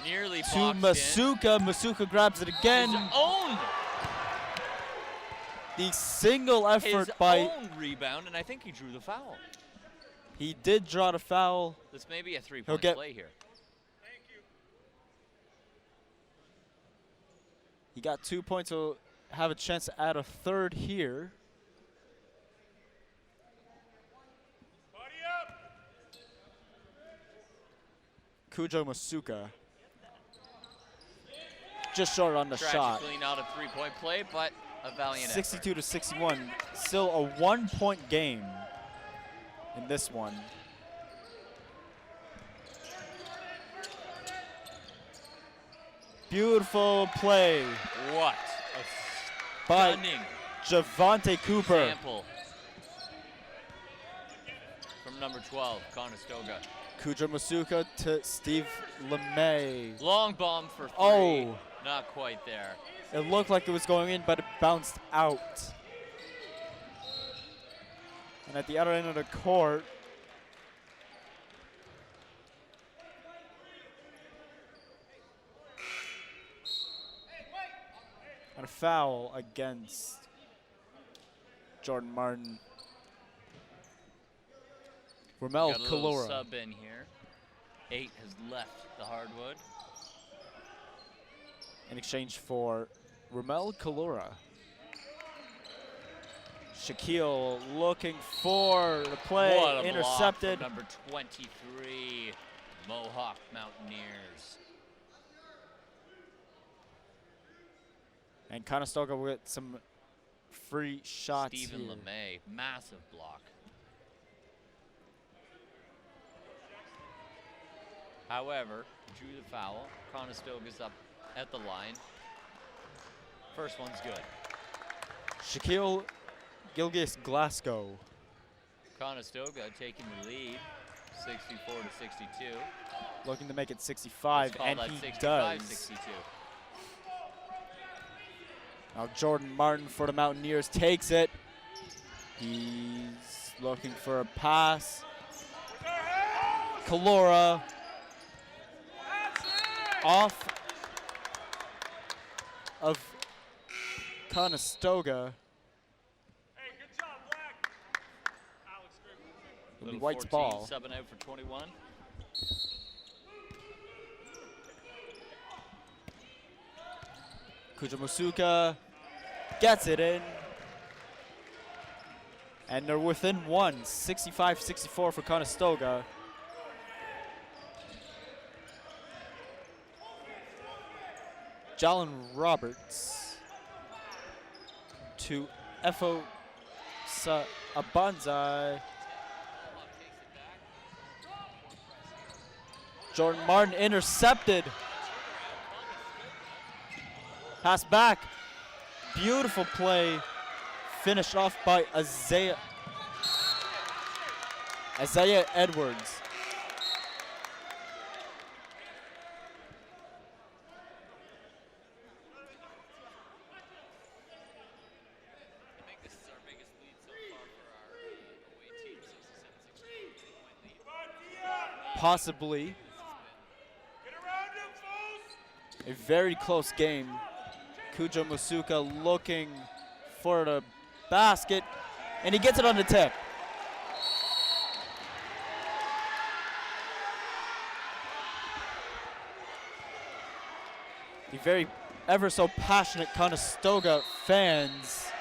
Nearly To boxed Masuka. Masuka grabs it in. again. His own, The single effort his by. own rebound, and I think he drew the foul. He did draw the foul. This may be a three-point get- play here. He got 2 points, so have a chance to add a third here. Body up. Kujo Masuka. Just short on the shot. Tragically not a three-point play, but a valiant effort. 62-61. Still a 1 point game in this one. Beautiful play What a by stunning Javante Cooper. sample from number 12, Conestoga. Kujo Masuka to Steve LeMay. Long bomb for three. Oh. Not quite there. It looked like it was going in, but it bounced out. And at the other end of the court, and a foul against Jordan Martin. Ramel Got a little Kalora. sub in here. 8 has left the hardwood. in exchange for Ramel Kalura. Shaquille looking for the play, What a intercepted. block from number 23, Mohawk Mountaineers. And Conestoga with some free shots Stephen here. LeMay, massive block. However, drew the foul. Conestoga's up at the line. First one's good. Shaquille Gilgis Glasgow. Conestoga taking the lead, 64 to 62. Looking to make it 65, Let's call and that he 65, does. 62. Now Jordan Martin for the Mountaineers takes it. He's looking for a pass. Kalora off of Conestoga. Hey, good job, Black. Alex, great. It'll be Little White's 14 ball. subbing out for 21. Kujamusuka gets it in. And they're within one, 65-64 for Conestoga. Jalen Roberts to Efo Abanzai. Jordan Martin intercepted. Pass back. Beautiful play. Finished off by Isaiah Edwards. I think this is our biggest lead so far for our away team, 67-16 point lead. Possibly Get around him, fools. a very close game. Kujo Masuka looking for the basket, and he gets it on the tip. The very ever so passionate Conestoga fans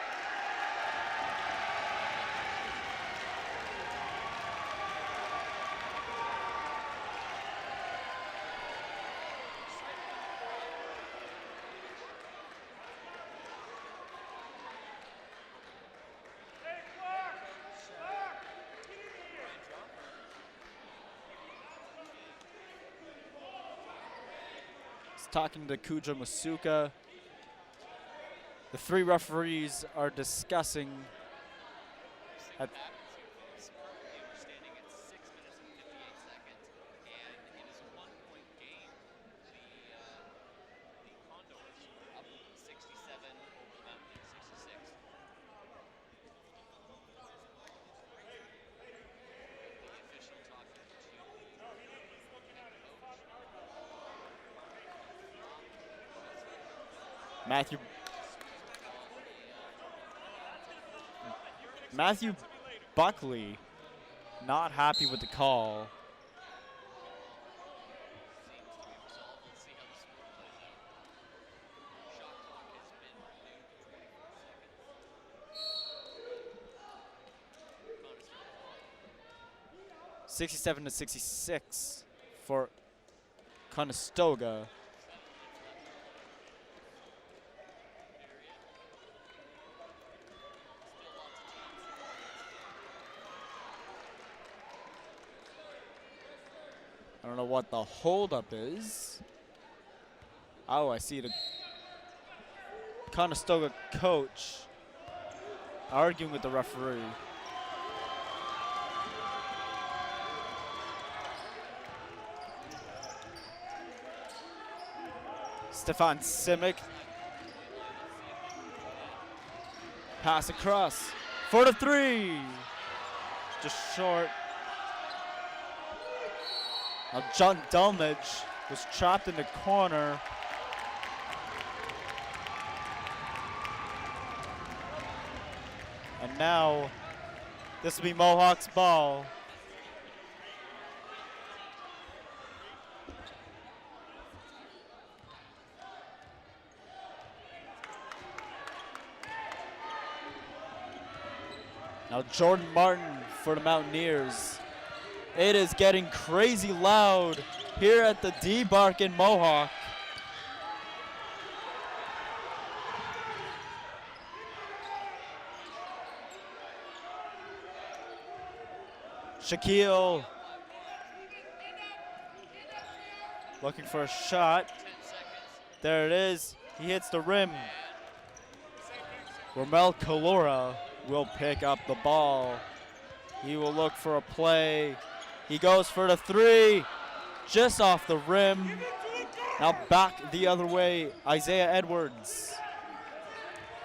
talking to Kujo Masuka. The three referees are discussing at Matthew Buckley not happy with the call. (67-66) for Conestoga. I don't know what the holdup is. Oh, I see the Conestoga coach arguing with the referee. Stefan Simic. Pass across for the three. Just short. Now John Delmage was trapped in the corner. And now this will be Mohawk's ball. Now Jordan Martin for the Mountaineers. It is getting crazy loud here at the D-Bark in Mohawk. Shaquille looking for a shot. There it is. He hits the rim. Romel Calora will pick up the ball. He will look for a play. He goes for the three, just off the rim. Now back the other way, Isaiah Edwards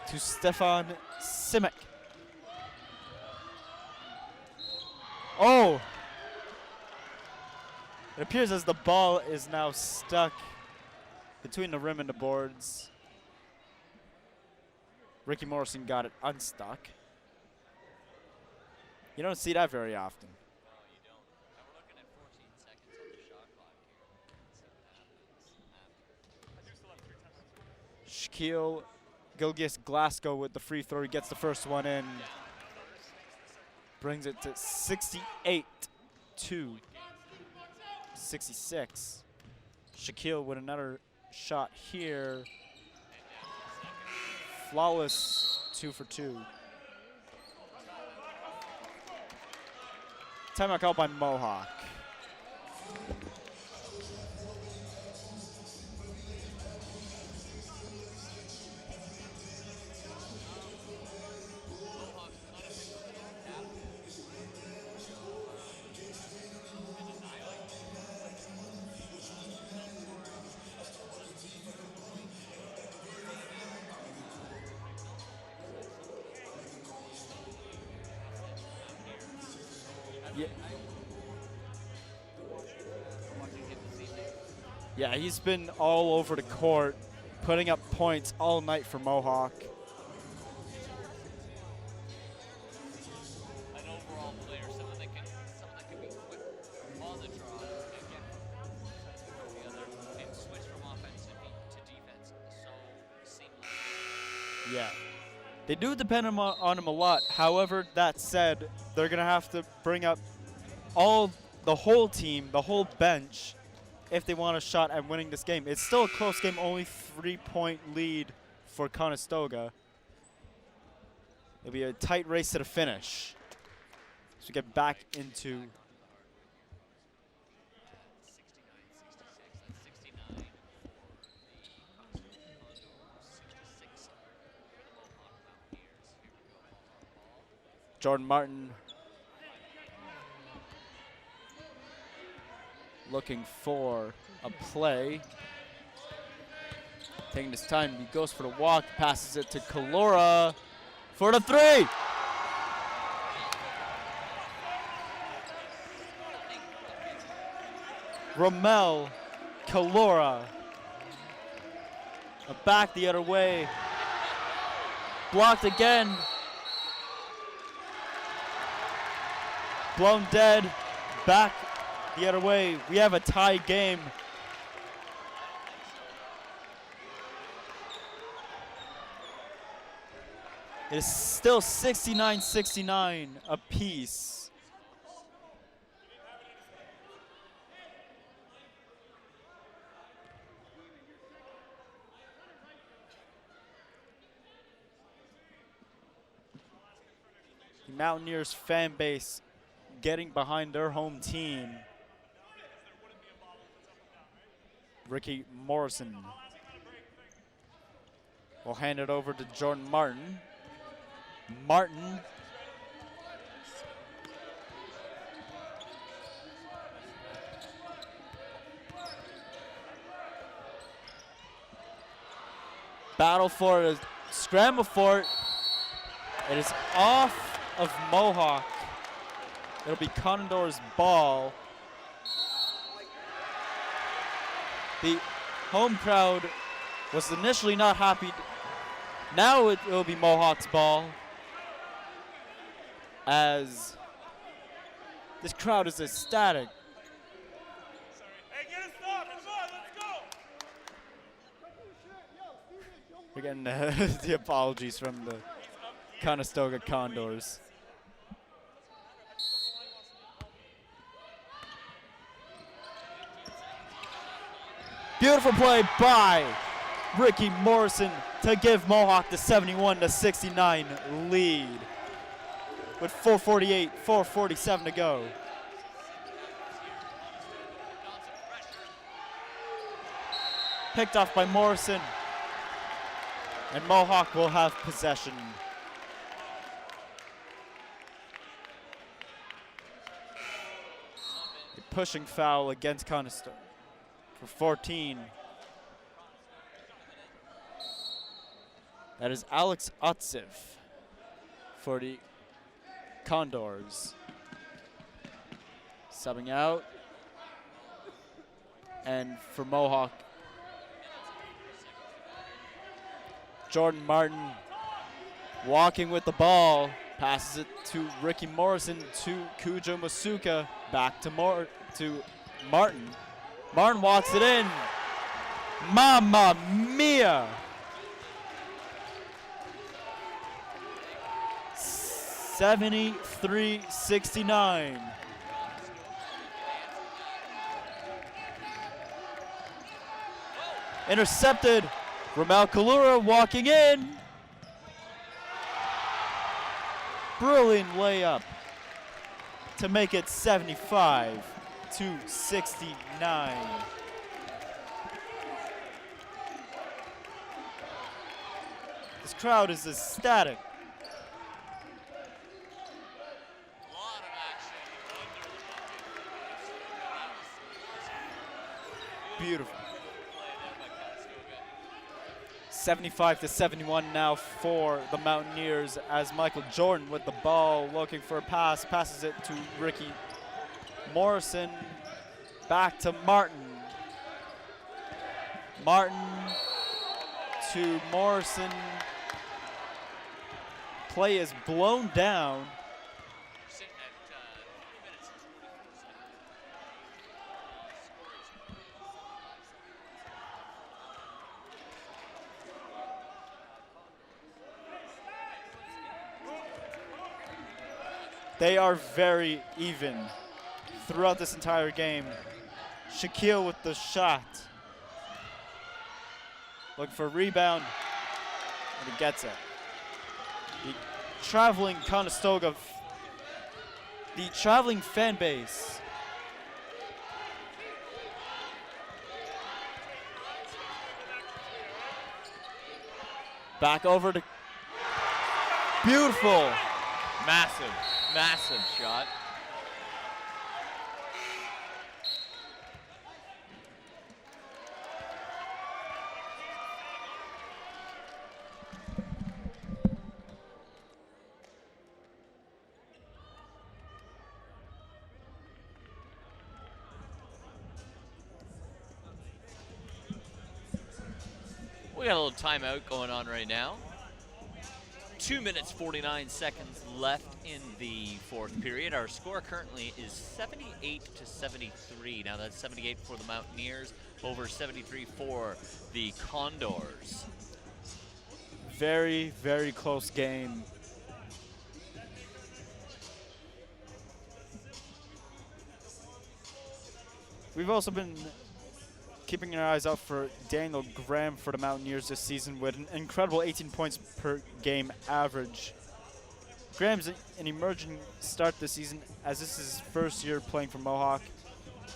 to Stefan Simic. Oh! It appears as the ball is now stuck between the rim and the boards. Ricky Morrison got it unstuck. You don't see that very often. Shaquille Gilgis Glasgow with the free throw. He gets the first one in. Brings it to 68 to 66. Shaquille with another shot here. Flawless 2 for 2. Timeout called by Mohawk. Yeah, he's been all over the court, putting up points all night for Mohawk. An overall player, someone that can be quick on the draw and get from the other and switch from offense to defense so seamless. Yeah. They do depend on him a lot. However, that said, they're going to have to bring up the whole team, the whole bench, if they want a shot at winning this game. It's still a close game, only 3-point lead for Conestoga. It'll be a tight race to the finish. So we get back into Jordan Martin looking for a play. Taking his time, he goes for the walk, passes it to Calora for the three. Romel Calora. Back the other way. Blocked again. Blown dead. Back the other way. We have a tie game. It is still 69-69 apiece. The Mountaineers fan base getting behind their home team. Ricky Morrison will hand it over to Jordan Martin. Martin battle for it, scramble for it. It is off of Mohawk. It'll be Condor's ball. The home crowd was initially not happy. Now it will be Mohawk's ball, as this crowd is ecstatic. Hey, get a stop. Come on, let's go. We're getting the apologies from the Conestoga Condors. Beautiful play by Ricky Morrison to give Mohawk the 71-69 lead with 4:47 to go. Picked off by Morrison, and Mohawk will have possession. A pushing foul against Conestoga for 14. That is Alex Otsif for the Condors. Subbing out. And for Mohawk, Jordan Martin walking with the ball, passes it to Ricky Morrison, to Kujo Masuka, back to Martin. Martin walks it in. Mamma mia! 73-69. Intercepted. Ramel Kalura walking in. Brilliant layup to make it 75-69. This crowd is ecstatic. Beautiful. 75-71 now for the Mountaineers as Michael Jordan with the ball looking for a pass, passes it to Ricky Morrison, back to Martin. Martin to Morrison. Play is blown down. They are very even throughout this entire game. Shaquille with the shot. Looking for a rebound, and he gets it. The traveling Conestoga, the traveling fan base. Back over to, beautiful. Massive shot. We got a little timeout going on right now. 2 minutes, 49 seconds left in the fourth period. Our score currently is 78-73. Now that's 78 for the Mountaineers, over 73 for the Condors. Very, very close game. We've also been keeping our eyes out for Daniel Graham for the Mountaineers this season with an incredible 18 points per game average. Graham's an emerging start this season as this is his first year playing for Mohawk.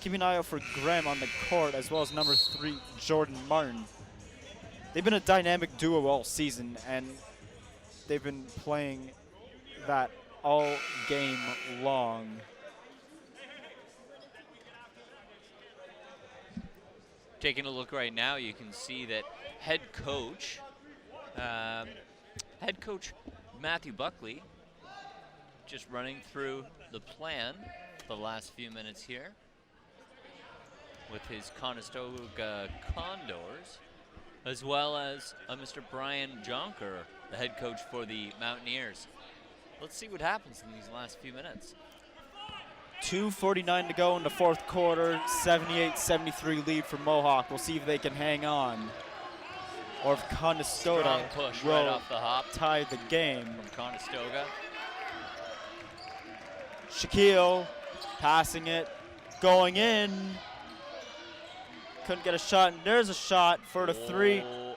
Keep an eye out for Graham on the court as well as number 3 Jordan Martin. They've been a dynamic duo all season and they've been playing that all game long. Taking a look right now, you can see that head coach Matthew Buckley just running through the plan for the last few minutes here with his Conestoga Condors, as well as Mr. Brian Jonker, the head coach for the Mountaineers. Let's see what happens in these last few minutes. 2:49 to go in the fourth quarter, 78-73 lead for Mohawk. We'll see if they can hang on or if Conestoga Strong push will right off the hop tie the game. from Conestoga. Shaquille passing it, going in. couldn't get a shot, and there's a shot for the three. Oh,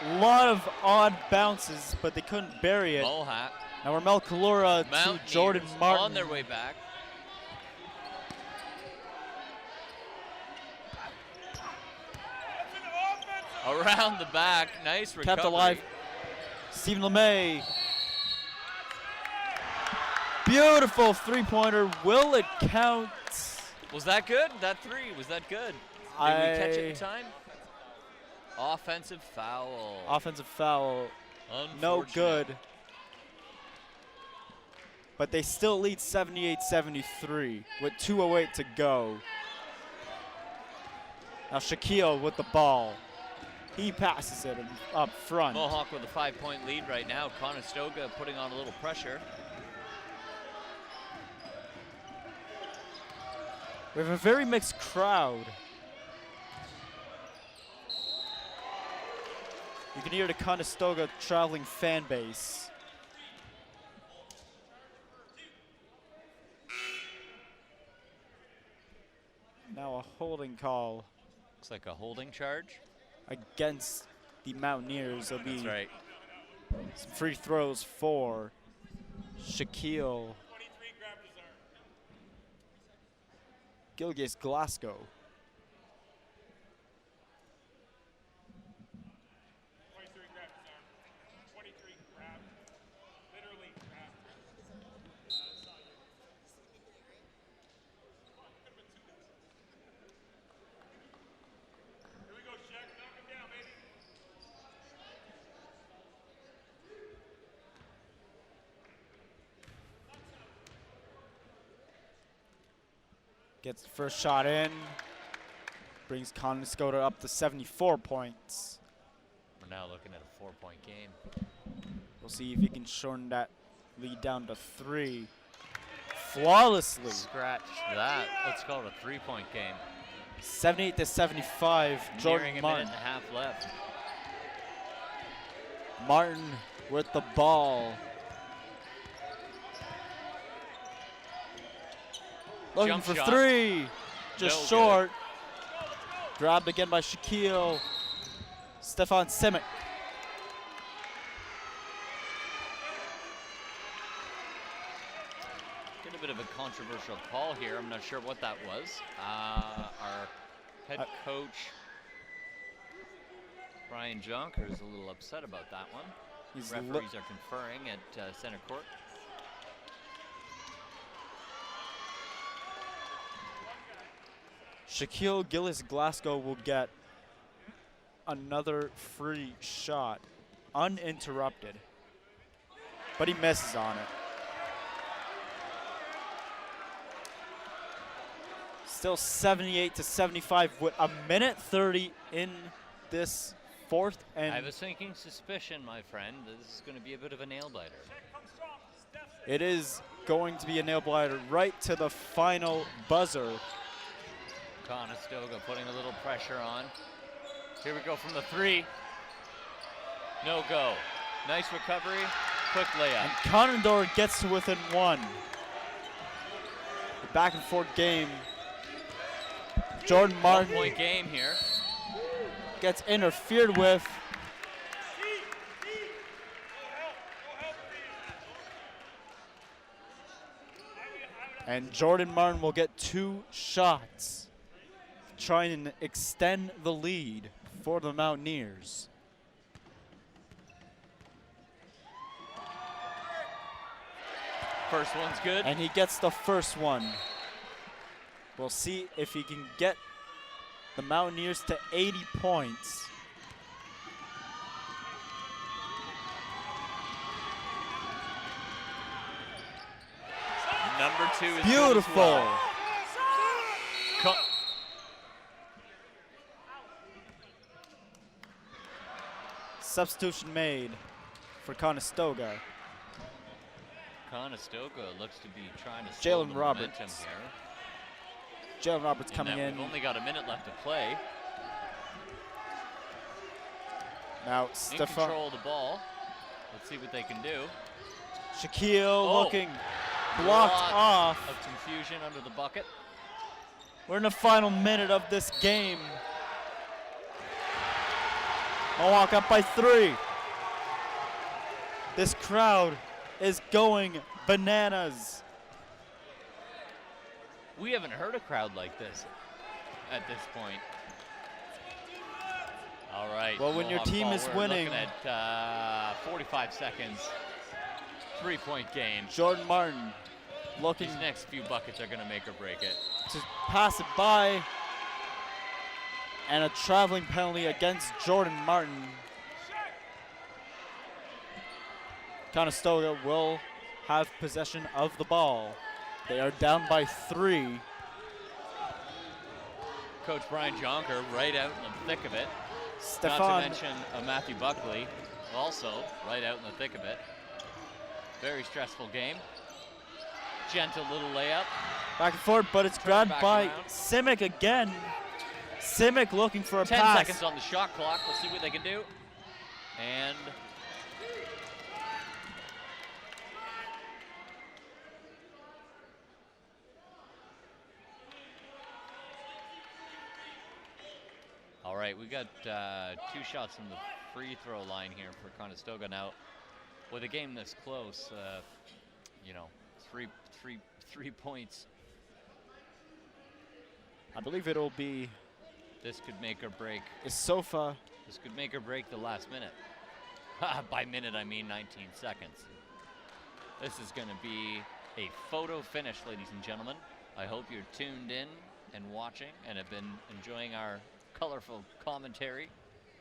A lot of odd bounces, but they couldn't bury it. Mohawk. Now Ramel Kalura to Mountaineers Jordan Martin. on their way back. Around the back, nice recovery. Kept alive. Stephen LeMay. Beautiful three-pointer. Will it count? Was that good? That three, was that good? Did we catch it in time? Offensive foul. Offensive foul. No Unfortunate. good. But they still lead 78-73 with 2:08 to go. Now Shaquille with the ball. He passes it up front. Mohawk with a 5-point lead right now. Conestoga putting on a little pressure. We have a very mixed crowd. You can hear the Conestoga traveling fan base. Now a holding call Looks like a holding charge. against the Mountaineers. There'll be That's right. some free throws for Shaquille Gilgis Glasgow. 23 grabbed his arm. 23 grabbed. Literally grabbed. Here we go, Shaq. Knock him down, baby. Gets the first shot in. Brings Conestoga up to 74 points. We're now looking at a 4-point game. We'll see if he can shorten that lead down to 3 flawlessly. Scratch that. Let's call it a 3-point game. 78-75. Jordan Nearing a minute Martin. and a half left. Martin with the ball. Looking Jump for shot. 3. Just No short. Grabbed again by Shaquille. Stefan Simic. Get a bit of a controversial call here. I'm not sure what that was. Our head coach, Brian Jonker, is a little upset about that one. He's Referees are conferring at center court. Shaquille Gillis Glasgow will get another free shot, uninterrupted. But he misses on it. Still 78-75 with a minute 30 in this fourth. I And have a sinking suspicion, my friend, that this is going to be a bit of a nail biter. it is going to be a nail biter right to the final buzzer. Conestoga putting a little pressure on. Here we go from the 3. No go. Nice recovery. Quick layup. And Conestoga gets to within 1. The back and forth game. Jordan Martin 1-point game here. gets interfered with. And Jordan Martin will get 2 shots, trying to extend the lead for the Mountaineers. First one's good. And he gets the first one. We'll see if he can get the Mountaineers to 80 points. Number 2 is Beautiful. good as well. Substitution made for Conestoga. Conestoga looks to be trying to slow Jalen the Roberts. momentum here. Jalen Roberts coming that in. We've only got a minute left to play. Now In Stefan control of the ball. Let's see what they can do. Shaquille looking blocked Lot off. of confusion under the bucket. We're in the final minute of this game. Mohawk up by 3. This crowd is going bananas. We haven't heard a crowd like this at this point. All right. Well, when your Mohawk team ball, is we're winning. looking at 45 seconds. 3-point game. Jordan Martin looking These next few buckets are going to make or break it. to pass it by. And a traveling penalty against Jordan Martin. Conestoga will have possession of the ball. They are down by 3. Coach Brian Jonker right out in the thick of it. Not Stefan to mention Matthew Buckley also right out in the thick of it. Very stressful game. Gentle little layup. back and forth, but it's Turn grabbed back by around. Simic again. Simic looking for a 10 pass. seconds on the shot clock. Let's see what they can do. And all right, we got 2 shots from the free throw line here for Conestoga. Now, with a game this close, you know, three points. I believe it'll be This could make or break. Isofa. This could make or break the last minute. By minute, I mean 19 seconds. This is going to be a photo finish, ladies and gentlemen. I hope you're tuned in and watching and have been enjoying our colorful commentary.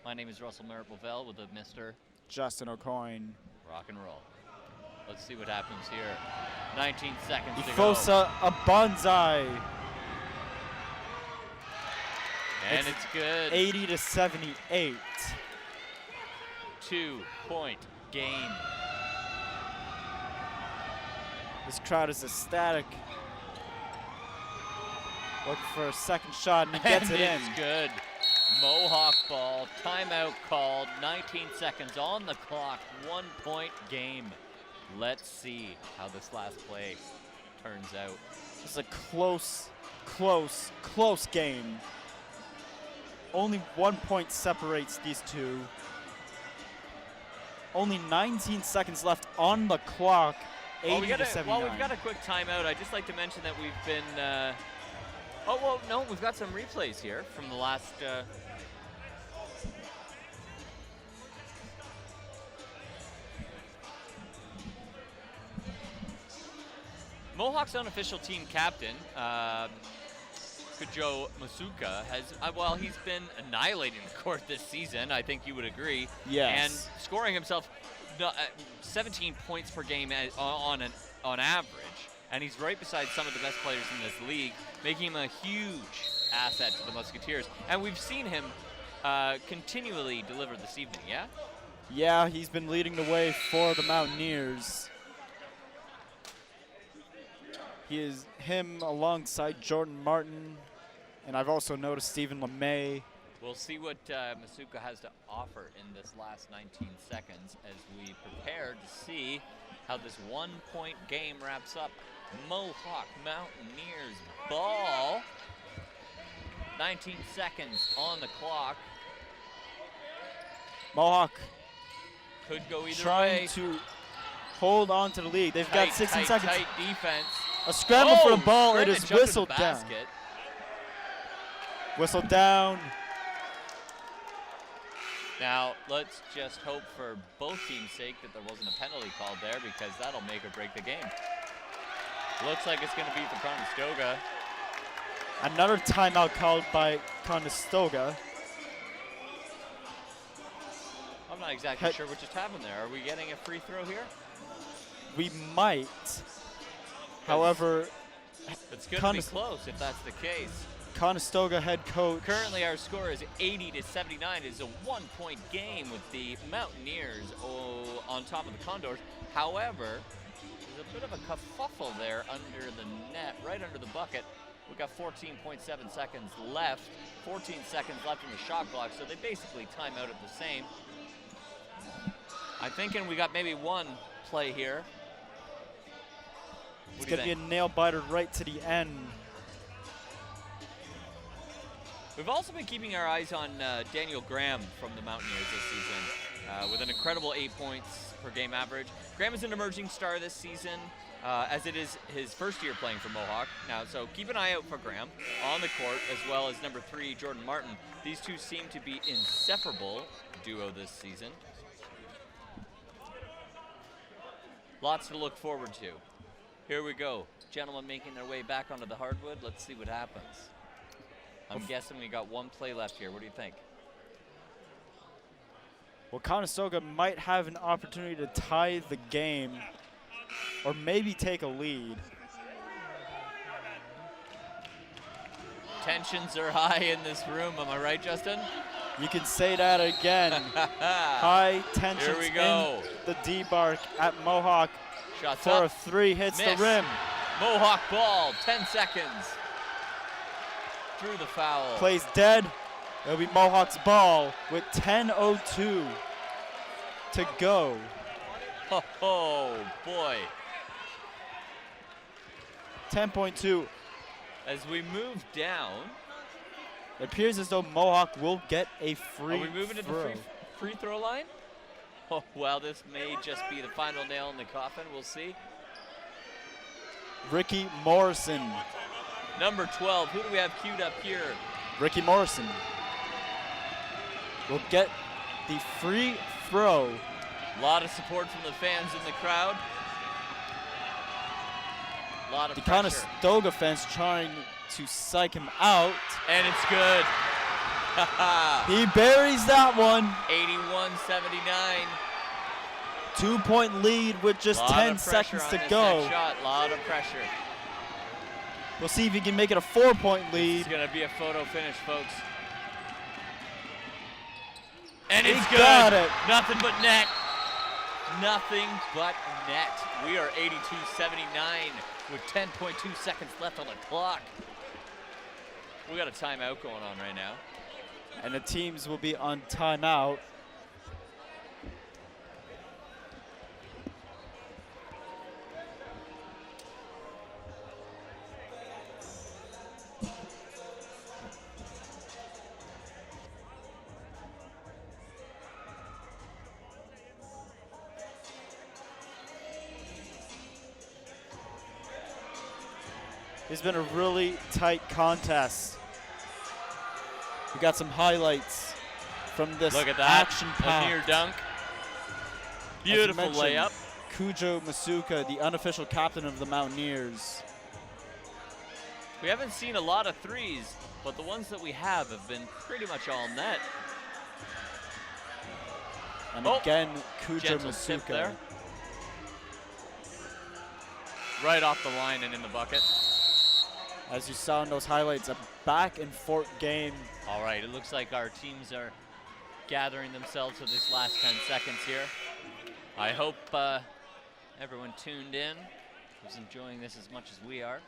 My name is Russell Merritt-Bovell with Mr. Justin O'Coin. Rock and Roll. Let's see what happens here. 19 seconds to go. Ifosa a bonsai. And it's good. 80 to 78. 2-point game. This crowd is ecstatic. Looking for a second shot and he gets And it in. it's good. Mohawk ball, timeout called, 19 seconds on the clock, 1-point game. Let's see how this last play turns out. This is a close game. Only 1 point separates these two. Only 19 seconds left on the clock. 80 Well, to 79. while we've got a quick timeout, I'd just like to mention that we've been, oh, well, no, we've got some replays here from the last, Mohawk's unofficial team captain, Kujo Masuka, has, well, he's been annihilating the court this season, I think you would agree. Yes. And scoring himself 17 points per game on average. And he's right beside some of the best players in this league, making him a huge asset to the Musketeers. And we've seen him continually deliver this evening, yeah? Yeah, he's been leading the way for the Mountaineers. He is him alongside Jordan Martin, and I've also noticed Stephen LeMay. We'll see what Masuka has to offer in this last 19 seconds as we prepare to see how this 1-point game wraps up. Mohawk Mountaineers ball. 19 seconds on the clock. Mohawk Could go either trying way. to hold on to the lead. They've got 16 seconds. Tight defense. A scramble for the ball. It is scrimmage up to the whistled down. basket. Whistled down. Now, let's just hope for both teams' sake that there wasn't a penalty called there, because that'll make or break the game. Looks like it's going to be for Conestoga. Another timeout called by Conestoga. I'm not exactly sure what just happened there. Are we getting a free throw here? We might. However, It's going to be close if that's the case. Conestoga head coach. Currently, our score is 80 to 79. It's a 1-point game with the Mountaineers on top of the Condors. However, there's a bit of a kerfuffle there under the net, right under the bucket. We've got 14.7 seconds left. 14 seconds left in the shot clock, so they basically time out at the same. I'm thinking we got maybe one play here. It's going to be a nail biter right to the end. We've also been keeping our eyes on Daniel Graham from the Mountaineers this season with an incredible 8 points per game average. Graham is an emerging star this season, as it is his first year playing for Mohawk now, so keep an eye out for Graham on the court, as well as number 3, Jordan Martin. These two seem to be inseparable duo this season. Lots to look forward to. Here we go. Gentlemen making their way back onto the hardwood. Let's see what happens. I'm guessing we got one play left here. What do you think? Well, Conestoga might have an opportunity to tie the game or maybe take a lead. Tensions are high in this room. Am I right, Justin? You can say that again. High tensions Here we go. in the D-bark at Mohawk. Shots for up. a 3, hits Miss. the rim. Mohawk ball, 10 seconds. Through the foul. Plays dead. It'll be Mohawk's ball with 10:02 to go. Oh, boy. 10.2. As we move down, It appears as though Mohawk will get a free are we moving to throw. the free throw line? Oh, well, this may just be the final nail in the coffin. We'll see. Ricky Morrison. Number 12. Who do we have queued up here? Ricky Morrison will get the free throw. A lot of support from the fans in the crowd. A lot of The pressure. Conestoga fans trying to psych him out. And it's good. He buries that one. 81-79. 2-point lead with just 10 seconds to go. A lot of pressure. We'll see if he can make it a 4-point lead. It's going to be a photo finish, folks. And He it's good. got it. Nothing but net. Nothing but net. We are 82-79 with 10.2 seconds left on the clock. We got a timeout going on right now. And the teams will be on timeout. It's been a really tight contest. We got some highlights from this Look at that. action-packed. A near dunk. As you Beautiful mentioned, layup. Cujo Masuka, the unofficial captain of the Mountaineers. We haven't seen a lot of threes, but the ones that we have been pretty much all net. And Oh, again, Cujo gentle tip Masuka. there. Right off the line and in the bucket. As you saw in those highlights, a back and forth game. All right, it looks like our teams are gathering themselves for this last 10 seconds here. I hope everyone tuned in was enjoying this as much as we are.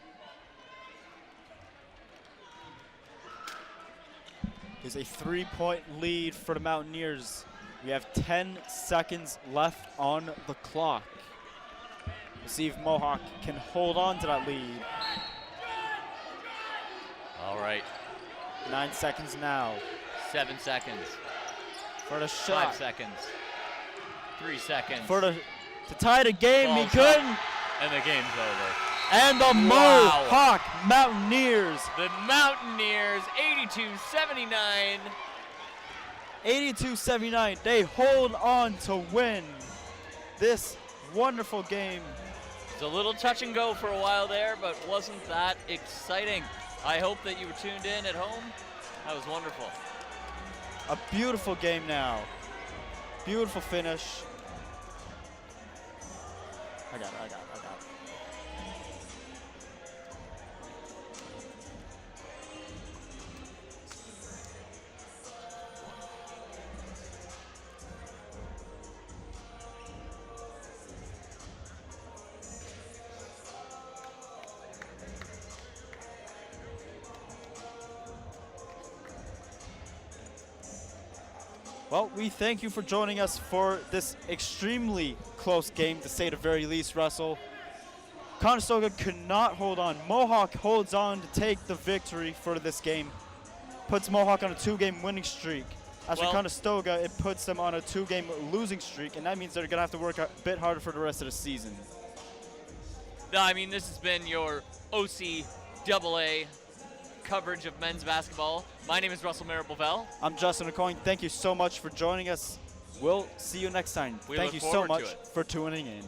There's a 3-point lead for the Mountaineers. We have 10 seconds left on the clock. We'll see if Mohawk can hold on to that lead. All right, 9 seconds now 7 seconds, for the 5 shot. seconds, 3 seconds. To tie the game, he Ball's couldn't. up, and the game's over. And the Wow. Mohawk Mountaineers, The Mountaineers, 82-79. 82-79. They hold on to win this wonderful game. It's a little touch and go for a while there, but wasn't that exciting? I hope that you were tuned in at home. That was wonderful. A beautiful game now. Beautiful finish. I got it. Well, we thank you for joining us for this extremely close game, to say the very least, Russell. Conestoga could not hold on. Mohawk holds on to take the victory for this game. puts Mohawk on a 2-game winning streak. As for Well- Conestoga, it puts them on a 2-game losing streak, and that means they're going to have to work a bit harder for the rest of the season. No, I mean, this has been your OCAA coverage of men's basketball. My name is Russell Marable-Bell. I'm Justin O'Coin. Thank you so much for joining us. We'll see you next time. We Thank look you so forward to much it. for tuning in.